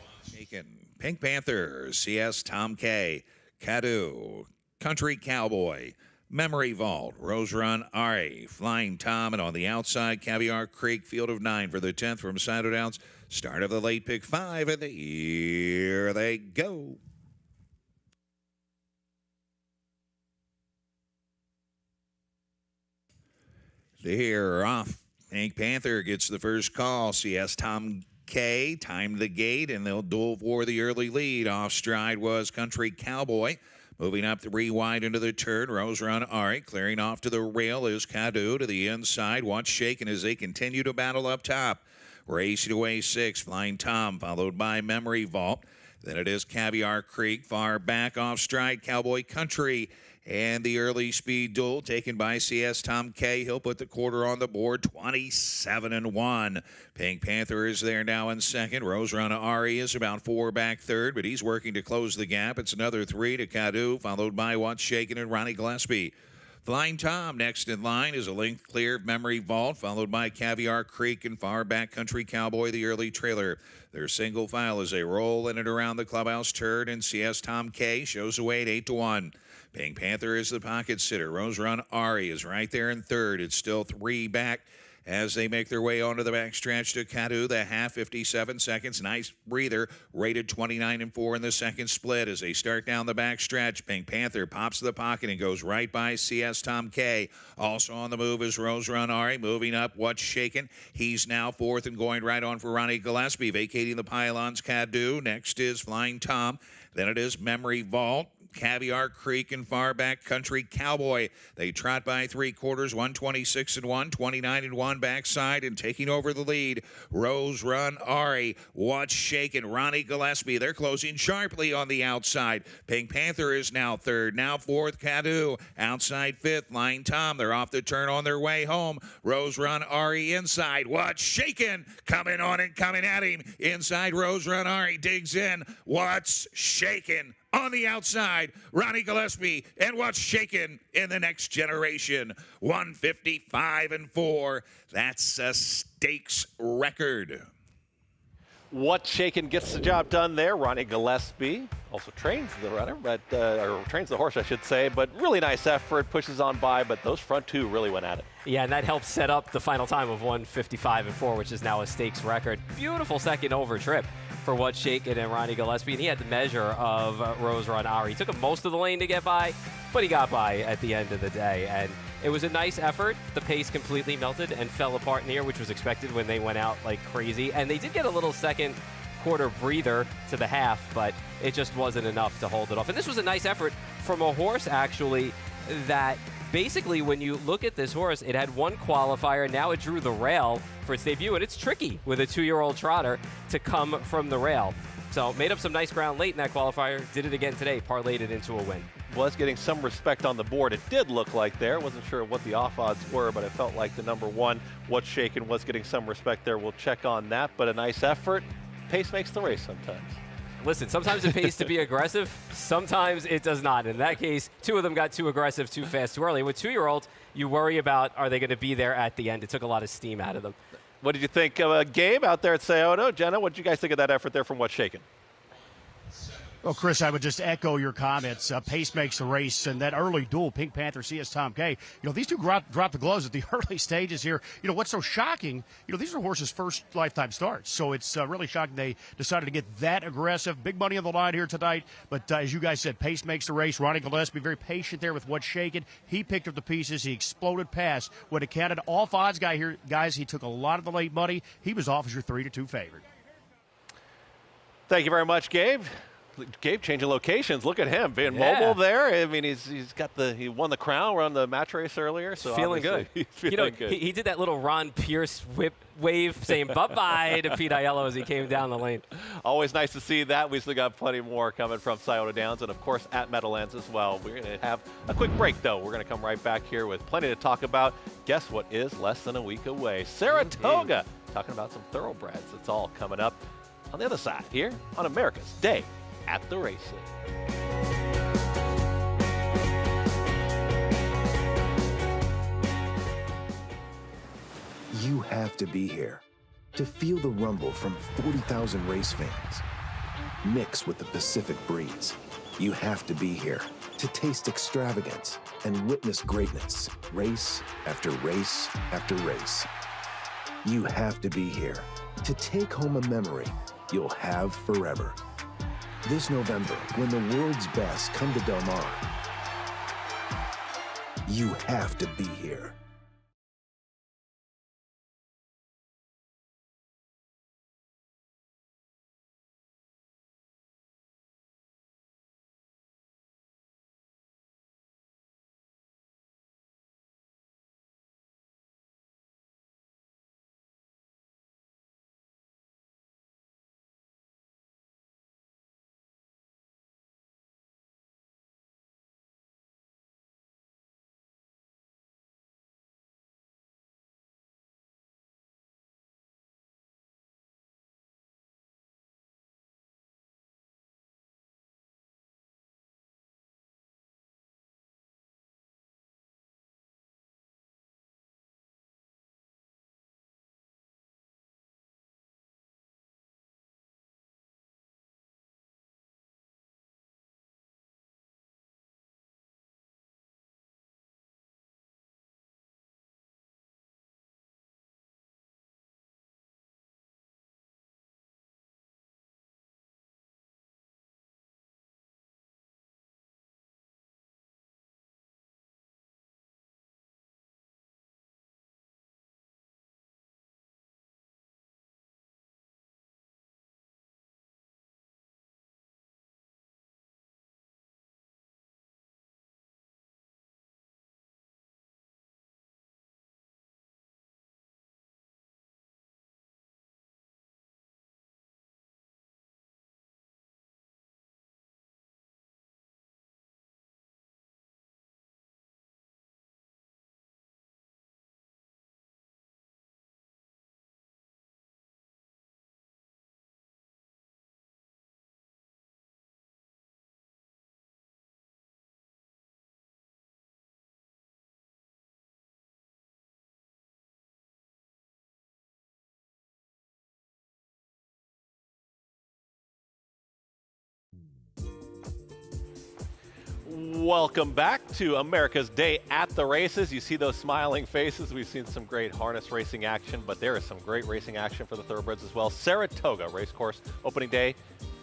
Pink Panther, CS Tom K, Cadu, Country Cowboy, Memory Vault, Rose Run Ari, Flying Tom, and on the outside, Caviar Creek, field of 9 for the 10th from Scioto Downs. Start of the late pick 5, and here they go. They're off. Pink Panther gets the first call. CS Tom K timed the gate, and they'll duel for the early lead. Off stride was Country Cowboy. Moving up 3 wide into the turn, Rose Run Ari. Clearing off to the rail is Cadu to the inside. Watch shaking as they continue to battle up top. Racing away 6, Flying Tom, followed by Memory Vault. Then it is Caviar Creek, far back off stride, Cowboy Country. And the early speed duel taken by CS Tom K. He'll put the quarter on the board, 27-1. Pink Panther is there now in second. Rose Run Ari is about 4 back third, but he's working to close the gap. It's another 3 to Cadu, followed by What's Shaking and Ronnie Gillespie. Flying Tom next in line is a length clear of Memory Vault, followed by Caviar Creek and far back Country Cowboy, the early trailer. Their single file as they roll in and around the clubhouse turn, and CS Tom K shows away at 8-1. Pink Panther is the pocket sitter. Rose Run Ari is right there in third. It's still 3 back as they make their way onto the backstretch to Cadu, the half, 57 seconds. Nice breather, rated 29-4 in the second split as they start down the backstretch. Pink Panther pops the pocket and goes right by CS Tom K. Also on the move is Rose Run Ari, moving up What's Shaking. He's now 4th and going right on for Ronnie Gillespie, vacating the pylons. Cadu. Next is Flying Tom. Then it is Memory Vault, Caviar Creek, and far back Country Cowboy. They trot by 3/4, 126-1, 29-1 backside, and taking over the lead. Rose Run Ari, What's Shaking, Ronnie Gillespie. They're closing sharply on the outside. Pink Panther is now 3rd, now 4th Cadu. Outside 5th, Flying Tom. They're off the turn on their way home. Rose Run Ari inside. What's Shaking, coming on and coming at him. Inside Rose Run Ari digs in. What's Shaking on the outside, Ronnie Gillespie, and What's Shaking in the next generation. 155-4. That's a stakes record. What's Shaking gets the job done there. Ronnie Gillespie also trains the runner, or trains the horse, I should say. But really nice effort, pushes on by. But those front 2 really went at it. Yeah, and that helped set up the final time of 155-4, which is now a stakes record. Beautiful second over trip for What's Shaking and Ronnie Gillespie, and he had the measure of Rose Run Ari. He took him most of the lane to get by, but he got by at the end of the day, and it was a nice effort. The pace completely melted and fell apart near, which was expected when they went out like crazy, and they did get a little second quarter breather to the half, but it just wasn't enough to hold it off. And this was a nice effort from a horse, actually, that basically, when you look at this horse, it had 1 qualifier. Now it drew the rail for its debut, and it's tricky with a 2-year-old trotter to come from the rail. So made up some nice ground late in that qualifier, did it again today, parlayed it into a win. was getting some respect on the board. It did look like there. Wasn't sure what the off odds were, but I felt like the number one, What's Shaking, was getting some respect there. We'll check on that, but a nice effort. Pace makes the race sometimes. Listen, sometimes it pays to be aggressive. Sometimes it does not. In that case, two of them got too aggressive, too fast, too early. With 2-year-olds, you worry about, are they going to be there at the end? It took a lot of steam out of them. What did you think of Gabe out there at Scioto? Jenna, what did you guys think of that effort there from What's Shaking? Well, Chris, I would just echo your comments. Pace makes the race, and that early duel, Pink Panther, CS Tom K. These two dropped the gloves at the early stages here. What's so shocking, these are horses' first lifetime starts, so it's really shocking they decided to get that aggressive. Big money on the line here tonight, but as you guys said, Pace makes the race. Ronnie Gillespie very patient there with What's Shaking. He picked up the pieces. He exploded past when it counted. Off odds guy here, guys. He took a lot of the late money. He was off as your 3-2 favorite. Thank you very much, Gabe. Gabe changing locations. Look at him being mobile there. I mean, he won the crown. We're on the match race earlier, so feeling good. He's feeling good. He did that little Ron Pierce wave saying bye-bye to Pete Aiello as he came down the lane. Always nice to see that. We still got plenty more coming from Scioto Downs and, of course, at Meadowlands as well. We're going to have a quick break, though. We're going to come right back here with plenty to talk about. Guess what is less than a week away? Saratoga. Talking about some thoroughbreds. It's all coming up on the other side here on America's Day at the Races. You have to be here to feel the rumble from 40,000 race fans. Mixed with the Pacific breeze. You have to be here to taste extravagance and witness greatness, race after race after race. You have to be here to take home a memory you'll have forever. This November, when the world's best come to Del Mar, you have to be here. Welcome back to America's Day at the Races. You see those smiling faces. We've seen some great harness racing action, but there is some great racing action for the thoroughbreds as well. Saratoga Racecourse, opening day,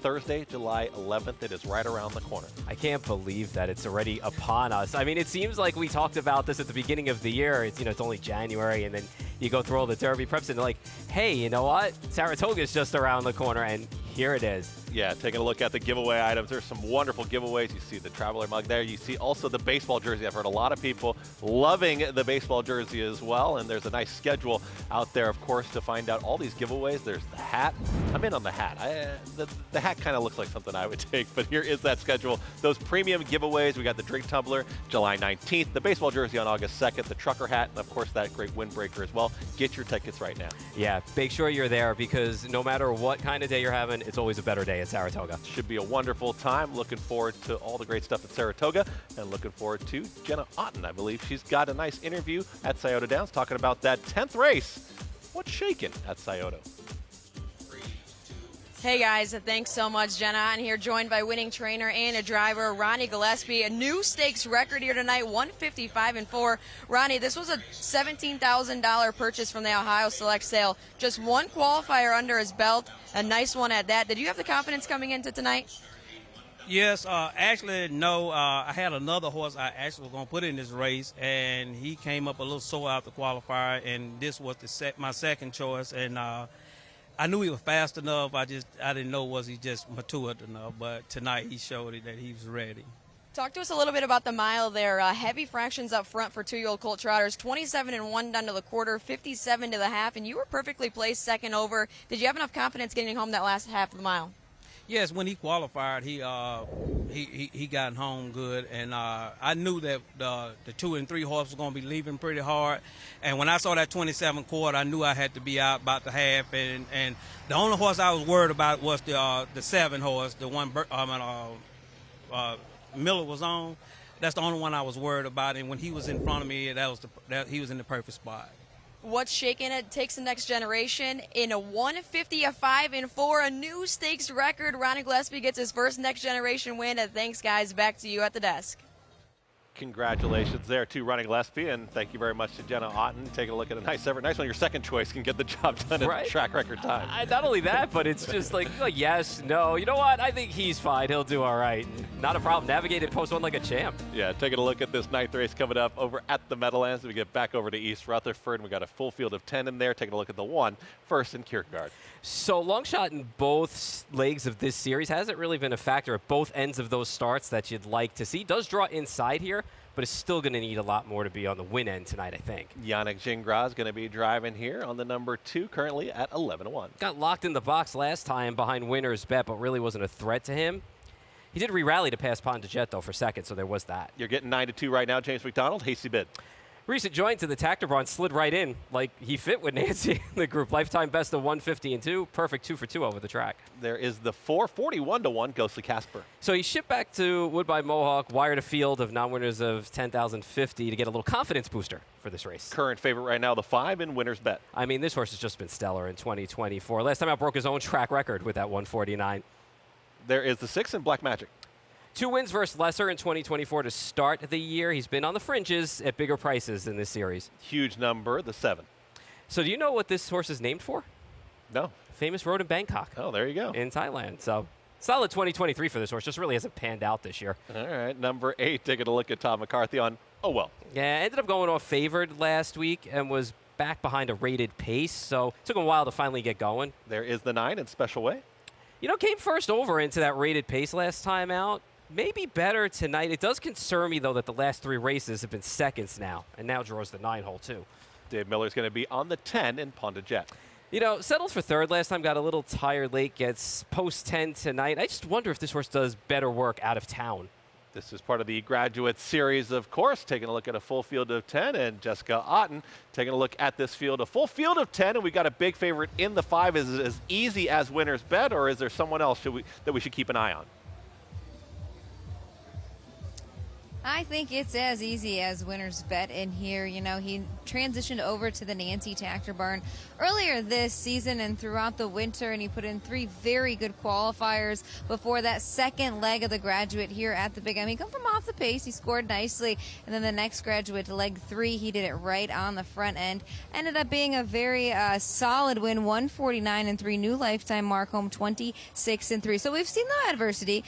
Thursday, July 11th. It is right around the corner. I can't believe that it's already upon us. I mean, it seems like we talked about this at the beginning of the year. It's, it's only January, and then you go through all the Derby preps, and they're like, hey, you know what? Saratoga's just around the corner, and here it is. Yeah, taking a look at the giveaway items. There's some wonderful giveaways. You see the Traveler mug there. You see also the baseball jersey. I've heard a lot of people loving the baseball jersey as well. And there's a nice schedule out there, of course, to find out all these giveaways. There's the hat. I'm in on the hat. The hat kind of looks like something I would take, but here is that schedule. Those premium giveaways. We got the drink tumbler July 19th, the baseball jersey on August 2nd, the trucker hat, and of course that great windbreaker as well. Get your tickets right now. Yeah, make sure you're there because no matter what kind of day you're having, it's always a better day at Saratoga. Should be a wonderful time. Looking forward to all the great stuff at Saratoga and looking forward to Jenna Otten. I believe she's got a nice interview at Scioto Downs talking about that 10th race. What's shaking at Scioto? Hey guys, thanks so much. Jenna Otten here, joined by winning trainer and a driver, Ronnie Gillespie. A new stakes record here tonight, 155-4. Ronnie, this was a $17,000 purchase from the Ohio Select Sale. Just one qualifier under his belt, a nice one at that. Did you have the confidence coming into tonight? Yes, actually, no. I had another horse I actually was going to put in this race, and he came up a little sore out the qualifier, and this was my second choice, and I knew he was fast enough. I didn't know was he just matured enough. But tonight he showed it that he was ready. Talk to us a little bit about the mile there. Heavy fractions up front for 2-year-old colt trotters. 27-1 down to the quarter, 57 to the half, and you were perfectly placed second over. Did you have enough confidence getting home that last half of the mile? Yes, when he qualified, he got home good, and I knew that the 2 and 3 horse was going to be leaving pretty hard. And when I saw that 27 quarter, I knew I had to be out about the half. And the only horse I was worried about was the 7 horse, the one Miller was on. That's the only one I was worried about. And when he was in front of me, he was in the perfect spot. What's shaking it takes the next generation in a 155-4, a new stakes record. Ronnie Gillespie gets his first next generation win. And thanks, guys. Back to you at the desk. Congratulations there to Ronnie Gillespie, and thank you very much to Jenna Otten. Taking a look at a nice one. Your second choice can get the job done Right? in track record time. Not only that, but it's just like yes, no. You know what? I think he's fine. He'll do all right. Not a problem. Navigated post one like a champ. Yeah, taking a look at this 9th race coming up over at the Meadowlands. We get back over to East Rutherford, and we got a full field of 10 in there. Taking a look at the 1 first in Kierkegaard. So long shot in both legs of this series hasn't really been a factor at both ends of those starts that you'd like to see. Does draw inside here, but it's still going to need a lot more to be on the win end tonight, I think. Yannick Gingras is going to be driving here on the number 2, currently at 11-1. Got locked in the box last time behind Winner's Bet, but really wasn't a threat to him. He did re-rally to pass Pondejet, though, for second, so there was that. You're getting 9-2 right now, James McDonald. Hasty bid. Recent join to the Tactor Barn slid right in like he fit with Nancy in the group. Lifetime best of 150-2. Perfect 2 for 2 over the track. There is the 4, 41-1, Ghostly Casper. So he shipped back to Woodbine Mohawk, wired a field of non-winners of 10,050 to get a little confidence booster for this race. Current favorite right now, the 5 in Winner's Bet. I mean, this horse has just been stellar in 2024. Last time out broke his own track record with that 149. There is the 6 in Black Magic. 2 wins versus Lesser in 2024 to start the year. He's been on the fringes at bigger prices in this series. Huge number, the 7. So do you know what this horse is named for? No. Famous road in Bangkok. Oh, there you go. In Thailand. So solid 2023 for this horse. Just really hasn't panned out this year. All right, number 8, taking a look at Tom McCarthy on Oh Well. Yeah, ended up going off favored last week and was back behind a rated pace. So it took him a while to finally get going. There is the 9 in Special Way. You know, came first over into that rated pace last time out. Maybe better tonight. It does concern me, though, that the last 3 races have been seconds now, and now draws the 9 hole, too. Dave Miller's going to be on the 10 in Pondejet. You know, settled for third last time, got a little tired late, gets post 10 tonight. I just wonder if this horse does better work out of town. This is part of the graduate series, of course, taking a look at a full field of 10, and Jessica Otten taking a look at this field. A full field of 10, and we got a big favorite in the 5. Is it as easy as Winner's Bet, or is there someone else that we should keep an eye on? I think it's as easy as Winner's Bet in here. You know, he transitioned over to the Nancy Tactor Barn earlier this season and throughout the winter, and he put in 3 very good qualifiers before that second leg of the graduate here at the Big M. He come from off the pace. He scored nicely, and then the next graduate, leg 3, he did it right on the front end. Ended up being a very solid win, 149-3, new lifetime mark home, 26-3. So we've seen the adversity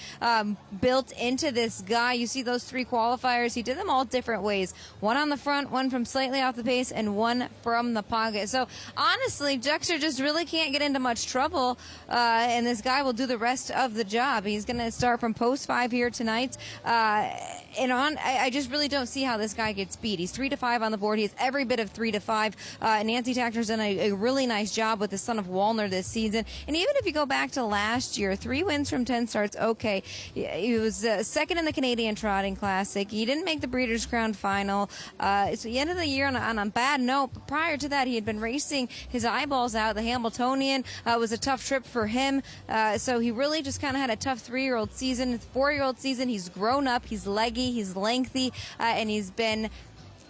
built into this guy. You see those 3 qualifiers qualifiers. He did them all different ways. One on the front, one from slightly off the pace, and one from the pocket. So honestly, Dexter just really can't get into much trouble, and this guy will do the rest of the job. He's going to start from post 5 here tonight. I just really don't see how this guy gets beat. He's 3-5 on the board. He has every bit of 3-5. Nancy Tachner's done a really nice job with the son of Walner this season. And even if you go back to last year, 3 wins from 10 starts, okay. He was second in the Canadian Trotting Classic. He didn't make the Breeders' Crown Final. So the end of the year on a bad note. But prior to that, he had been racing his eyeballs out. The Hamiltonian was a tough trip for him. So he really just kind of had a tough 3-year-old season. 4-year-old season, he's grown up. He's leggy. He's lengthy. And he's been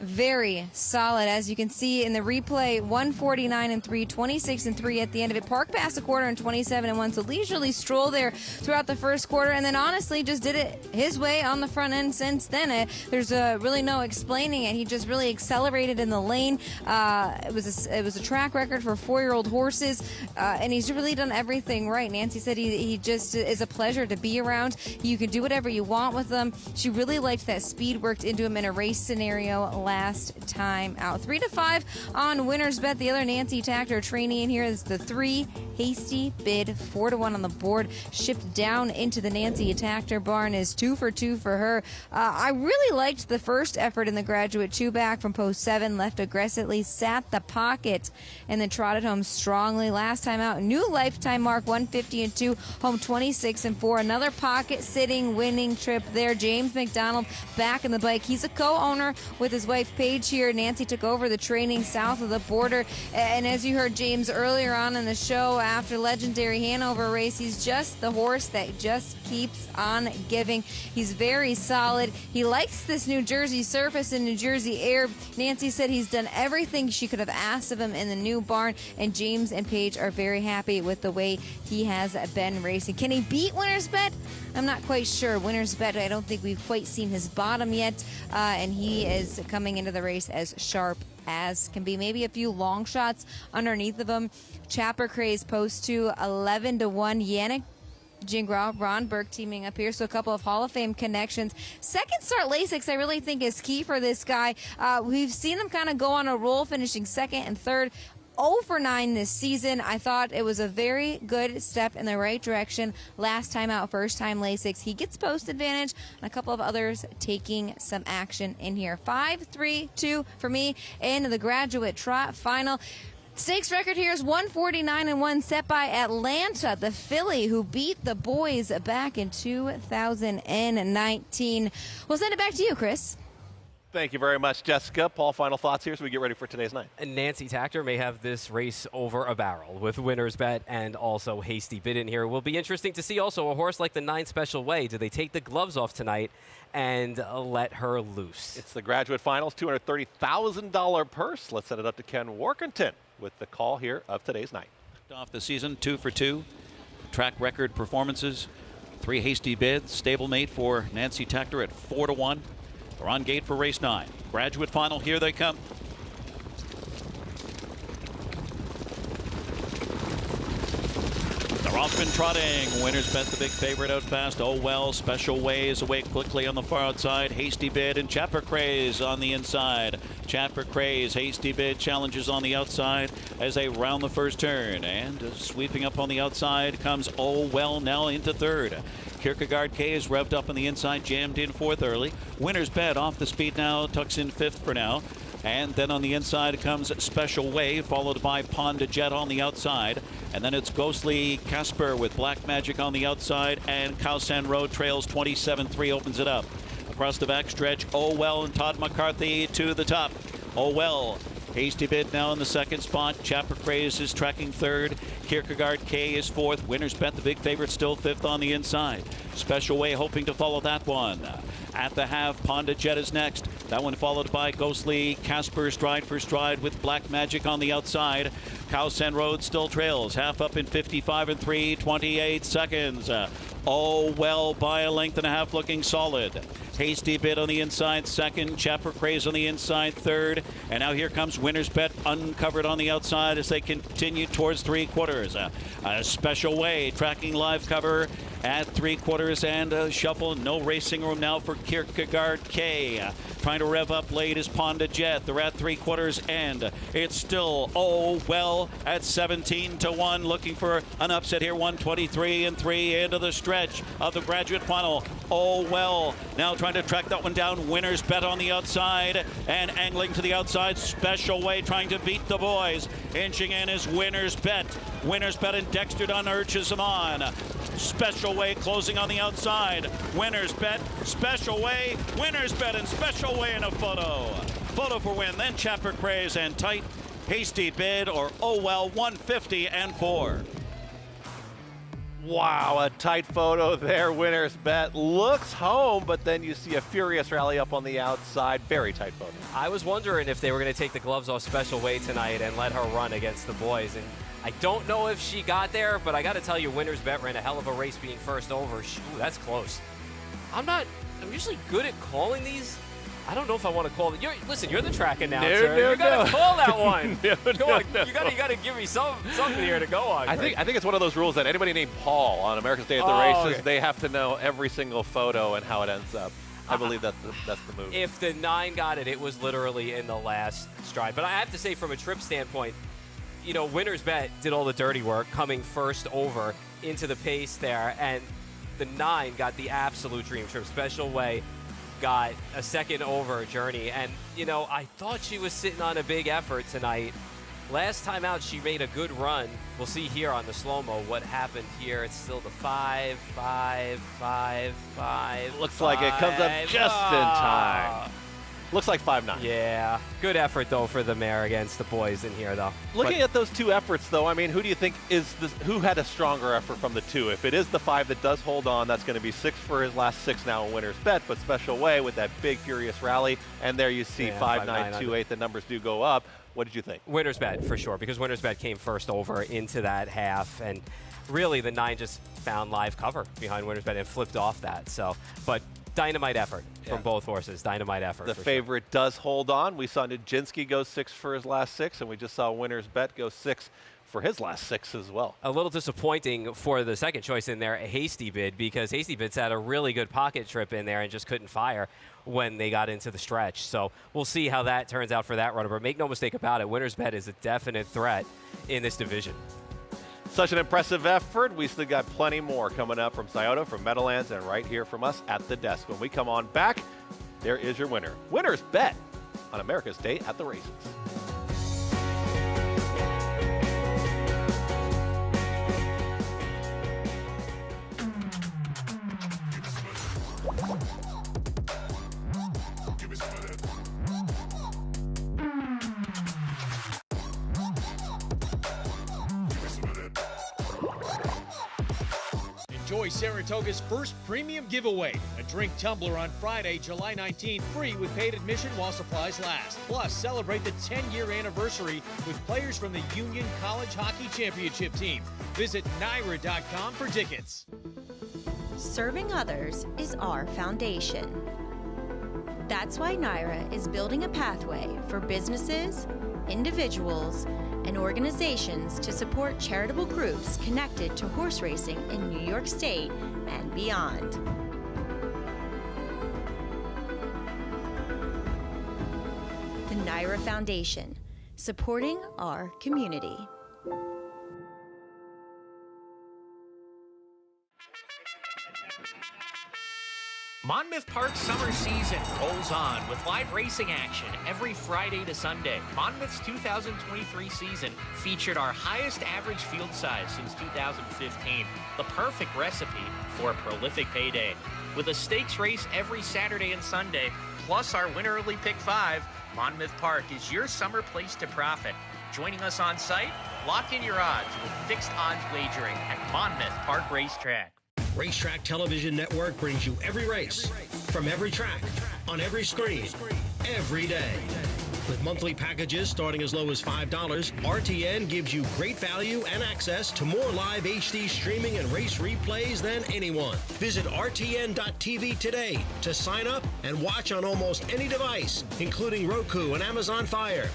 very solid, as you can see in the replay. 149-3, 26-3 at the end of it. Park past a quarter and 27-1. So leisurely stroll there throughout the first quarter, and then honestly just did it his way on the front end since then. There's really no explaining it. He just really accelerated in the lane. It was a track record for 4-year-old horses, and he's really done everything right. Nancy said he just is a pleasure to be around. You can do whatever you want with him. She really liked that speed worked into him in a race scenario last time out. 3-5 on winner's bet. The other Nancy Tachner trainee in here is the 3 Hasty Bid, 4-1 on the board. Shipped down into the Nancy Tachner barn is 2 for 2 for her. I really liked the first effort in the Graduate 2-back from post 7. Left aggressively, sat the pocket, and then trotted home strongly. Last time out, new lifetime mark, 150-2, home 26-4. Another pocket sitting winning trip there. James McDonald back in the bike. He's a co-owner with his wife Paige here. Nancy took over the training south of the border, and as you heard James earlier on in the show after legendary Hanover race, he's just the horse that just keeps on giving. He's very solid. He likes this New Jersey surface and New Jersey air. Nancy said he's done everything she could have asked of him in the new barn, and James and Paige are very happy with the way he has been racing. Can he beat Winner's Bet? I'm not quite sure. Winner's Bet, I don't think we've quite seen his bottom yet, and he is coming into the race as sharp as can be. Maybe a few long shots underneath of him. Chapper Craze post 2, 11-1. Yannick Gingras, Ron Burke teaming up here, so a couple of Hall of Fame connections. Second start Lasix, I really think, is key for this guy. We've seen him kind of go on a roll, finishing second and third. 0 for 9 this season. I thought it was a very good step in the right direction. Last time out, first time Lasix. He gets post advantage, and a couple of others taking some action in here. 5-3-2 for me in the Graduate Trot Final. Stakes record here is 149-1, set by Atlanta, the filly who beat the boys back in 2019. We'll send it back to you, Chris. Thank you very much, Jessica. Paul, final thoughts here as we get ready for today's night. And Nancy Tachner may have this race over a barrel with Winner's Bet and also Hasty Bid in here. It will be interesting to see also a horse like the 9 Special Way. Do they take the gloves off tonight and let her loose? It's the Graduate Finals, $230,000 purse. Let's send it up to Ken Workington with the call here of today's night. Off the season, 2 for 2. Track record performances, 3 Hasty Bids. Stablemate for Nancy Tachner at 4-1. We're on gate for race 9. Graduate Final, here they come. They're off and trotting. Winner's Bet, the big favorite, out fast. Oh well, Special Way is away quickly on the far outside. Hasty Bid and Chapper Craze on the inside. Chapper Craze, Hasty Bid challenges on the outside as they round the first turn. And sweeping up on the outside comes Oh Well now into third. Kierkegaard K is revved up on the inside, jammed in fourth early. Winner's Bet off the speed now, tucks in fifth for now. And then on the inside comes Special Way, followed by Pond Jet on the outside. And then it's Ghostly Casper with Black Magic on the outside. And Cowsand Road trails 27-3, opens it up. Across the backstretch, Oh Well and Todd McCarthy to the top. Oh Well. Hasty Bid now in the second spot. Chapper Craze is tracking third. Kierkegaard K is fourth. Winner's Bet, the big favorite, still fifth on the inside. Special Way hoping to follow that one. At the half, Ponda Jet is next. That one followed by Ghostly Casper, stride for stride with Black Magic on the outside. Cowsand Road still trails. Half up in 55-3, 28 seconds. Oh Well by a length and a half, looking solid. Hasty Bid on the inside second. Chapper Craze on the inside third. And now here comes Winner's Bet uncovered on the outside as they continue towards three quarters. A Special Way tracking live cover at 3/4 and a shuffle. No racing room now for Kierkegaard K. Trying to rev up late is Ponda Jet. They're at 3/4 and it's still well at 17-1. Looking for an upset here. 123-3 into the stretch of the graduate funnel. Well now trying to track that one down. Winner's Bet on the outside and angling to the outside. Special Way trying to beat the boys. Inching in is Winner's Bet. Winner's Bet and Dexter Dunn urges him on. Special Way closing on the outside. Winner's Bet, Special Way, Winner's Bet, and Special Way in a photo. Photo for win, then Chapter Craze and Tight Hasty Bid, or 150-4. Wow, a tight photo there. Winner's Bet looks home, but then you see a furious rally up on the outside. Very tight photo. I was wondering if they were going to take the gloves off Special Way tonight and let her run against the boys. And I don't know if she got there, but I got to tell you, Winner's Bet ran a hell of a race being first over. Ooh, that's close. I'm usually good at calling these. I don't know if I want to call it. Listen, you're the track announcer. You got to call that one. Come on, you got to give me something here to go on. I think it's one of those rules that anybody named Paul on America's Day at the Races, they have to know every single photo and how it ends up. I believe that's the move. If the 9 got it, it was literally in the last stride. But I have to say, from a trip standpoint, Winner's Bet did all the dirty work, coming first over into the pace there, and the 9 got the absolute dream trip. Special Way got a second over journey, and I thought she was sitting on a big effort tonight. Last time out, she made a good run. We'll see here on the slow-mo what happened here. It's still the 5, 5, 5, 5. Looks like it comes up just in time. Looks like 5-9. Yeah, good effort though for the mare against the boys in here though. Looking at those two efforts though, I mean, who do you think who had a stronger effort from the two? If it is the 5 that does hold on, that's going to be 6 for his last 6 now in Winner's Bet, but Special Way with that big furious rally, and there you see 5-9-2-8, the numbers do go up. What did you think? Winner's Bet for sure, because Winner's Bet came first over into that half, and really the 9 just found live cover behind Winner's Bet and flipped off that. So, but dynamite effort from both horses. Dynamite effort. The favorite does hold on. We saw Njinsky go 6 for his last 6, and we just saw Winner's Bet go 6 for his last 6 as well. A little disappointing for the second choice in there, a Hasty Bid, because Hasty Bid's had a really good pocket trip in there and just couldn't fire when they got into the stretch. So we'll see how that turns out for that runner. But make no mistake about it, Winner's Bet is a definite threat in this division. Such an impressive effort. We still got plenty more coming up from Scioto, from Meadowlands, and right here from us at the desk. When we come on back, there is your winner. Winner's Bet on America's Day at the Races. Enjoy Saratoga's first premium giveaway, a drink tumbler on Friday, July 19th, free with paid admission while supplies last. Plus, celebrate the 10-year anniversary with players from the Union College Hockey Championship team. Visit NYRA.com for tickets. Serving others is our foundation. That's why NYRA is building a pathway for businesses, individuals, and organizations to support charitable groups connected to horse racing in New York State and beyond. The NYRA Foundation, supporting our community. Monmouth Park's summer season rolls on with live racing action every Friday to Sunday. Monmouth's 2023 season featured our highest average field size since 2015, the perfect recipe for a prolific payday. With a stakes race every Saturday and Sunday, plus our Winter Early Pick 5, Monmouth Park is your summer place to profit. Joining us on site? Lock in your odds with fixed odds wagering at Monmouth Park Racetrack. Racetrack Television Network brings you every race, from every track, on every screen, every day. With monthly packages starting as low as $5, RTN gives you great value and access to more live HD streaming and race replays than anyone. Visit RTN.tv today to sign up and watch on almost any device, including Roku and Amazon Fire.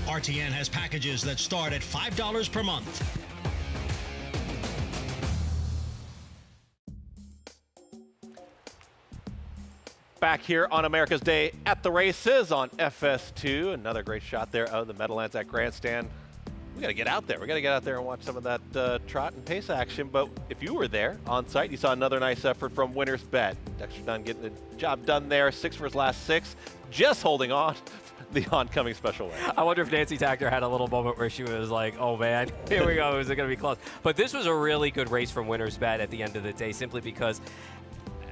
RTN has packages that start at $5 per month. back here on America's Day at the Races on FS2. Another great shot there of the Meadowlands at Grandstand. We got to get out there. We got to get out there and watch some of that trot and pace action. But if you were there on site, you saw another nice effort from Winner's Bet. Dexter Dunn getting the job done there. 6 for his last 6, just holding on the oncoming special win. I wonder if Nancy Tactor had a little moment where she was like, oh man, here we go. Is it going to be close? But this was a really good race from Winner's Bet at the end of the day, simply because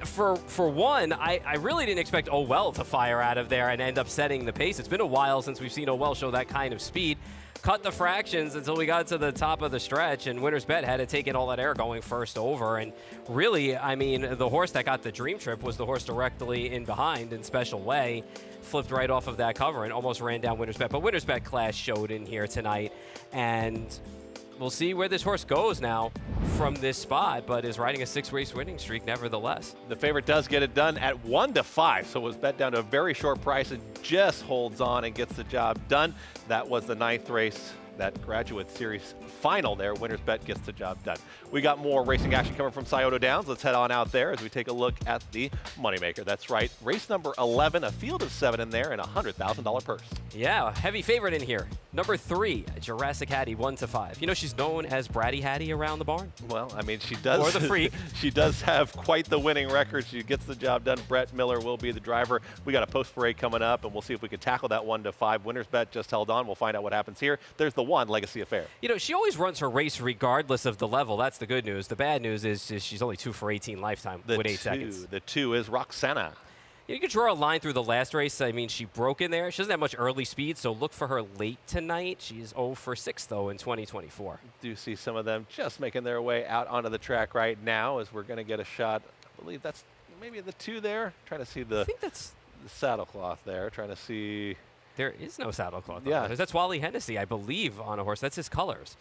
for one, I really didn't expect Owell to fire out of there and end up setting the pace. It's been a while since we've seen Owell show that kind of speed. Cut the fractions until we got to the top of the stretch, and Winner's Bet had to take in all that air going first over. And really, I mean, the horse that got the dream trip was the horse directly in behind in Special Way. Flipped right off of that cover and almost ran down Winner's Bet. But Winner's Bet class showed in here tonight, and we'll see where this horse goes now from this spot, but is riding a 6-race winning streak nevertheless. The favorite does get it done at 1-5, so it was bet down to a very short price and just holds on and gets the job done. That was the 9th race, that Graduate Series final there. Winner's Bet gets the job done. We got more racing action coming from Scioto Downs. Let's head on out there as we take a look at the Moni Maker. That's right, race number 11, a field of 7 in there and a $100,000 purse. Yeah, a heavy favorite in here. Number 3, Jurassic Hattie, 1-5. You know she's known as Bratty Hattie around the barn? Well, I mean, she does. Or the freak. She does have quite the winning record. She gets the job done. Brett Miller will be the driver. We got a post parade coming up, and we'll see if we can tackle that 1-5. Winner's Bet just held on. We'll find out what happens here. There's the 1, Legacy Affair. You know, she always runs her race regardless of the level. That's the good news. The bad news is she's only 2 for 18 lifetime with 8 seconds. The 2 is Roxana. You could draw a line through the last race. I mean, she broke in there. She doesn't have much early speed, so look for her late tonight. She's 0 for 6, though, in 2024. Do see some of them just making their way out onto the track right now as we're going to get a shot. I believe that's maybe the 2 there. Trying to see I think that's the saddlecloth there. Trying to see. There is no saddlecloth. Yeah. That's Wally Hennessy, I believe, on a horse. That's his colors.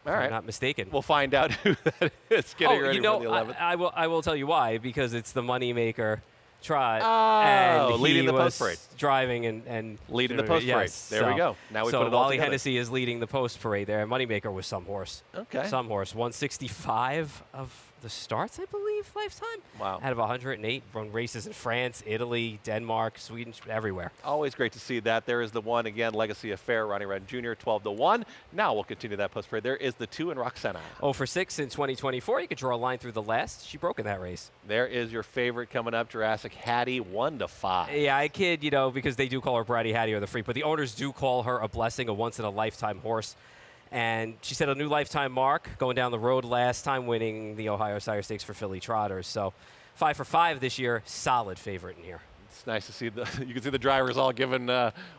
All right. I'm not mistaken. We'll find out who that is getting ready for the 11th. I will tell you why, because it's the Moni Maker trot. Oh, and leading he the was post parade. Driving and leading the post parade. Yes, There we go. Now we put it all Wally together. Hennessy is leading the post parade there. And Moni Maker was some horse. Okay. Some horse. 165 of the starts, I believe, lifetime. Wow. Out of 108, run races in France, Italy, Denmark, Sweden, everywhere. Always great to see that. There is the 1 again, Legacy Affair, Ronnie Redden Jr., 12-1. Now we'll continue that post parade. There is the 2 in Roxana. 0 for 6 in 2024. You could draw a line through the last. She broke in that race. There is your favorite coming up, Jurassic Hattie, 1-5. Yeah, I kid, you know, because they do call her Bratty Hattie or the Freak, but the owners do call her a blessing, a once-in-a-lifetime horse. And she set a new lifetime mark going down the road last time, winning the Ohio Sire Stakes for Filly Trotters. So 5 for 5 this year, solid favorite in here. It's nice to see you can see the drivers all giving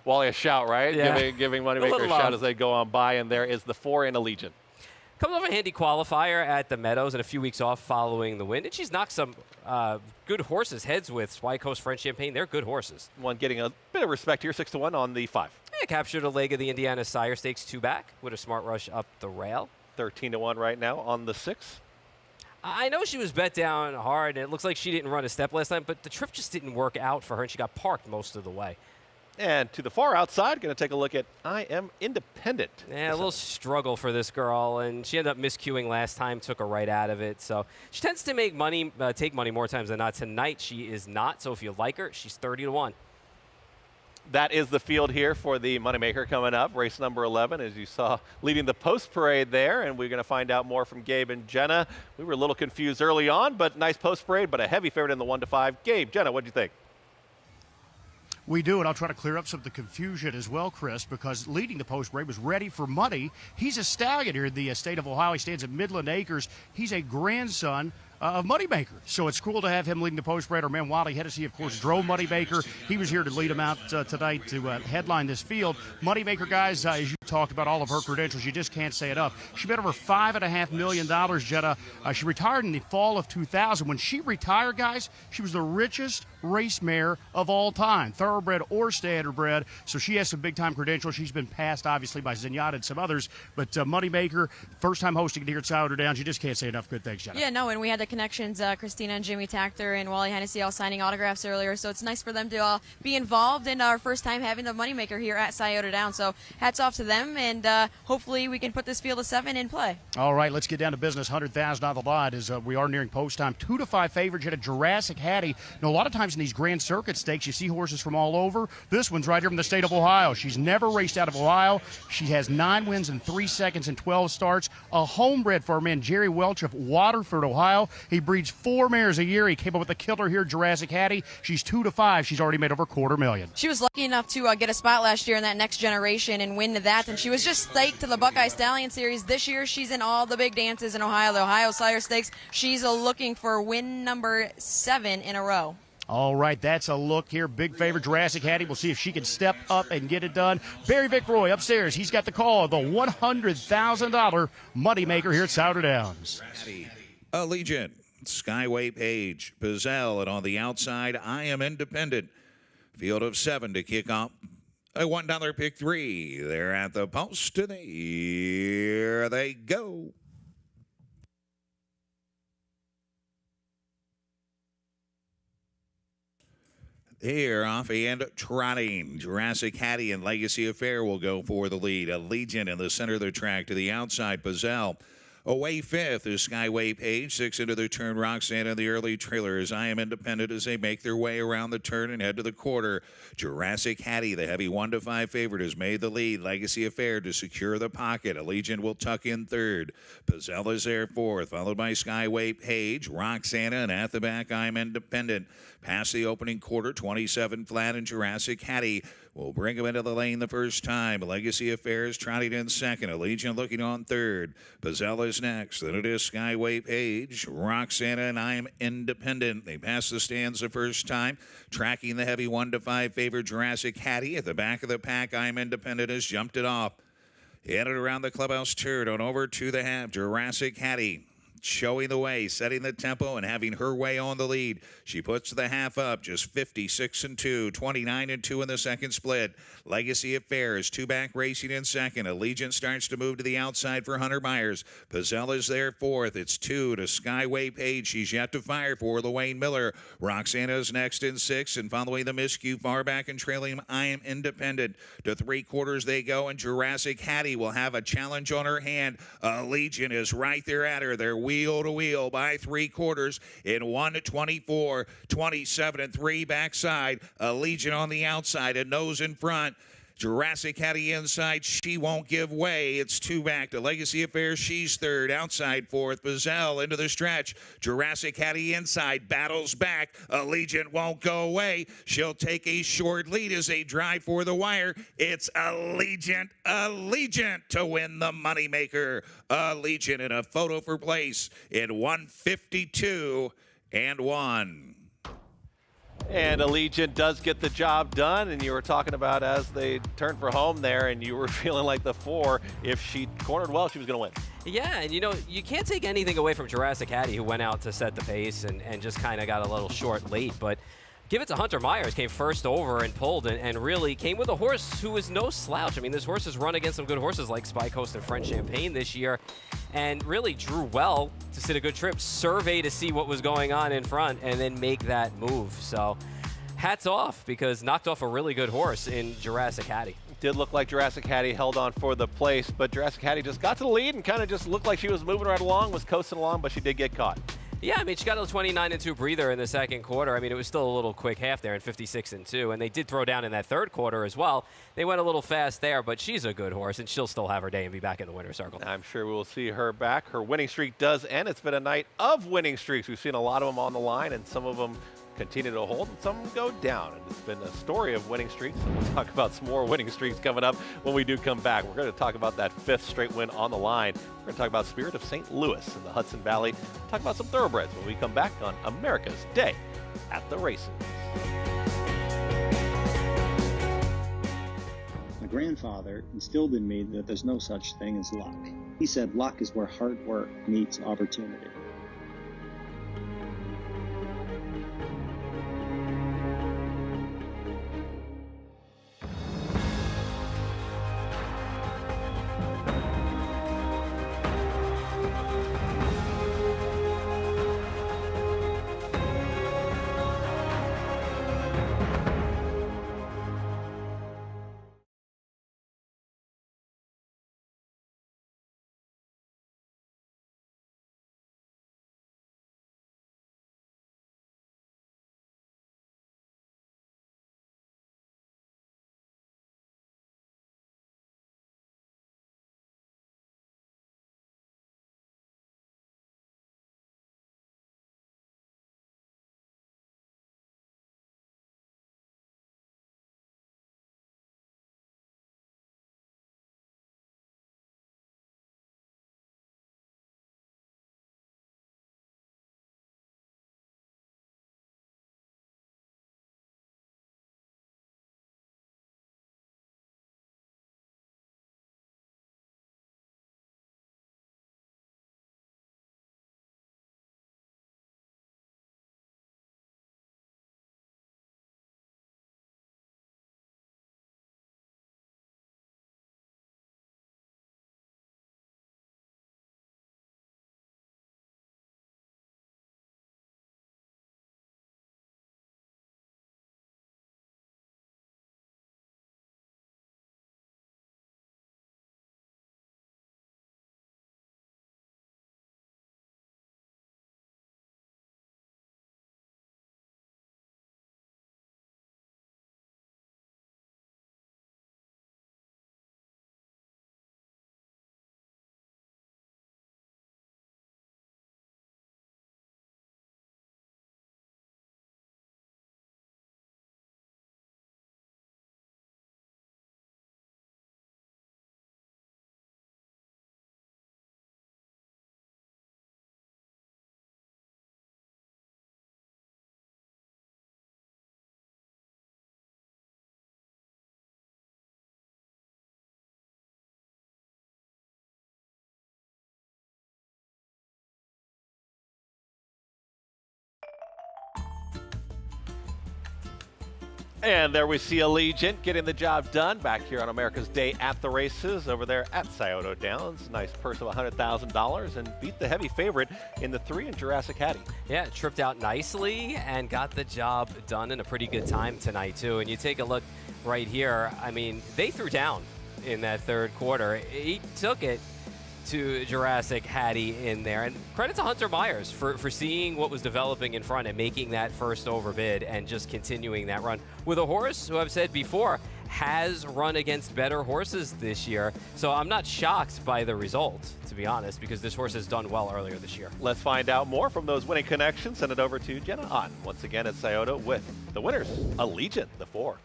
Wally a shout, right? Yeah. Giving Moni Maker a shout as they go on by. And there is the 4 in Allegiant. Comes off a handy qualifier at the Meadows and a few weeks off following the win. And she's knocked some good horses' heads with Spy Coast French Champagne. They're good horses. One getting a bit of respect here, 6-1 on the 5. Yeah, captured a leg of the Indiana Sire Stakes 2 back with a smart rush up the rail. 13-1 right now on the 6. I know she was bet down hard, and it looks like she didn't run a step last time, but the trip just didn't work out for her, and she got parked most of the way. And to the far outside, going to take a look at I Am Independent. Yeah, a little struggle for this girl, and she ended up miscuing last time, took her right out of it. So she tends to make money, take money more times than not. Tonight, she is not, so if you like her, she's 30-1. That is the field here for the Moni Maker coming up, race number 11, as you saw leading the post parade there, and we're going to find out more from Gabe and Jenna. We were a little confused early on, but nice post parade, but a heavy favorite in the 1-5. Gabe, Jenna, what do you think? We do, and I'll try to clear up some of the confusion as well, Chris, because leading the post parade was Ready for Money. He's a stallion here in the state of Ohio. He stands at Midland Acres. He's a grandson of Moni Maker. So it's cool to have him leading the post parade. Our man Wally Hennessy, of course, drove Moni Maker. He was here to lead him out tonight to headline this field. Moni Maker, guys, as you talked about all of her credentials, you just can't say it enough. She made over $5.5 million, Jetta. She retired in the fall of 2000. When she retired, guys, she was the richest race mare of all time, thoroughbred or standardbred. So she has some big-time credentials. She's been passed, obviously, by Zenyatta and some others. But Moni Maker, first time hosting it here at Scioto Downs. You just can't say enough good things, Jetta. Yeah, no, and we had to connections. Christina and Jimmy Tactor and Wally Hennessy all signing autographs earlier, so it's nice for them to be involved in our first time having the Money Maker here at Scioto Downs. So hats off to them, and hopefully we can put this field of 7 in play. All right, let's get down to business. 100,000 on the lot as we are nearing post time. 2-5 favorite. You had a Jurassic Hattie. Now, a lot of times in these Grand Circuit stakes, you see horses from all over. This one's right here from the state of Ohio. She's never raced out of Ohio. She has 9 wins in 3 seconds and 12 starts. A homebred for our man Jerry Welch of Waterford, Ohio. He breeds 4 mares a year. He came up with a killer here, Jurassic Hattie. She's 2-5. She's already made over $250,000. She was lucky enough to get a spot last year in that Next Generation and win that, and she was just staked to the Buckeye Stallion Series. This year, she's in all the big dances in Ohio, the Ohio Sire Stakes. She's looking for win number 7 in a row. All right, that's a look here. Big favorite, Jurassic Hattie. We'll see if she can step up and get it done. Barry Vickroy upstairs. He's got the call of the $100,000 Money Maker here at Scioto Downs. Allegiant, Skyway Page, Pizzelle, and on the outside, I Am Independent. Field of 7 to kick off. A $1 pick 3. They're at the post, and here they go. Here, off and trotting. Jurassic Hattie and Legacy Affair will go for the lead. Allegiant in the center of the track to the outside. Pizzelle. Away 5th is Skyway Page. 6 into the turn. Roxanne and the early trailers. I Am Independent as they make their way around the turn and head to the quarter. Jurassic Hattie, the heavy 1-5 favorite, has made the lead. Legacy Affair to secure the pocket. Allegiant will tuck in 3rd. Pizzelle is there 4th, followed by Skyway Page, Roxana, and at the back, I Am Independent. Past the opening quarter, 27 flat, and Jurassic Hattie will bring him into the lane the first time. Legacy Affairs trotting in 2nd. Allegiant looking on 3rd. Pizzelle is next. Then it is Skyway Page, Roxana, and I Am Independent. They pass the stands the first time. Tracking the heavy 1-5 favorite Jurassic Hattie. At the back of the pack, I Am Independent has jumped it off. Headed around the clubhouse turn on over to the half. Jurassic Hattie showing the way, setting the tempo, and having her way on the lead. She puts the half up, just 56-2, 29-2 in the second split. Legacy Affairs, 2 back racing in 2nd. Allegiant starts to move to the outside for Hunter Myers. Pizzelle is there 4th. It's 2 to Skyway Page. She's yet to fire for Wayne Miller. Roxana's next in 6th, and following the miscue far back and trailing I Am Independent. To 3/4 they go, and Jurassic Hattie will have a challenge on her hand. Allegiant is right there at her. They're wheel to wheel by 3/4 in 1:24, 27-3 backside. Allegiant on the outside, a nose in front. Jurassic Hattie inside, she won't give way. It's 2 back to Legacy Affairs. She's 3rd, outside 4th. Pizzelle into the stretch. Jurassic Hattie inside, battles back. Allegiant won't go away. She'll take a short lead as they drive for the wire. It's Allegiant to win the Money Maker. Allegiant in a photo for place in 152-1. And Allegiant does get the job done, and you were talking about as they turned for home there, and you were feeling like the 4, if she cornered well, she was going to win. Yeah, and you can't take anything away from Jurassic Hattie, who went out to set the pace and just kind of got a little short late, but give it to Hunter Myers, came first over and pulled and really came with a horse who is no slouch. I mean, this horse has run against some good horses like Spy Coast and French Champagne this year and really drew well to sit a good trip, survey to see what was going on in front, and then make that move. So hats off, because knocked off a really good horse in Jurassic Hattie. Did look like Jurassic Hattie held on for the place, but Jurassic Hattie just got to the lead and kind of just looked like she was moving right along, was coasting along, but she did get caught. Yeah, I mean, she got a 29-2 breather in the second quarter. I mean, it was still a little quick half there in 56-2, and they did throw down in that third quarter as well. They went a little fast there, but she's a good horse, and she'll still have her day and be back in the winner's circle. I'm sure we'll see her back. Her winning streak does end. It's been a night of winning streaks. We've seen a lot of them on the line, and some of them continue to hold and some go down. And it's been a story of winning streaks. And we'll talk about some more winning streaks coming up when we do come back. We're going to talk about that 5th straight win on the line. We're going to talk about Spirit of St. Louis in the Hudson Valley. Talk about some thoroughbreds when we come back on America's Day at the Races. My grandfather instilled in me that there's no such thing as luck. He said luck is where hard work meets opportunity. And there we see Allegiant getting the job done back here on America's Day at the Races over there at Scioto Downs. Nice purse of $100,000 and beat the heavy favorite in the 3 in Jurassic Hattie. Yeah, tripped out nicely and got the job done in a pretty good time tonight, too. And you take a look right here. I mean, they threw down in that third quarter. He took it to Jurassic Hattie in there. And credit to Hunter Myers for seeing what was developing in front and making that first overbid and just continuing that run with a horse who I've said before has run against better horses this year. So I'm not shocked by the result, to be honest, because this horse has done well earlier this year. Let's find out more from those winning connections. Send it over to Jenna Otten once again at Scioto with the winners, Allegiant, the 4.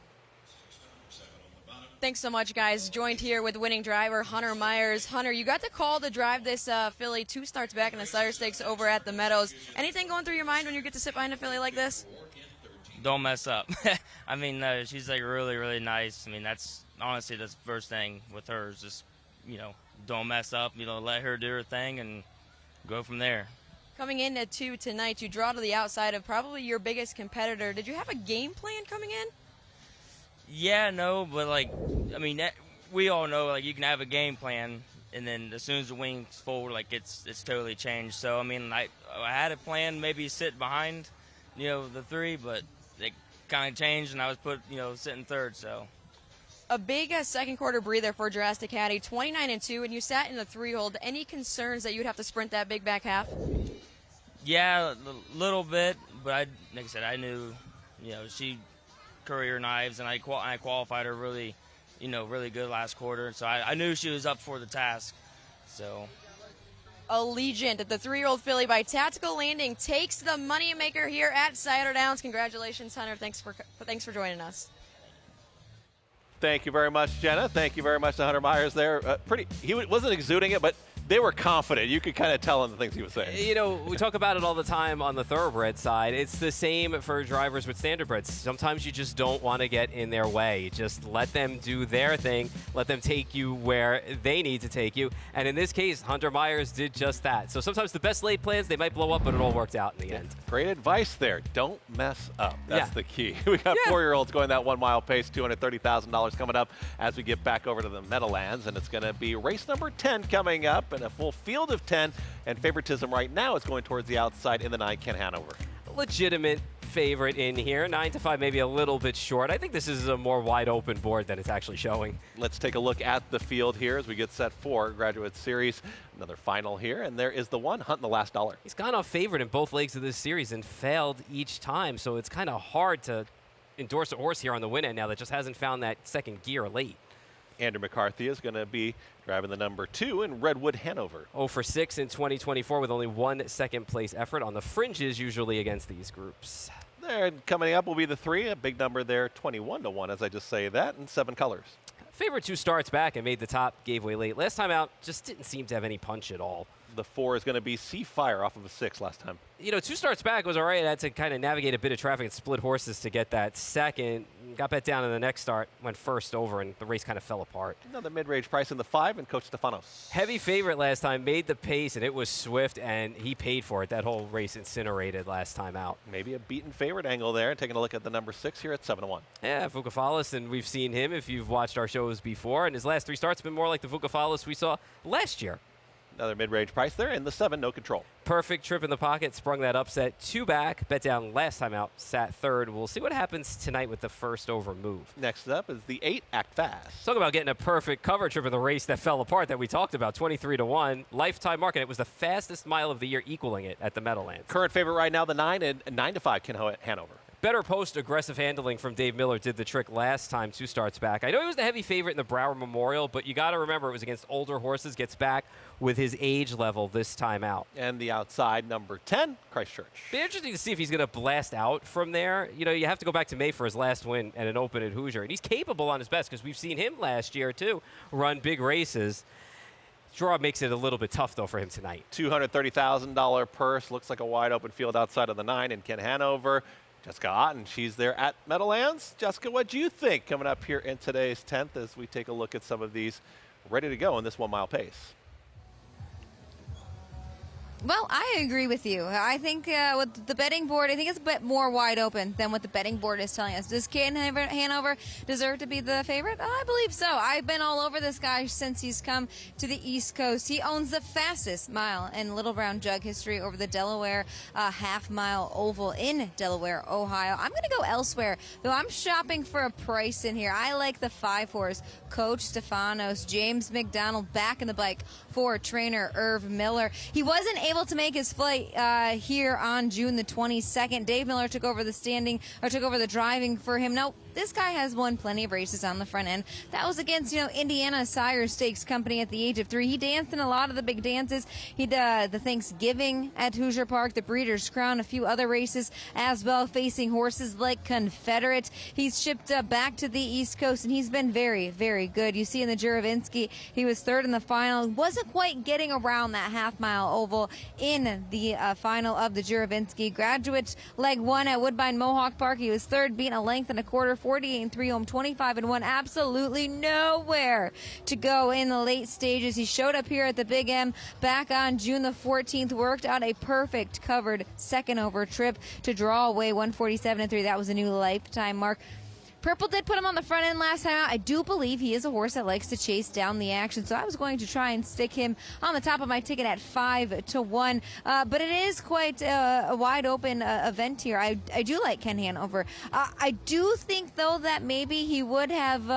Thanks so much, guys. Joined here with winning driver Hunter Myers. Hunter, you got the call to drive this filly 2 starts back in the Sire Stakes over at the Meadows. Anything going through your mind when you get to sit behind a filly like this? Don't mess up. I mean, she's like really, really nice. I mean, that's honestly the first thing with her is just, don't mess up. Let her do her thing and go from there. Coming in at 2 tonight, you draw to the outside of probably your biggest competitor. Did you have a game plan coming in? Yeah, no, but we all know you can have a game plan, and then as soon as the wings fold, it's totally changed. So I mean, I had a plan, maybe sit behind, the 3, but it kind of changed, and I was put, sitting third. So a big second quarter breather for Jurassic Hattie, 29-2, and you sat in the 3-hold. Any concerns that you'd have to sprint that big back half? Yeah, a little bit, but like I said, I knew, she. Courier knives, and I qualified her really, really good last quarter. So I knew she was up for the task. So Allegiant, the 3-year-old filly by Tactical Landing, takes the Moni Maker here at Scioto Downs. Congratulations, Hunter. Thanks for joining us. Thank you very much, Jenna. Thank you very much to Hunter Myers there. He wasn't exuding it, but they were confident. You could kind of tell in the things he was saying. We talk about it all the time on the thoroughbred side. It's the same for drivers with standardbreds. Sometimes you just don't want to get in their way. Just let them do their thing. Let them take you where they need to take you. And in this case, Hunter Myers did just that. So sometimes the best laid plans, they might blow up, but it all worked out in the end. Great advice there. Don't mess up. That's the key. We got 4-year-olds going that 1-mile pace, $230,000 coming up as we get back over to the Meadowlands. And it's going to be race number 10 coming up. And a full field of 10, and favoritism right now is going towards the outside in the 9, Ken Hanover. Legitimate favorite in here, 9-5, maybe a little bit short. I think this is a more wide open board than it's actually showing. Let's take a look at the field here as we get set for Graduate Series. Another final here, and there is the 1 hunting the last dollar. He's gone off favorite in both legs of this series and failed each time, so it's kind of hard to endorse a horse here on the win end now that just hasn't found that second gear late. Andrew McCarthy is going to be driving the number 2 in Redwood Hanover. 0 for 6 in 2024 with only 1 second place effort on the fringes usually against these groups. There, coming up will be the 3, a big number there, 21-1 as I just say that, and 7 colors. Favorite 2 starts back and made the top, gave way late. Last time out, just didn't seem to have any punch at all. The 4 is going to be Sea Fire off of a 6 last time. 2 starts back was all right. I had to kind of navigate a bit of traffic and split horses to get that second. Got bet down in the next start, went first over, and the race kind of fell apart. Another mid-range price in the 5, and Coach Stefanos. Heavy favorite last time, made the pace, and it was swift, and he paid for it. That whole race incinerated last time out. Maybe a beaten favorite angle there. Taking a look at the number 6 here at 7-1. Yeah, Fukafalis, and we've seen him if you've watched our shows before, and his last 3 starts have been more like the Fukafalis we saw last year. Another mid-range price there in the 7, no control. Perfect trip in the pocket, sprung that upset 2 back, bet down last time out, sat third. We'll see what happens tonight with the first over move. Next up is the 8, Act Fast. Talk about getting a perfect cover trip in the race that fell apart that we talked about, 23-1. Lifetime market. It was the fastest mile of the year, equaling it at the Meadowlands. Current favorite right now, the 9, and 9-5, Ken Hanover. Better post-aggressive handling from Dave Miller did the trick last time 2 starts back. I know he was the heavy favorite in the Brower Memorial, but you got to remember it was against older horses. Gets back with his age level this time out. And the outside, number 10, Christchurch. Be interesting to see if he's going to blast out from there. You have to go back to May for his last win at an Open at Hoosier. And he's capable on his best because we've seen him last year, too, run big races. Draw makes it a little bit tough, though, for him tonight. $230,000 purse. Looks like a wide open field outside of the 9, and Ken Hanover. Jessica Otten, she's there at Meadowlands. Jessica, what do you think coming up here in today's 10th as we take a look at some of these ready to go in this 1-mile pace? Well, I agree with you. I think with the betting board, I think it's a bit more wide open than what the betting board is telling us. Does Ken Hanover deserve to be the favorite? I believe so. I've been all over this guy since he's come to the East Coast. He owns the fastest mile in Little Brown Jug history over the Delaware half-mile oval in Delaware, Ohio. I'm going to go elsewhere, though I'm shopping for a price in here. I like the 5-horse Coach Stefanos, James McDonald back in the bike for trainer Irv Miller. He wasn't able to make his flight here on June the 22nd. Dave Miller took over the driving for him. No, this guy has won plenty of races on the front end. That was against, Indiana Sire Stakes Company at the age of 3. He danced in a lot of the big dances. He did the Thanksgiving at Hoosier Park, the Breeders' Crown, a few other races as well, facing horses like Confederate. He's shipped back to the East Coast, and he's been very, very good. You see in the Juravinsky, he was third in the final. Wasn't quite getting around that half-mile oval in the final of the Juravinsky. Graduate leg 1 at Woodbine Mohawk Park. He was third, beating a length and a quarter, 48 3 home, 25 1. Absolutely nowhere to go in the late stages. He showed up here at the Big M back on June the 14th, worked out a perfect covered second over trip to draw away 147 3. That was a new lifetime mark. Purple did put him on the front end last time out. I do believe he is a horse that likes to chase down the action, so I was going to try and stick him on the top of my ticket at 5-1. But it is quite a wide open event here. I do like Ken Hanover. I do think, though, that maybe he would have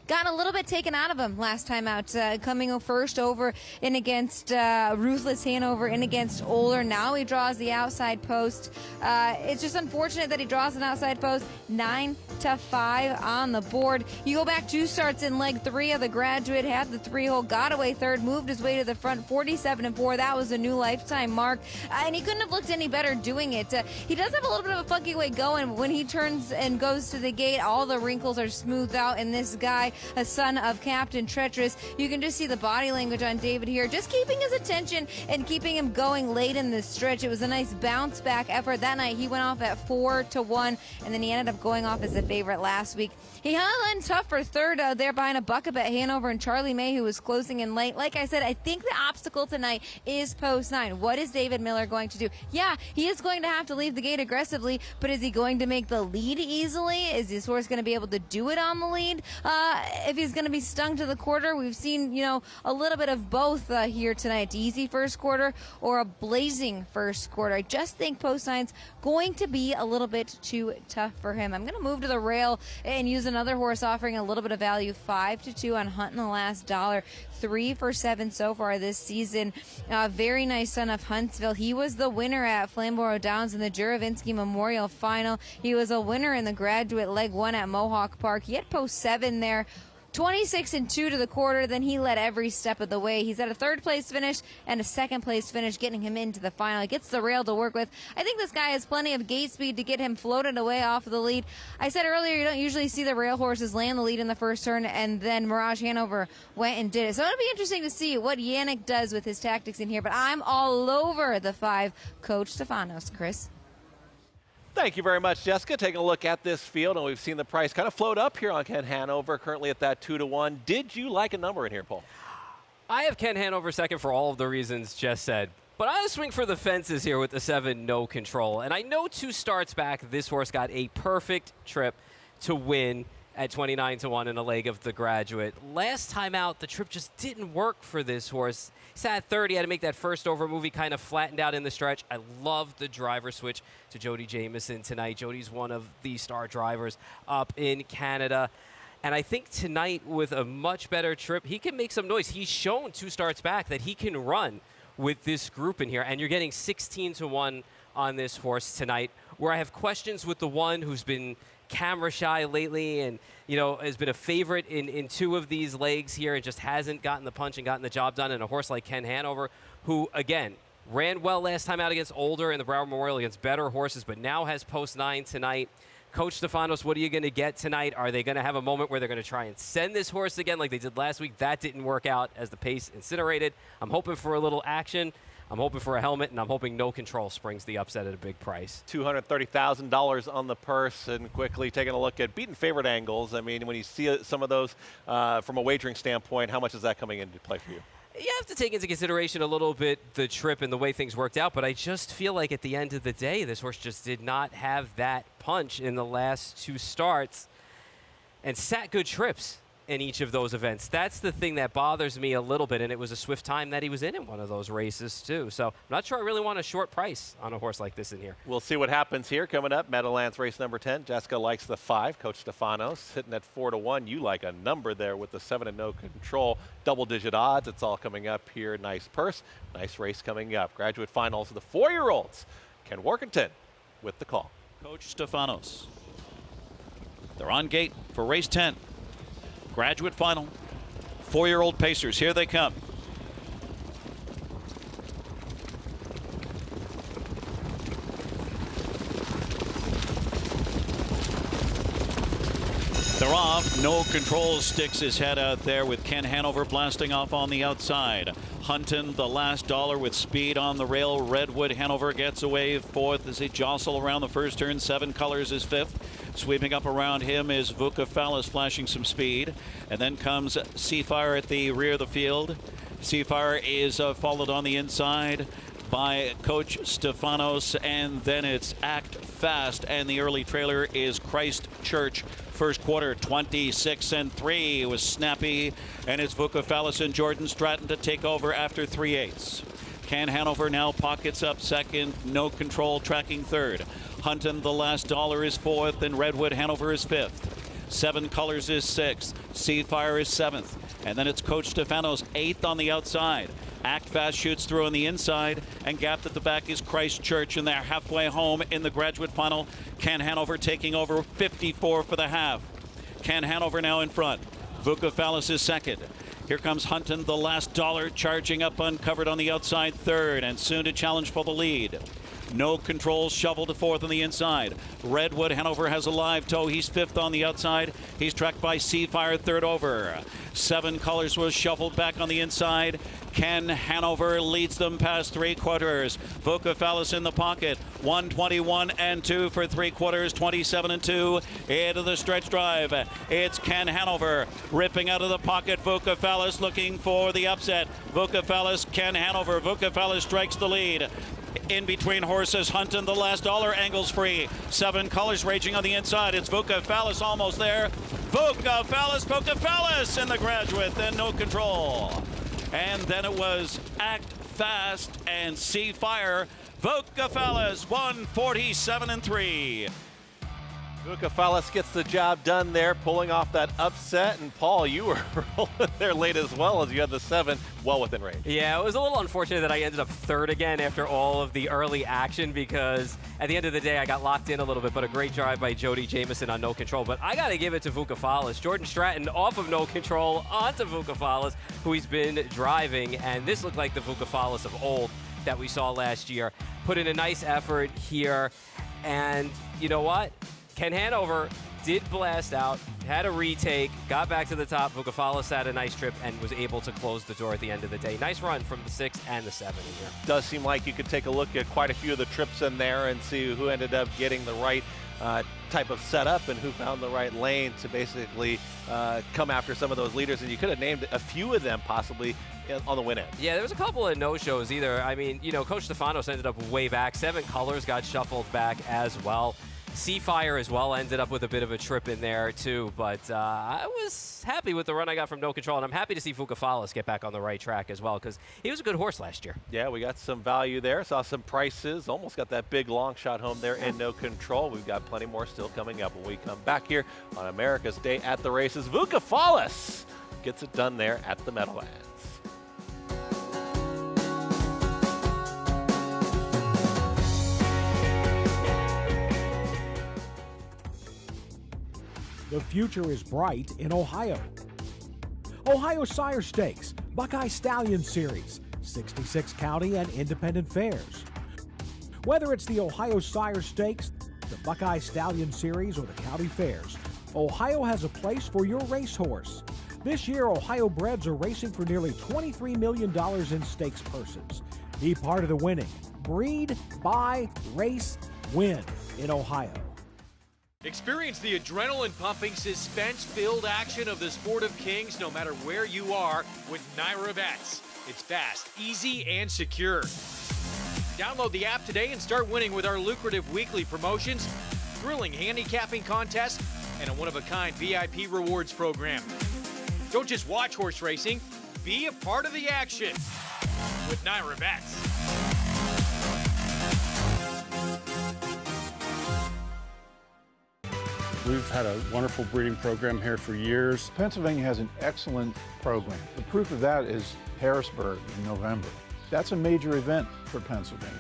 gotten a little bit taken out of him last time out, coming first over in against Ruthless Hanover, in against Oler. Now he draws the outside post. It's just unfortunate that he draws an outside post. 9-5 on the board. You go back 2 starts in leg 3 of the Graduate, had the 3-hole, got away third, moved his way to the front, 47 4. That was a new lifetime mark, and he couldn't have looked any better doing it. He does have a little bit of a funky way going. When he turns and goes to the gate, all the wrinkles are smoothed out, and this guy, a son of Captain Treacherous, you can just see the body language on David here, just keeping his attention and keeping him going late in the stretch. It was a nice bounce back effort that night. He went off at 4-1, and then he ended up going off as a favorite last week. He hung in tough for third there behind a Buckabet Hanover and Charlie May, who was closing in late. Like I said, I think the obstacle tonight is post 9. What is David Miller going to do? Yeah, he is going to have to leave the gate aggressively, but is he going to make the lead easily? Is this horse going to be able to do it on the lead? If he's going to be stung to the quarter, we've seen, a little bit of both here tonight. Easy first quarter or a blazing first quarter. I just think post 9's going to be a little bit too tough for him. I'm going to move to the rail and use another horse offering a little bit of value, 5-2 on Hunt in the Last Dollar. 3 for 7 so far this season. Very nice son of Huntsville. He was the winner at Flamborough Downs in the Juravinsky Memorial Final. He was a winner in the Graduate leg 1 at Mohawk Park. He had post 7 there. 26-2 to the quarter, then he led every step of the way. He's at a third place finish and a second place finish, getting him into the final. He gets the rail to work with. I think this guy has plenty of gate speed to get him floated away off of the lead. I said earlier, you don't usually see the rail horses land the lead in the first turn, and then Mirage Hanover went and did it. So it'll be interesting to see what Yannick does with his tactics in here, but I'm all over the 5, Coach Stefanos. Chris? Thank you very much, Jessica. Taking a look at this field, and we've seen the price kind of float up here on Ken Hanover, currently at that 2-1. Did you like a number in here, Paul? I have Ken Hanover second for all of the reasons Jess said. But I swing for the fences here with the 7, No Control. And I know 2 starts back, this horse got a perfect trip to win at 29-1 in a leg of the Graduate. Last time out, the trip just didn't work for this horse. He sat third. He had to make that first over move. He kind of flattened out in the stretch. I love the driver switch to Jody Jamieson tonight. Jody's one of the star drivers up in Canada. And I think tonight, with a much better trip, he can make some noise. He's shown 2 starts back that he can run with this group in here. And you're getting 16-1 on this horse tonight, where I have questions with the one who's been camera shy lately and has been a favorite in 2 of these legs here and just hasn't gotten the punch and gotten the job done. And a horse like Ken Hanover, who again ran well last time out against Older in the Broward Memorial against better horses, but now has post 9 tonight. Coach Stefanos, what are you going to get tonight? Are they going to have a moment where they're going to try and send this horse again like they did last week? That didn't work out as the pace incinerated. I'm hoping for a little action. I'm hoping for a helmet, and I'm hoping No Control springs the upset at a big price. $230,000 on the purse, and quickly taking a look at beaten favorite angles. I mean, when you see some of those from a wagering standpoint, how much is that coming into play for you? You have to take into consideration a little bit the trip and the way things worked out, but I just feel like at the end of the day, this horse just did not have that punch in the last 2 starts and sat good trips in each of those events. That's the thing that bothers me a little bit, and it was a swift time that he was in one of those races too. So I'm not sure I really want a short price on a horse like this in here. We'll see what happens here. Coming up, Meadowlands race number 10. Jessica likes the 5. Coach Stefanos sitting at 4-1. You like a number there with the 7 and No Control. Double-digit odds. It's all coming up here. Nice purse. Nice race coming up. Graduate finals of the 4-year-olds. Ken Workington with the call. Coach Stefanos. They're on gate for race 10. Graduate final. 4-year-old pacers. Here they come. They're off. No Control sticks his head out there with Ken Hanover blasting off on the outside. Hunton, the last dollar with speed on the rail. Redwood Hanover gets away 4th as they jostle around the first turn. 7 Colors is 5th. Sweeping up around him is Vucophalis flashing some speed. And then comes Seafire at the rear of the field. Seafire is followed on the inside by Coach Stefanos, and then it's Act Fast, and the early trailer is Christ Church. First quarter 26-3. It was snappy, and it's Vucophalis and Jordan Stratton to take over after 3/8. Ken Hanover now pockets up second. No Control tracking third. Hunton, the last dollar, is 4th, and Redwood Hanover is 5th. 7 Colors is 6th. Seafire is 7th. And then it's Coach Stefanos 8th on the outside. Act Fast shoots through on the inside, and gapped at the back is Christ Church, and they're halfway home in the graduate final. Ken Hanover taking over 54 for the half. Ken Hanover now in front. Vucophalis is second. Here comes Hunton, the last dollar, charging up uncovered on the outside third, and soon to challenge for the lead. No Control shovel to 4th on the inside. Redwood Hanover has a live toe. He's 5th on the outside. He's tracked by Seafire 3rd over. 7 Colors was shuffled back on the inside. Ken Hanover leads them past 3 quarters. Vucophalis in the pocket. 1:21-2 for 3 quarters. 27-2 into the stretch drive. It's Ken Hanover ripping out of the pocket. Vucophalis looking for the upset. Vucophalis, Ken Hanover. Vucophalis strikes the lead. In between horses, Hunton, the last dollar, angles free. 7 Colors raging on the inside. It's Vucophalis almost there. Vucophalis in the graduate, then No Control. And then it was Act Fast and Seafire. Vucophalis 147-3. Vucophalis gets the job done there, pulling off that upset. And Paul, you were rolling there late as well as you had the 7 well within range. Yeah, it was a little unfortunate that I ended up 3rd again after all of the early action, because at the end of the day I got locked in a little bit, but a great drive by Jody Jamieson on No Control. But I got to give it to Vucophalis. Jordan Stratton off of No Control onto Vucophalis, who he's been driving, and this looked like the Vucophalis of old that we saw last year. Put in a nice effort here, and you know what? Ken Hanover did blast out, had a retake, got back to the top. Vucophalis had a nice trip and was able to close the door at the end of the day. Nice run from the 6 and the 7 in here. Does seem like you could take a look at quite a few of the trips in there and see who ended up getting the right type of setup and who found the right lane to basically come after some of those leaders. And you could have named a few of them possibly on the win end. Yeah, there was a couple of no-shows either. I mean, you know, Coach Stefanos ended up way back. 7 Colors got shuffled back as well. Seafire as well ended up with a bit of a trip in there too, but I was happy with the run I got from No Control, and I'm happy to see Vucophalis get back on the right track as well, because he was a good horse last year. Yeah, we got some value there, saw some prices, almost got that big long shot home there in No Control. We've got plenty more still coming up when we come back here on America's Day at the Races. Vucophalis gets it done there at the Meadowlands. The future is bright in Ohio. Ohio Sire Stakes, Buckeye Stallion Series, 66 county and independent fairs. Whether it's the Ohio Sire Stakes, the Buckeye Stallion Series, or the county fairs, Ohio has a place for your racehorse. This year, Ohio breds are racing for nearly $23 million in stakes purses. Be part of the winning. Breed, buy, race, win in Ohio. Experience the adrenaline-pumping, suspense-filled action of the Sport of Kings no matter where you are with Naira Bets. It's fast, easy, and secure. Download the app today and start winning with our lucrative weekly promotions, thrilling handicapping contests, and a one-of-a-kind VIP rewards program. Don't just watch horse racing, be a part of the action with Naira Bets. We've had a wonderful breeding program here for years. Pennsylvania has an excellent program. The proof of that is Harrisburg in November. That's a major event for Pennsylvania.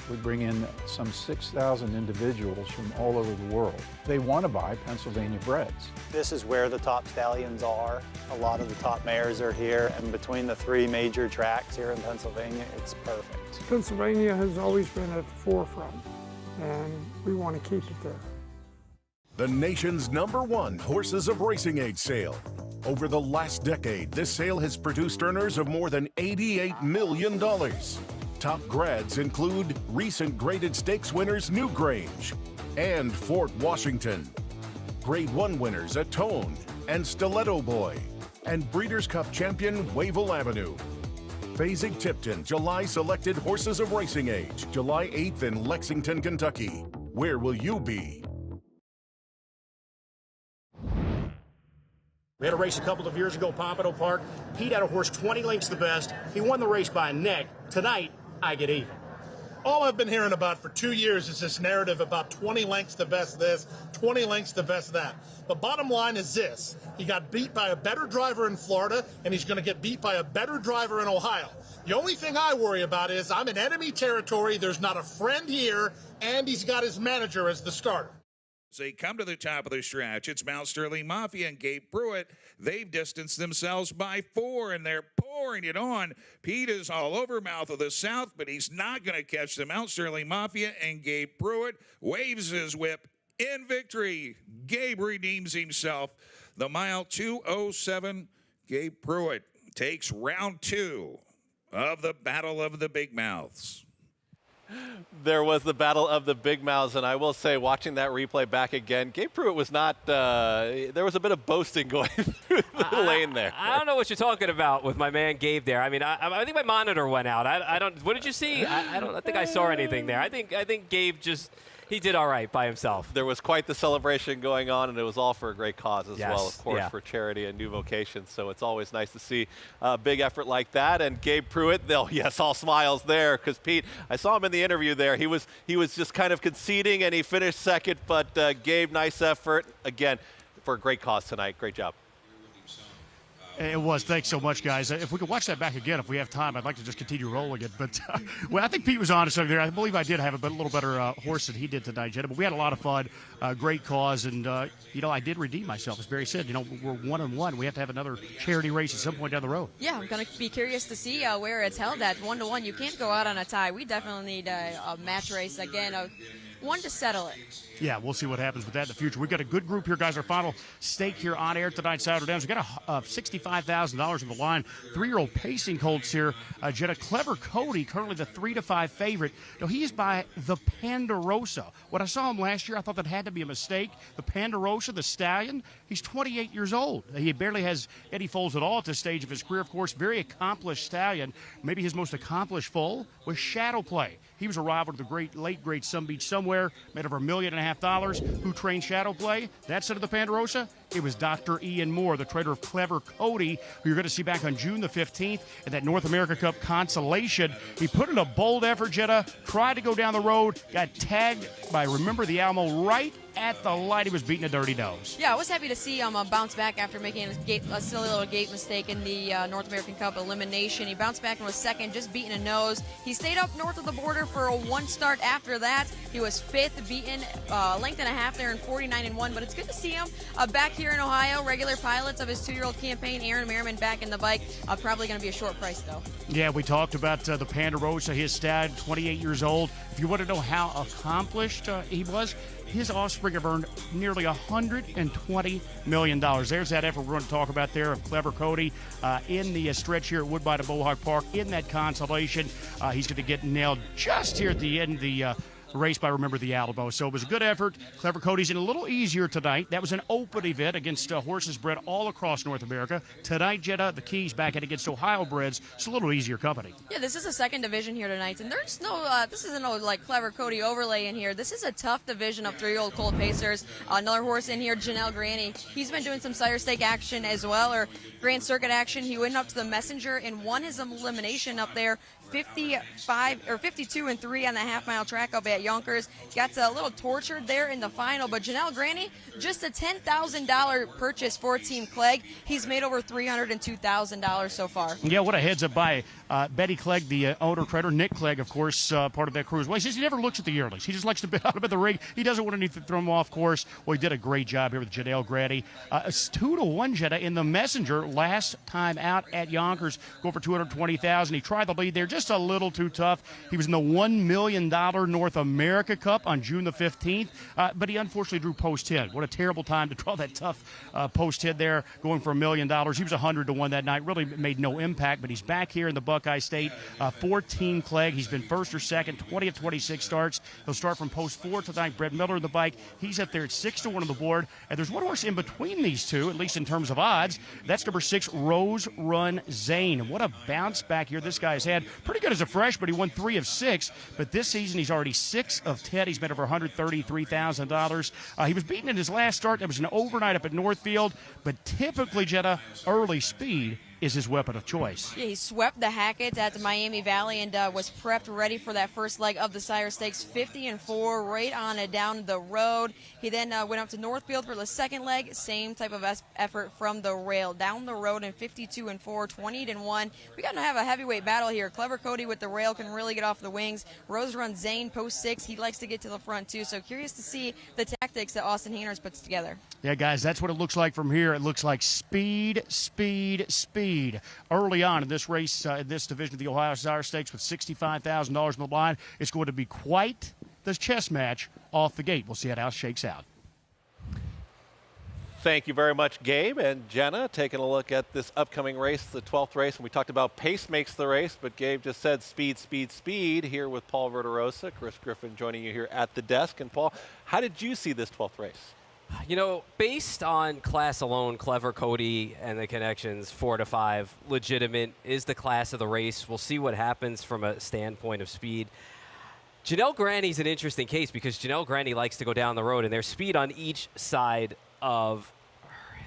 We bring in some 6,000 individuals from all over the world. They want to buy Pennsylvania breds. This is where the top stallions are. A lot of the top mares are here, and between the three major tracks here in Pennsylvania, it's perfect. Pennsylvania has always been at the forefront, and we want to keep it there. The nation's #1 Horses of Racing Age sale. Over the last decade, this sale has produced earners of more than $88 million. Top grads include recent graded stakes winners Newgrange and Fort Washington, Grade 1 winners Atone and Stiletto Boy, and Breeders' Cup champion Wavell Avenue. Fasig-Tipton July selected Horses of Racing Age, July 8th in Lexington, Kentucky. Where will you be? We had a race a couple of years ago, Pompano Park. Pete had a horse 20 lengths the best. He won the race by a neck. Tonight, I get even. All I've been hearing about for 2 years is this narrative about 20 lengths the best this, 20 lengths the best that. The bottom line is this. He got beat by a better driver in Florida, and he's going to get beat by a better driver in Ohio. The only thing I worry about is I'm in enemy territory, there's not a friend here, and he's got his manager as the starter. As they come to the top of the stretch, it's Mount Sterling Mafia and Gabe Pruitt. They've distanced themselves by 4, and they're pouring it on. Pete is all over Mouth of the South, but he's not going to catch the Mount Sterling Mafia, and Gabe Pruitt waves his whip in victory. Gabe redeems himself. The mile 2:07, Gabe Pruitt takes round 2 of the Battle of the Big Mouths. There was the battle of the big mouths, and I will say, watching that replay back again, Gabe Pruitt was not, there was a bit of boasting going through the lane there. I don't know what you're talking about with my man Gabe there. I mean, I think my monitor went out. I don't, what did you see? I think I saw anything there. I think Gabe just, he did all right by himself. There was quite the celebration going on, and it was all for a great cause as well, of course, yeah. for charity and new vocations. So it's always nice to see a big effort like that. And Gabe Pruitt, yes, all smiles there, because Pete, I saw him in the interview there. He was just kind of conceding, and he finished second. But Gabe, nice effort again for a great cause tonight. Great job. It was. Thanks so much, guys. If we could watch that back again, if we have time, I'd like to just continue rolling it. But well, I think Pete was honest over there. I believe I did have a little better horse than he did tonight, Jenna. But we had a lot of fun. Great cause, and I did redeem myself. As Barry said, we're 1-1. We have to have another charity race at some point down the road. Yeah, I'm going to be curious to see where it's held at. 1-1. You can't go out on a tie. We definitely need a match race again. One to settle it. Yeah, we'll see what happens with that in the future. We've got a good group here, guys. Our final stake here on air tonight, Scioto Downs. We've got $65,000 on the line. 3-year-old pacing colts here. Jetta Clever Cody, currently the 3-5 favorite. Now, he is by the Ponderosa. When I saw him last year, I thought that had to be a mistake. The Ponderosa, the stallion, he's 28 years old. He barely has any foals at all at this stage of his career, of course. Very accomplished stallion. Maybe his most accomplished foal was Shadow Play. He was a rival to the late great Sun Beach Somewhere, made over $1.5 million. Who trained Shadow Play? That side of the Ponderosa, it was Dr. Ian Moore, the trainer of Clever Cody, who you're going to see back on June the 15th at that North America Cup consolation. He put in a bold effort, Jetta, tried to go down the road, got tagged by Remember the Alamo right at the light. He was beating a dirty nose. Yeah, I was happy to see him bounce back after making a silly little gate mistake in the North American Cup elimination. He bounced back and was second, just beating a nose. He stayed up north of the border for a one start after that. He was fifth, beaten length and a half there in 49-1. But it's good to see him back here in Ohio. Regular pilots of his 2-year-old campaign, Aaron Merriman back in the bike. Probably going to be a short price, though. Yeah, we talked about the Ponderosa, his stallion, 28 years old. If you want to know how accomplished he was, his offspring have earned nearly $120 million. There's that effort we're going to talk about there of Clever Cody in the stretch here at Woodbine and Mohawk Park in that consolation. He's going to get nailed just here at the end, the race by Remember the Alamo. So it was a good effort. Clever Cody's in a little easier tonight. That was an open event against horses bred all across North America. Tonight, Jetta, the Keys back in against Ohio breds. It's a little easier company. Yeah, this is a second division here tonight, and there's no, this isn't no like Clever Cody overlay in here. This is a tough division of 3-year-old colt pacers. Another horse in here, Janelle Granny. He's been doing some sire stake action as well, or Grand Circuit action. He went up to the Messenger and won his elimination up there. 52 and 3 on the half-mile track up at Yonkers. Got a little tortured there in the final, but Janelle Granny, just a $10,000 purchase for Team Clegg. He's made over $302,000 so far. Yeah, what a heads-up by Betty Clegg, the owner trader. Nick Clegg, of course, part of that crew as well. He says he never looks at the yearlings. He just likes to be out of the ring. He doesn't want anything to throw him off course. Well, he did a great job here with Janelle Granny. 2-1 Jetta in the Messenger last time out at Yonkers. Go for $220,000. He tried the lead there, just a little too tough. He was in the $1 million North America Cup on June the 15th, but he unfortunately drew post head. What a terrible time to draw that tough post head there, going for $1 million. He was 100-1 that night. Really made no impact, but he's back here in the Buckeye State for Team Clegg. He's been first or second, 20 of 26 starts. He'll start from post 4 tonight. Brett Miller in the bike. He's up there at 6-1 on the board, and there's one horse in between these two, at least in terms of odds. That's number 6, Rose Run Zane. What a bounce back here this guy's had. Pretty good as a fresh, but he won 3 of 6. But this season, he's already 6 of 10. He's made over $133,000. He was beaten in his last start. That was an overnight up at Northfield. But typically, Jetta, early speed is his weapon of choice. Yeah, he swept the Hackett at the Miami Valley and was prepped ready for that first leg of the Sire Stakes, 50-4, right on it down the road. He then went up to Northfield for the second leg, same type of effort from the rail, down the road in 52-4, 20-1. We got to have a heavyweight battle here. Clever Cody with the rail can really get off the wings. Rose Run Zane, post 6, he likes to get to the front too. So curious to see the tactics that Austin Hainers puts together. Yeah, guys, that's what it looks like from here. It looks like speed, speed, speed. Early on in this race, in this division of the Ohio Sire Stakes with $65,000 on the line, it's going to be quite the chess match off the gate. We'll see how it shakes out. Thank you very much, Gabe and Jenna, taking a look at this upcoming race, the 12th race. And we talked about pace makes the race, but Gabe just said speed, speed, speed here with Paul Verderosa. Chris Griffin joining you here at the desk. And Paul, how did you see this 12th race? You know, based on class alone, Clever Cody and the connections, 4 to 5, legitimate, is the class of the race. We'll see what happens from a standpoint of speed. Janelle Granny's an interesting case because Janelle Granny likes to go down the road, and there's speed on each side of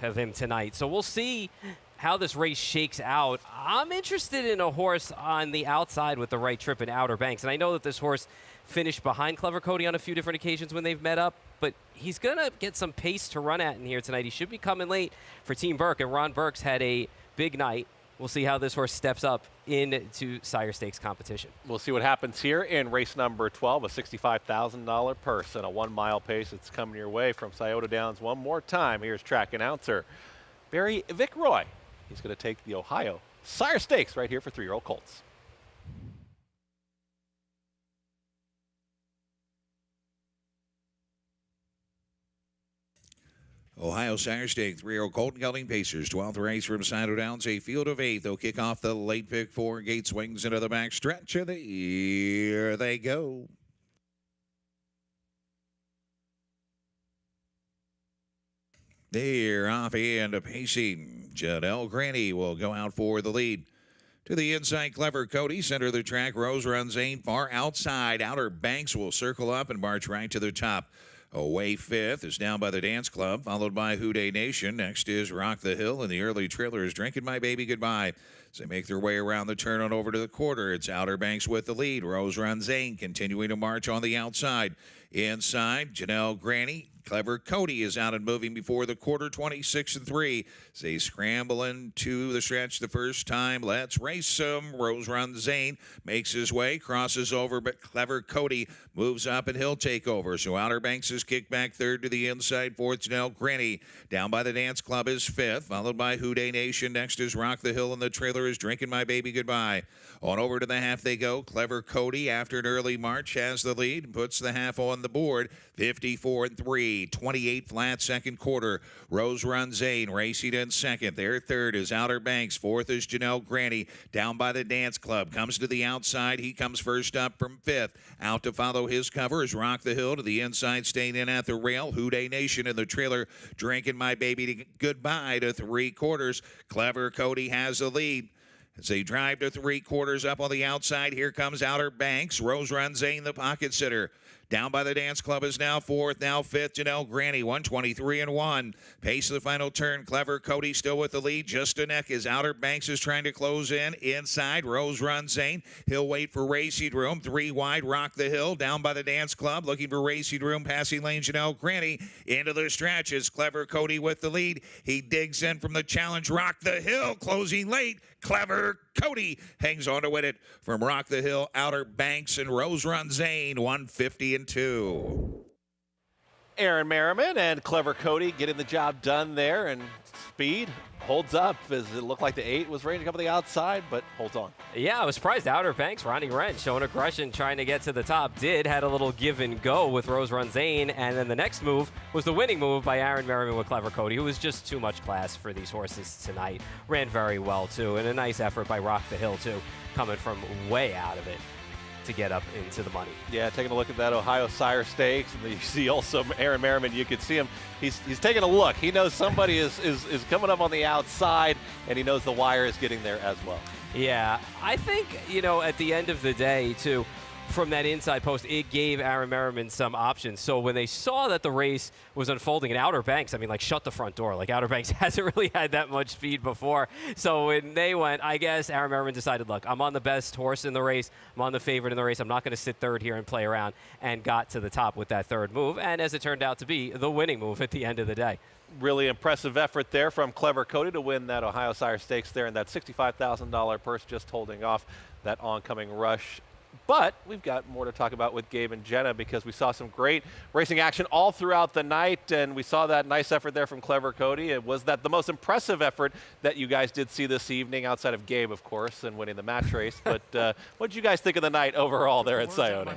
him tonight. So we'll see how this race shakes out. I'm interested in a horse on the outside with the right trip in Outer Banks, and I know that this horse finished behind Clever Cody on a few different occasions when they've met up, but he's going to get some pace to run at in here tonight. He should be coming late for Team Burke, and Ron Burke's had a big night. We'll see how this horse steps up into Sire Stakes competition. We'll see what happens here in race number 12, a $65,000 purse and a 1-mile pace. It's coming your way from Scioto Downs one more time. Here's track announcer Barry Vickroy. He's going to take the Ohio Sire Stakes right here for 3-year-old colts. Ohio Sire Stake, 3-year-old Colton Gelding Pacers, 12th race from Scioto Downs, a field of 8. They'll kick off the late pick 4. Gate swings into the back stretch, and here they go. They're off and pacing. Janelle Granny will go out for the lead. To the inside, Clever Cody. Center of the track, Rose Run Zane. Far outside, Outer Banks will circle up and march right to the top. Away 5th is down by the Dance Club, followed by Houday Nation. Next is Rock the Hill, and the early trailer is Drinking My Baby Goodbye. As they make their way around the turn on over to the quarter, it's Outer Banks with the lead. Rose Run Zane continuing to march on the outside. Inside, Janelle Granny. Clever Cody is out and moving before the quarter, 26-3. They scramble into the stretch the first time. Let's race them. Rose Run Zane makes his way, crosses over, but Clever Cody moves up and he'll take over. So Outer Banks is kicked back third to the inside, fourth Janelle Granny. Down by the Dance Club is 5th, followed by Houday Nation. Next is Rock the Hill, and the trailer is Drinking My Baby Goodbye. On over to the half they go. Clever Cody, after an early march, has the lead and puts the half on the board, 54-3. lead. 28 flat second quarter. Rose Runzane racing in second. Their third is Outer Banks. Fourth is Janelle Granny down by the Dance Club. Comes to the outside. He comes first up from fifth. Out to follow his cover is Rock the Hill to the inside, staying in at the rail. Houday Nation in the trailer, drinking my baby to goodbye to 3/4. Clever Cody has the lead. As they drive to 3/4 up on the outside, here comes Outer Banks. Rose Runzane, the pocket sitter. Down by the Dance Club is now fourth, now fifth. Janelle Granny, 1:23.1. Pace of the final turn. Clever Cody still with the lead. Just a neck as Outer Banks is trying to close in. Inside, Rose Runzane. He'll wait for Racing Room. 3 wide, Rock the Hill. Down by the Dance Club, looking for Racing Room. Passing lane, Janelle Granny. Into the stretches. Clever Cody with the lead. He digs in from the challenge. Rock the Hill, closing late. Clever Cody hangs on to win it from Rock the Hill, Outer Banks, and Rose Runzane, 150-2. Aaron Merriman and Clever Cody getting the job done there, and speed holds up as it looked like the 8 was ready to come to the outside, but holds on. Yeah, I was surprised. Outer Banks, Ronnie Wrench showing aggression, trying to get to the top. Had a little give and go with Rose Runzane, and then the next move was the winning move by Aaron Merriman with Clever Cody, who was just too much class for these horses tonight. Ran very well, too, and a nice effort by Rock the Hill, too, coming from way out of it to get up into the money. Yeah, taking a look at that Ohio Sire Stakes, and you see also Aaron Merriman. You can see him. He's taking a look. He knows somebody is coming up on the outside, and he knows the wire is getting there as well. Yeah, I think, at the end of the day, too, from that inside post, it gave Aaron Merriman some options. So when they saw that the race was unfolding in Outer Banks, shut the front door. Outer Banks hasn't really had that much speed before. So when they went, I guess Aaron Merriman decided, look, I'm on the best horse in the race. I'm on the favorite in the race. I'm not going to sit third here and play around, and got to the top with that third move. And as it turned out to be, the winning move at the end of the day. Really impressive effort there from Clever Cody to win that Ohio Sire Stakes there, and that $65,000 purse just holding off that oncoming rush. But we've got more to talk about with Gabe and Jenna, because we saw some great racing action all throughout the night, and we saw that nice effort there from Clever Cody. Was that the most impressive effort that you guys did see this evening, outside of Gabe, of course, and winning the match race? But what did you guys think of the night overall there at Scioto?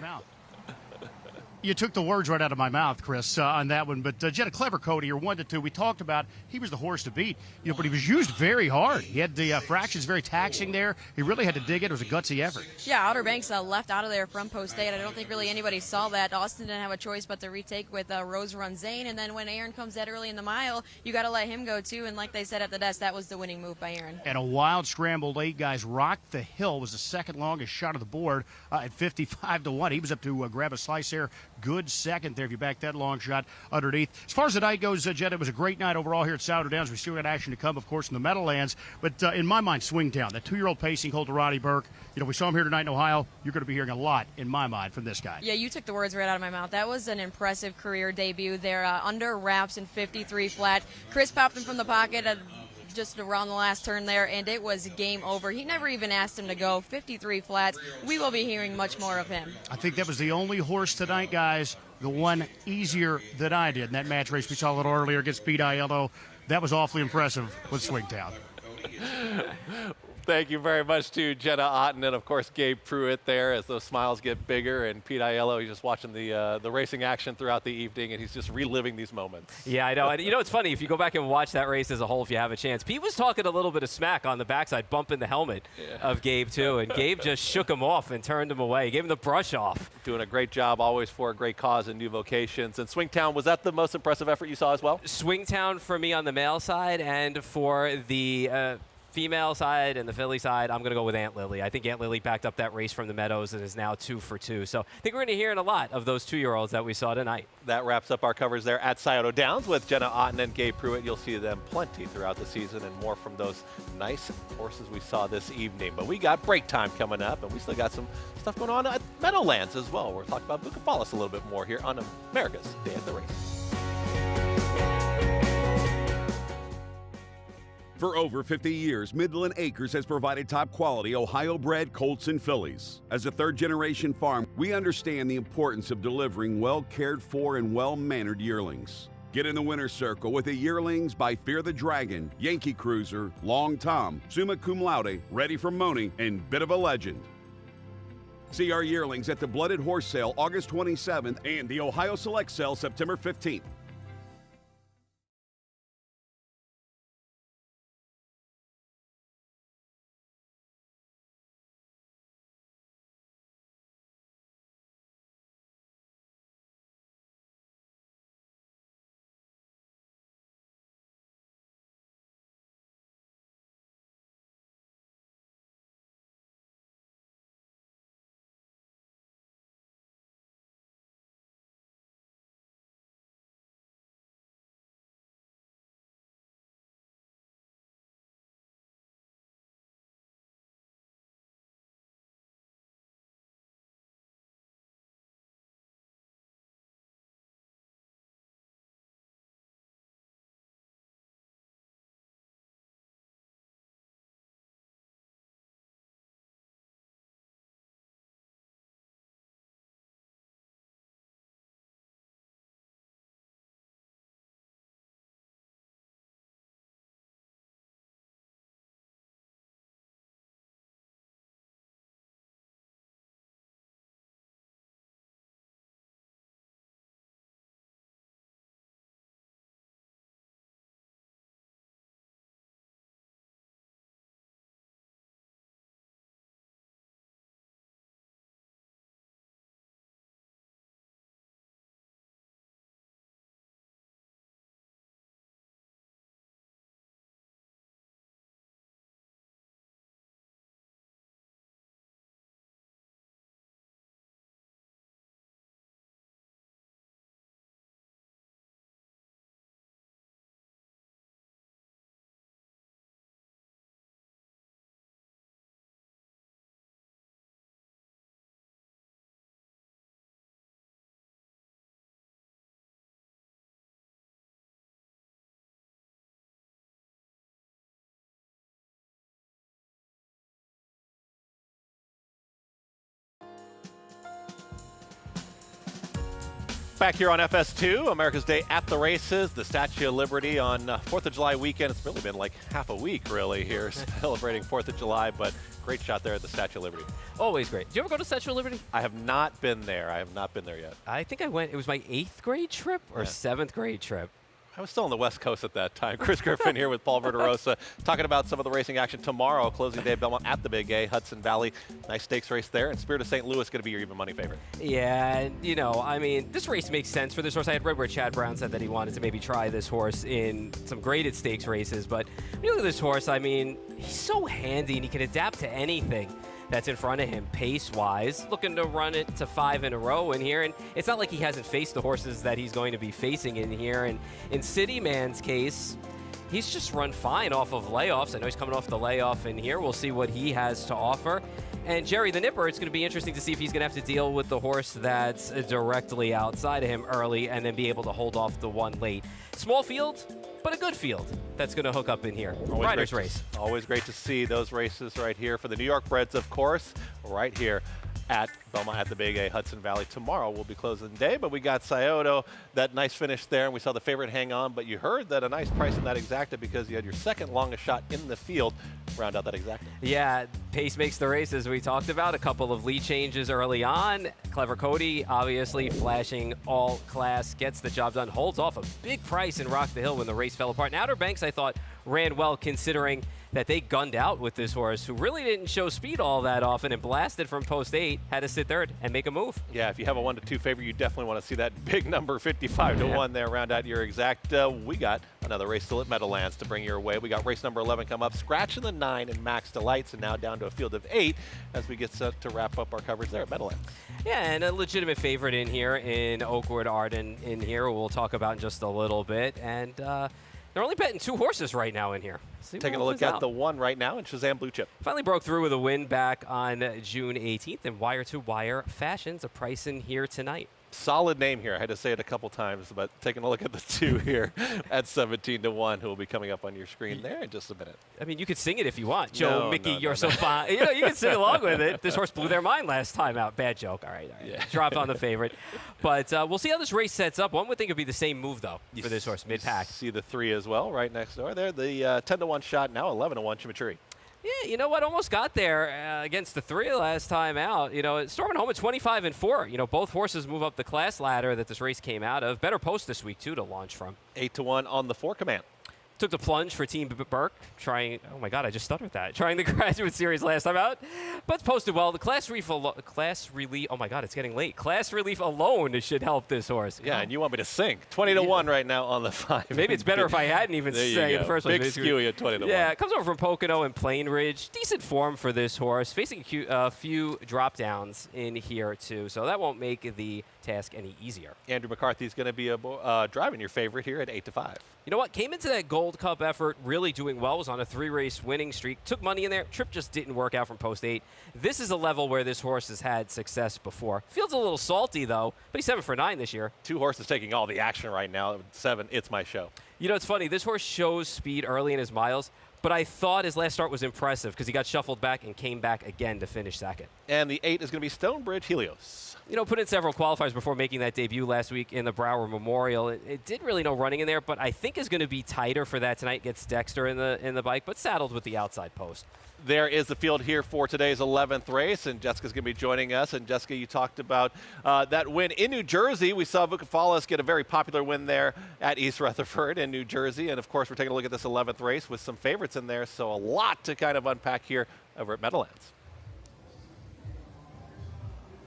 You took the words right out of my mouth, Chris, on that one. But Jenna, Clever Cody, you're 1-2. We talked about he was the horse to beat, but he was used very hard. He had the fractions very taxing there. He really had to dig it. It was a gutsy effort. Yeah, Outer Banks left out of there from post 8. I don't think really anybody saw that. Austin didn't have a choice but to retake with Rose Runzane. And then when Aaron comes that early in the mile, you got to let him go too. And like they said at the desk, that was the winning move by Aaron. And a wild scramble late, guys. Rock the Hill was the second longest shot of the board at 55-1. He was up to grab a slice there. Good second there if you back that long shot underneath. As far as the night goes, Jed, it was a great night overall here at Scioto Downs. We still got action to come, of course, in the Meadowlands. But in my mind, Swingtown, that 2-year-old pacing colt to Roddy Burke. We saw him here tonight in Ohio. You're going to be hearing a lot, in my mind, from this guy. Yeah, you took the words right out of my mouth. That was an impressive career debut there, under wraps in 53 flat. Chris popped him from the pocket just around the last turn there, and it was game over. He never even asked him to go. 53 flats. We will be hearing much more of him. I think that was the only horse tonight, guys, the one easier than I did in that match race we saw a little earlier against Speed ILO. That was awfully impressive with Swingtown. Thank you very much to Jenna Otten and, of course, Gabe Pruitt there, as those smiles get bigger. And Pete Aiello, he's just watching the racing action throughout the evening, and he's just reliving these moments. Yeah, I know. And it's funny, if you go back and watch that race as a whole, if you have a chance, Pete was talking a little bit of smack on the backside, bumping the helmet of Gabe, too. And Gabe just shook him off and turned him away, gave him the brush off. Doing a great job, always for a great cause and new vocations. And Swingtown, was that the most impressive effort you saw as well? Swingtown for me on the male side, and for the female side and the filly side, I'm going to go with Aunt Lily. I think Aunt Lily backed up that race from the Meadows and is now 2 for 2. So I think we're going to hear a lot of those 2-year-olds that we saw tonight. That wraps up our coverage there at Scioto Downs with Jenna Otten and Gabe Pruitt. You'll see them plenty throughout the season, and more from those nice horses we saw this evening. But we got break time coming up, and we still got some stuff going on at Meadowlands as well. We're talking about Bucephalus a little bit more here on America's Day at the Race. For over 50 years, Midland Acres has provided top-quality Ohio-bred colts and fillies. As a third-generation farm, we understand the importance of delivering well-cared-for and well-mannered yearlings. Get in the winner's circle with the yearlings by Fear the Dragon, Yankee Cruiser, Long Tom, Summa Cum Laude, Ready for Moni, and Bit of a Legend. See our yearlings at the Blooded Horse Sale August 27th and the Ohio Select Sale September 15th. Back here on FS2, America's Day at the Races, the Statue of Liberty on 4th of July weekend. It's really been like half a week, really, here celebrating 4th of July, but great shot there at the Statue of Liberty. Always great. Did you ever go to Statue of Liberty? I have not been there. I have not been there yet. I think I went, it was my 8th grade trip or 7th grade trip. I was still on the West Coast at that time. Chris Griffin here with Paul Verderosa, talking about some of the racing action tomorrow, closing day at Belmont at the Big A, Hudson Valley. Nice stakes race there, and Spirit of St. Louis going to be your even money favorite. Yeah, and, you know, I mean, this race makes sense for this horse. I had read where Chad Brown said that he wanted to maybe try this horse in some graded stakes races, but when you look at this horse, I mean, he's so handy, and he can adapt to anything that's in front of him pace-wise, looking to run it to 5 in a row in here. And it's not like he hasn't faced the horses that he's going to be facing in here. And in City Man's case, he's just run fine off of layoffs. I know he's coming off the layoff in here. We'll see what he has to offer. And Jerry the Nipper, it's going to be interesting to see if he's going to have to deal with the horse that's directly outside of him early and then be able to hold off the one late. Small field, but a good field that's going to hook up in here. Riders race. Always great to see those races right here for the New York Breds, of course, right here at Belmont at the Big A, Hudson Valley. Tomorrow will be closing the day, but we got Scioto, that nice finish there, and we saw the favorite hang on, but you heard that a nice price in that exacta because you had your second longest shot in the field. Round out that exacta. Yeah, pace makes the race, as we talked about. A couple of lead changes early on. Clever Cody, obviously flashing all class, gets the job done, holds off a big price in Rock the Hill when the race fell apart. And Outer Banks, I thought, ran well considering that they gunned out with this horse, who really didn't show speed all that often and blasted from post 8, had to sit third and make a move. Yeah, if you have a 1-2 favorite, you definitely want to see that big number 55-1 there, round out your exact. We got another race still at Meadowlands to bring your way. We got race number 11 come up, scratching the 9 in Max Delights, and now down to a field of 8 as we get set to wrap up our coverage there at Meadowlands. Yeah, and a legitimate favorite in here in Oakwood Arden in here, we'll talk about in just a little bit. And they're only betting 2 horses right now in here. Taking a look at the one right now in Shazam Blue Chip. Finally broke through with a win back on June 18th, and Wire to Wire Fashions a price in here tonight. Solid name here. I had to say it a couple times, but taking a look at the 2 here at 17-1, who will be coming up on your screen there in just a minute. I mean, you could sing it if you want. Joe, Mickey, you're so fine. You know, you can sing along with it. This horse blew their mind last time out. Bad joke. All right. Yeah. Drop on the favorite. But we'll see how this race sets up. One would think it would be the same move, though, for this horse, mid-pack. See the 3 as well right next door there. The 10-1 shot, now 11-1 Chimichurri. Yeah, you know what? Almost got there against the 3 last time out. You know, storming home at 25-4. You know, both horses move up the class ladder that this race came out of. Better post this week, too, to launch from. 8-1 on the 4 command. Took the plunge for Team Burke, trying, oh my God, I just stuttered that, trying the Graduate Series last time out, but posted well. The class relief, oh my God, it's getting late. Class relief alone should help this horse. Yeah, and you want me to sing. 20-1 right now on the 5. Maybe it's better if I hadn't even sang in the first Big place. skewy at 20-1. Yeah, it comes over from Pocono and Plain Ridge. Decent form for this horse, facing a few drop downs in here too, so that won't make the task any easier. Andrew McCarthy's going to be driving your favorite here at 8-5. You know what? Came into that Gold Cup effort really doing well. Was on a 3-race winning streak. Took money in there. Trip just didn't work out from post 8. This is a level where this horse has had success before. Feels a little salty, though, but he's 7 for 9 this year. 2 horses taking all the action right now. 7, it's my show. You know, it's funny. This horse shows speed early in his miles, but I thought his last start was impressive because he got shuffled back and came back again to finish second. And the 8 is going to be Stonebridge Helios. You know, put in several qualifiers before making that debut last week in the Brower Memorial. It did really no running in there, but I think is going to be tighter for that tonight. Gets Dexter in the bike, but saddled with the outside post. There is the field here for today's 11th race, and Jessica's going to be joining us. And Jessica, you talked about that win in New Jersey. We saw Vukafalis get a very popular win there at East Rutherford in New Jersey. And, of course, we're taking a look at this 11th race with some favorites in there, so a lot to kind of unpack here over at Meadowlands.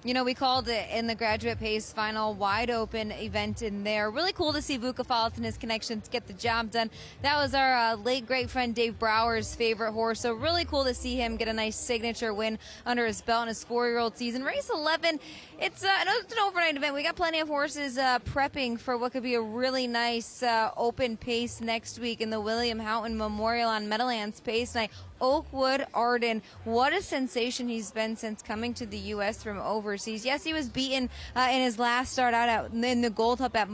You know, we called it in the Graduate Pace final, wide open event in there. Really cool to see Vukafalis and his connections get the job done. That was our late great friend Dave Brower's favorite horse, so really cool to see him get a nice signature win under his belt in his 4-year-old season. Race 11, it's an overnight event. We got plenty of horses prepping for what could be a really nice open pace next week in the William Houghton Memorial on Meadowlands Pace Night. Oakwood Arden, what a sensation he's been since coming to the U.S. from overseas. Yes, he was beaten in his last start out in the Gold Cup at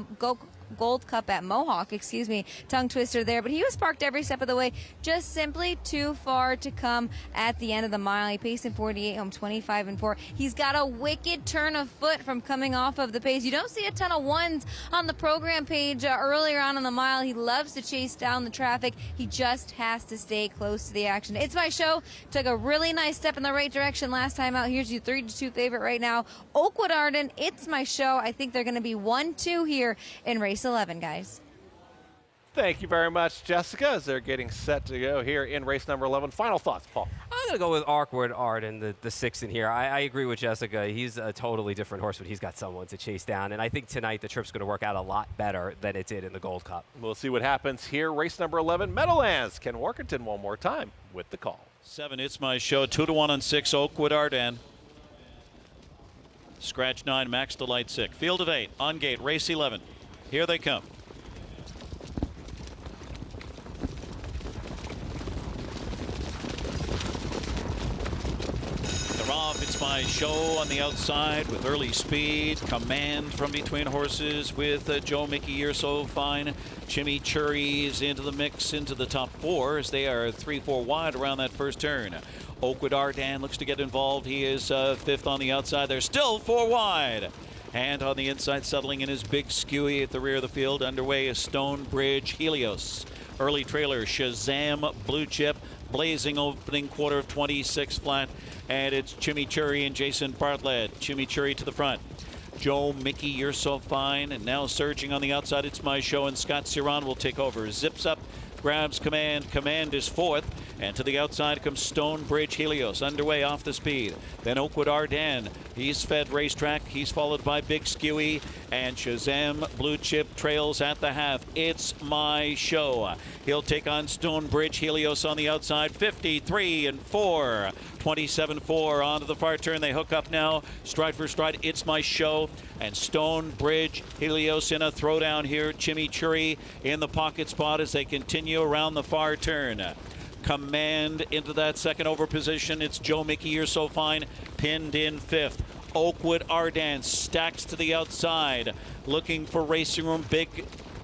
Gold Cup at Mohawk, tongue twister there, but he was parked every step of the way, just simply too far to come at the end of the mile. He paced in 48, home 25-4. He's got a wicked turn of foot from coming off of the pace. You don't see a ton of ones on the program page earlier on in the mile. He loves to chase down the traffic. He just has to stay close to the action. It's My Show took a really nice step in the right direction last time out. Here's your 3-2 favorite right now, Oakwood Arden. It's My Show. I think they're going to be 1-2 here in race 11, guys. Thank you very much, Jessica, as they're getting set to go here in race number 11. Final thoughts, Paul? I'm going to go with Oakwood Arden, the sixth in here. I agree with Jessica. He's a totally different horse, but he's got someone to chase down. And I think tonight the trip's going to work out a lot better than it did in the Gold Cup. We'll see what happens here. Race number 11, Meadowlands. Ken Workington one more time with the call. 7, It's My Show. 2-1 on 6, Oakwood Arden. Scratch 9, Max Delight 6. Field of 8, on gate, race 11. Here they come. They're off. It's My Show on the outside with early speed. Command from between horses with Joe Mickey, You're So Fine. Chimichurri's into the mix, into the top 4 as they are 3-4 wide around that first turn. Oakwood Arden looks to get involved. He is 5th on the outside. They're still 4 wide. And on the inside, settling in his Big Skewy at the rear of the field. Underway is Stonebridge Helios. Early trailer, Shazam Blue Chip. Blazing opening quarter of 26 flat. And it's Chimichurri and Jason Bartlett. Chimichurri to the front. Joe Mickey, You're So Fine. And now surging on the outside, It's My Show. And Scott Ciron will take over. Zips up. Grabs Command. Command is 4th. And to the outside comes Stonebridge Helios. Underway off the speed. Then Oakwood Arden. He's fed racetrack. He's followed by Big Skewy. And Shazam Blue Chip trails at the half. It's My Show. He'll take on Stonebridge Helios on the outside. 53-4. 27-4 onto the far turn. They hook up now. Stride for stride. It's My Show. And Stonebridge Helios in a throwdown here. Chimichurri in the pocket spot as they continue around the far turn. Command into that second over position. It's Joe Mickey, You're So Fine, pinned in 5th. Oakwood Arden stacks to the outside, looking for racing room. Big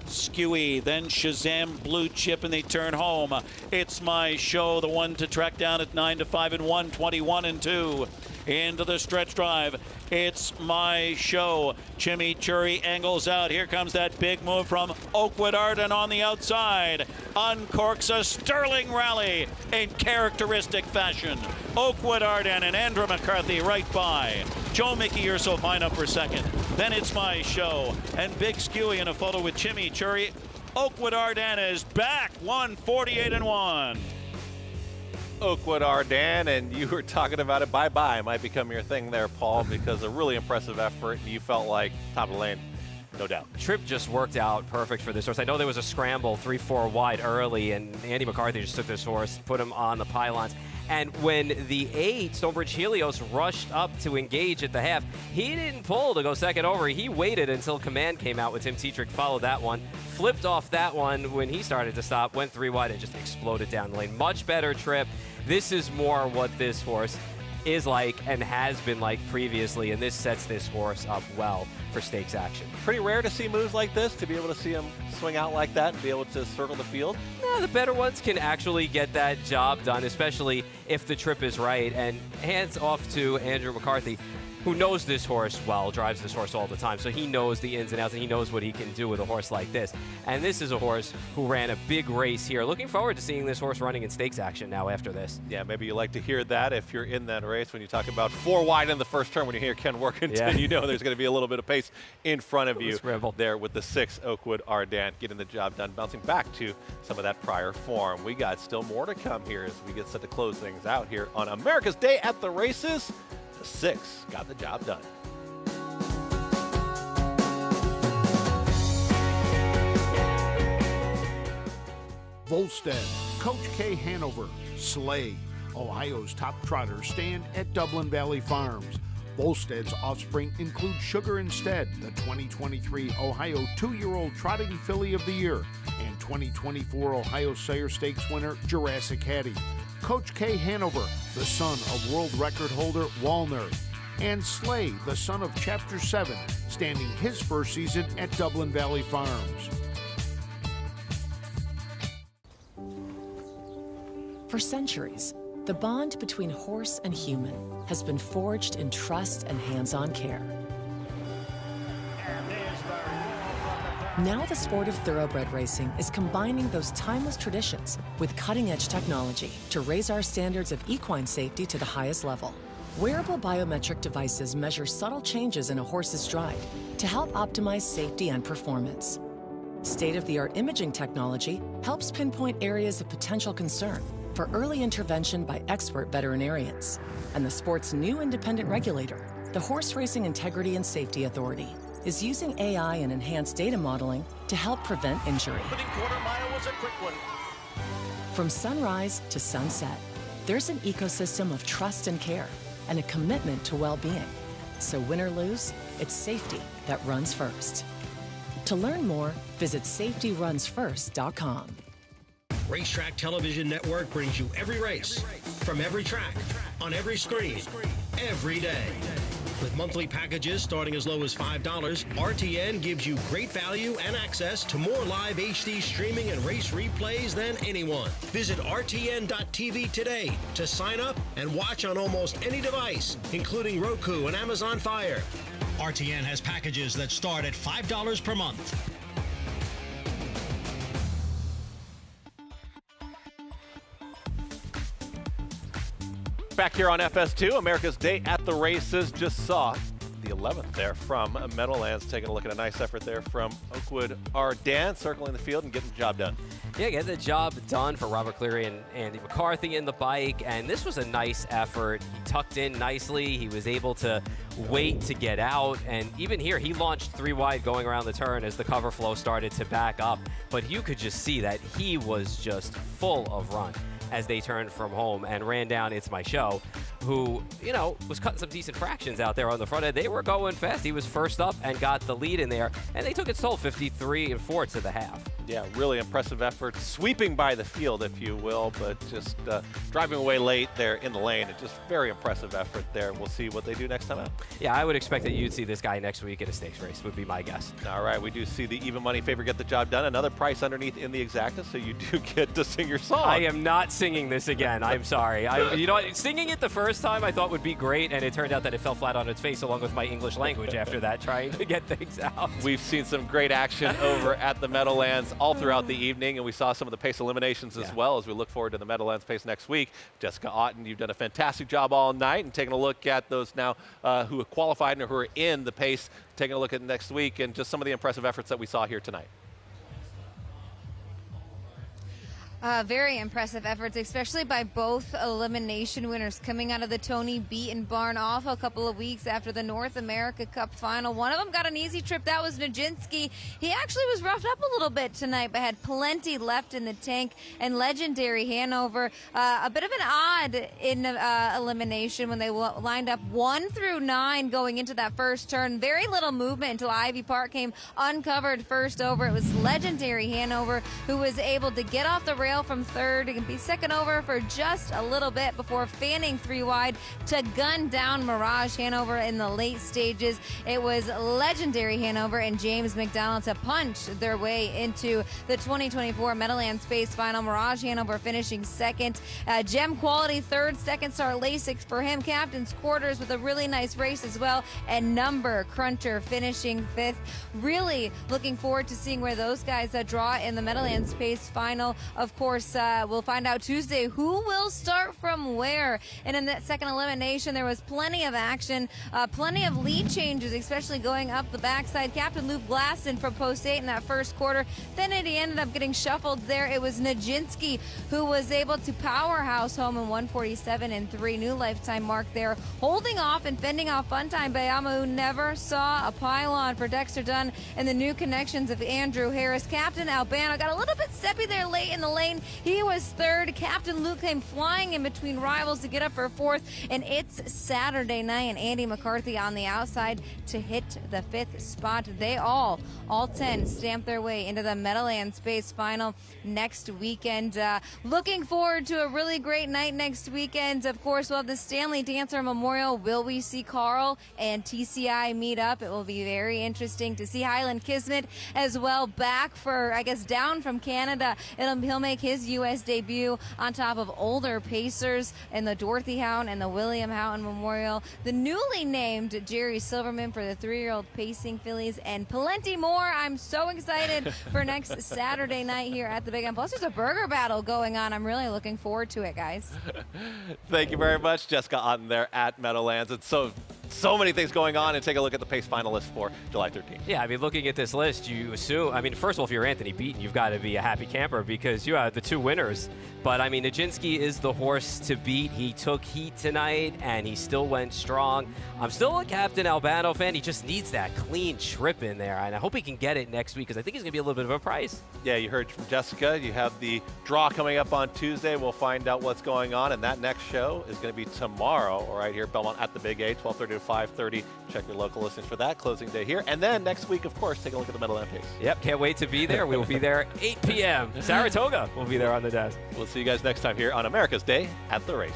Skewy, then Shazam Blue Chip, and they turn home. It's My Show, the one to track down at 9-5-1, 21-2. Into the stretch drive. It's My Show. Chimichurri angles out. Here comes that big move from Oakwood Arden on the outside. Uncorks a sterling rally in characteristic fashion. Oakwood Arden and Andrew McCarthy right by. Joe Mickey, You're So Fine up for second. Then It's My Show. And Big Skewy in a photo with Chimichurri. Oakwood Arden is back, 148-1. Oakwood Arden, and you were talking about it. Bye-bye might become your thing there, Paul, because a really impressive effort. You felt like top of the lane, no doubt. Trip just worked out perfect for this horse. I know there was a scramble 3-4 wide early, and Andy McCarthy just took this horse, put him on the pylons. And when the 8, Stonebridge Helios, rushed up to engage at the half, he didn't pull to go second over. He waited until Command came out with Tim Tetrick, followed that one, flipped off that one when he started to stop, went 3 wide, and just exploded down the lane. Much better trip. This is more what this horse is like and has been like previously, and this sets this horse up well for stakes action. Pretty rare to see moves like this, to be able to see him swing out like that and be able to circle the field. No, the better ones can actually get that job done, especially if the trip is right. And hands off to Andrew McCarthy, who knows this horse well, drives this horse all the time, so he knows the ins and outs, and he knows what he can do with a horse like this. And this is a horse who ran a big race here. Looking forward to seeing this horse running in stakes action now after this. Yeah, maybe you like to hear that if you're in that race. When you talk about 4 wide in the first turn, when you hear Ken Workington, you know there's going to be a little bit of pace in front of you there with the 6 Oakwood Arden getting the job done, bouncing back to some of that prior form. We got still more to come here as we get set to close things out here on America's Day at the Races. The 6 got the job done. Volstead, Coach K Hanover, Slay, Ohio's top trotters stand at Dublin Valley Farms. Volstead's offspring include Sugar Instead, the 2023 Ohio 2-year-old trotting filly of the year, and 2024 Ohio Sire Stakes winner Jurassic Hattie. Coach K Hanover, the son of world record holder Walner, and Slay, the son of Chapter 7, standing his first season at Dublin Valley Farms. For centuries, the bond between horse and human has been forged in trust and hands-on care. Now the sport of thoroughbred racing is combining those timeless traditions with cutting-edge technology to raise our standards of equine safety to the highest level. Wearable biometric devices measure subtle changes in a horse's stride to help optimize safety and performance. State-of-the-art imaging technology helps pinpoint areas of potential concern for early intervention by expert veterinarians. And the sport's new independent regulator, the Horse Racing Integrity and Safety Authority, is using AI and enhanced data modeling to help prevent injury. Quarter mile was a quick one. From sunrise to sunset, there's an ecosystem of trust and care and a commitment to well-being. So win or lose, it's safety that runs first. To learn more, visit safetyrunsfirst.com. Racetrack Television Network brings you every race, from every track, on every screen, every day. With monthly packages starting as low as $5, RTN gives you great value and access to more live HD streaming and race replays than anyone. Visit RTN.tv today to sign up and watch on almost any device, including Roku and Amazon Fire. RTN has packages that start at $5 per month. Back here on FS2, America's Day at the Races. Just saw the 11th there from Meadowlands. Taking a look at a nice effort there from Oakwood Ardan, circling the field and getting the job done. Yeah, get the job done for Robert Cleary and Andy McCarthy in the bike, and this was a nice effort. He tucked in nicely. He was able to wait to get out, and even here, he launched 3 wide going around the turn as the cover flow started to back up, but you could just see that he was just full of run as they turned from home and ran down It's My Show, who, you know, was cutting some decent fractions out there on the front end. They were going fast. He was first up and got the lead in there, and they took its toll 53-4 to the half. Yeah, really impressive effort, sweeping by the field, if you will, but just driving away late there in the lane. It's just very impressive effort there. We'll see what they do next time out. Yeah, I would expect that you'd see this guy next week in a stakes race, would be my guess. All right, we do see the even money favorite get the job done. Another price underneath in the exacta, so you do get to sing your song. I am not singing this again. I'm sorry. You know, singing it the first time I thought would be great, and it turned out that it fell flat on its face along with my English language after that, trying to get things out. We've seen some great action over at the Meadowlands all throughout the evening, and we saw some of the pace eliminations as well as we look forward to the Meadowlands pace next week. Jessica Otten, you've done a fantastic job all night, and taking a look at those now who have qualified and who are in the pace, taking a look at next week and just some of the impressive efforts that we saw here tonight. Very impressive efforts, especially by both elimination winners coming out of the Tony Beaton barn off a couple of weeks after the North America Cup final. One of them got an easy trip. That was Njinsky. He actually was roughed up a little bit tonight, but had plenty left in the tank. And legendary Hanover, a bit of an odd in elimination when they lined up 1 through 9 going into that first turn. Very little movement until Ivy Park came uncovered first over. It was legendary Hanover who was able to get off the rail from third and be second over for just a little bit before fanning 3 wide to gun down Mirage Hanover in the late stages. It was legendary Hanover and James McDonald to punch their way into the 2024 Meadowlands Space Final. Mirage Hanover finishing second. Gem Quality third, second star Lasix for him. Captain's Quarters with a really nice race as well. And Number Cruncher finishing fifth. Really looking forward to seeing where those guys draw in the Meadowlands Space Final. Of course, we'll find out Tuesday who will start from where. And in that second elimination, there was plenty of action, plenty of lead changes, especially going up the backside. Captain Luke Glasson from post 8 in that first quarter. Then he ended up getting shuffled there. It was Njinsky who was able to powerhouse home in 1:47.3, new lifetime mark there. Holding off and fending off Fun Time Bayama, who never saw a pylon for Dexter Dunn, and the new connections of Andrew Harris. Captain Albano got a little bit steppy there late in the lane. lane. He was third. Captain Luke came flying in between rivals to get up for fourth. And it's Saturday night, and Andy McCarthy on the outside to hit the fifth spot. They all 10 stamp their way into the Meadowlands Space Final next weekend. Looking forward to a really great night next weekend. Of course, we'll have the Stanley Dancer Memorial. Will we see Carl and TCI meet up? It will be very interesting to see Highland Kismet as well, back for, I guess, down from Canada. He'll make his U.S. debut on top of older pacers in the Dorothy Houghton and the William Houghton Memorial. The newly named Jerry Silverman for the 3-year-old pacing fillies, and plenty more. I'm so excited for next Saturday night here at the Big M. Plus, there's a burger battle going on. I'm really looking forward to it, guys. Thank you very much, Jessica Otten there at Meadowlands. It's so many things going on, and take a look at the pace finalists for July 13th. Yeah, I mean, looking at this list, you assume, I mean, first of all, if you're Anthony Beaton, you've got to be a happy camper because you have the 2 winners. But, I mean, Njinsky is the horse to beat. He took heat tonight, and he still went strong. I'm still a Captain Albano fan. He just needs that clean trip in there, and I hope he can get it next week because I think he's going to be a little bit of a price. Yeah, you heard from Jessica. You have the draw coming up on Tuesday. We'll find out what's going on, and that next show is going to be tomorrow, right here, Belmont at the Big A, 12:30 to 5:30. Check your local listings for that closing day here. And then next week, of course, take a look at the Meadowlands Pace. Yep, can't wait to be there. We will be there 8 p.m. Saratoga will be there on the desk. We'll see you guys next time here on America's Day at the Races.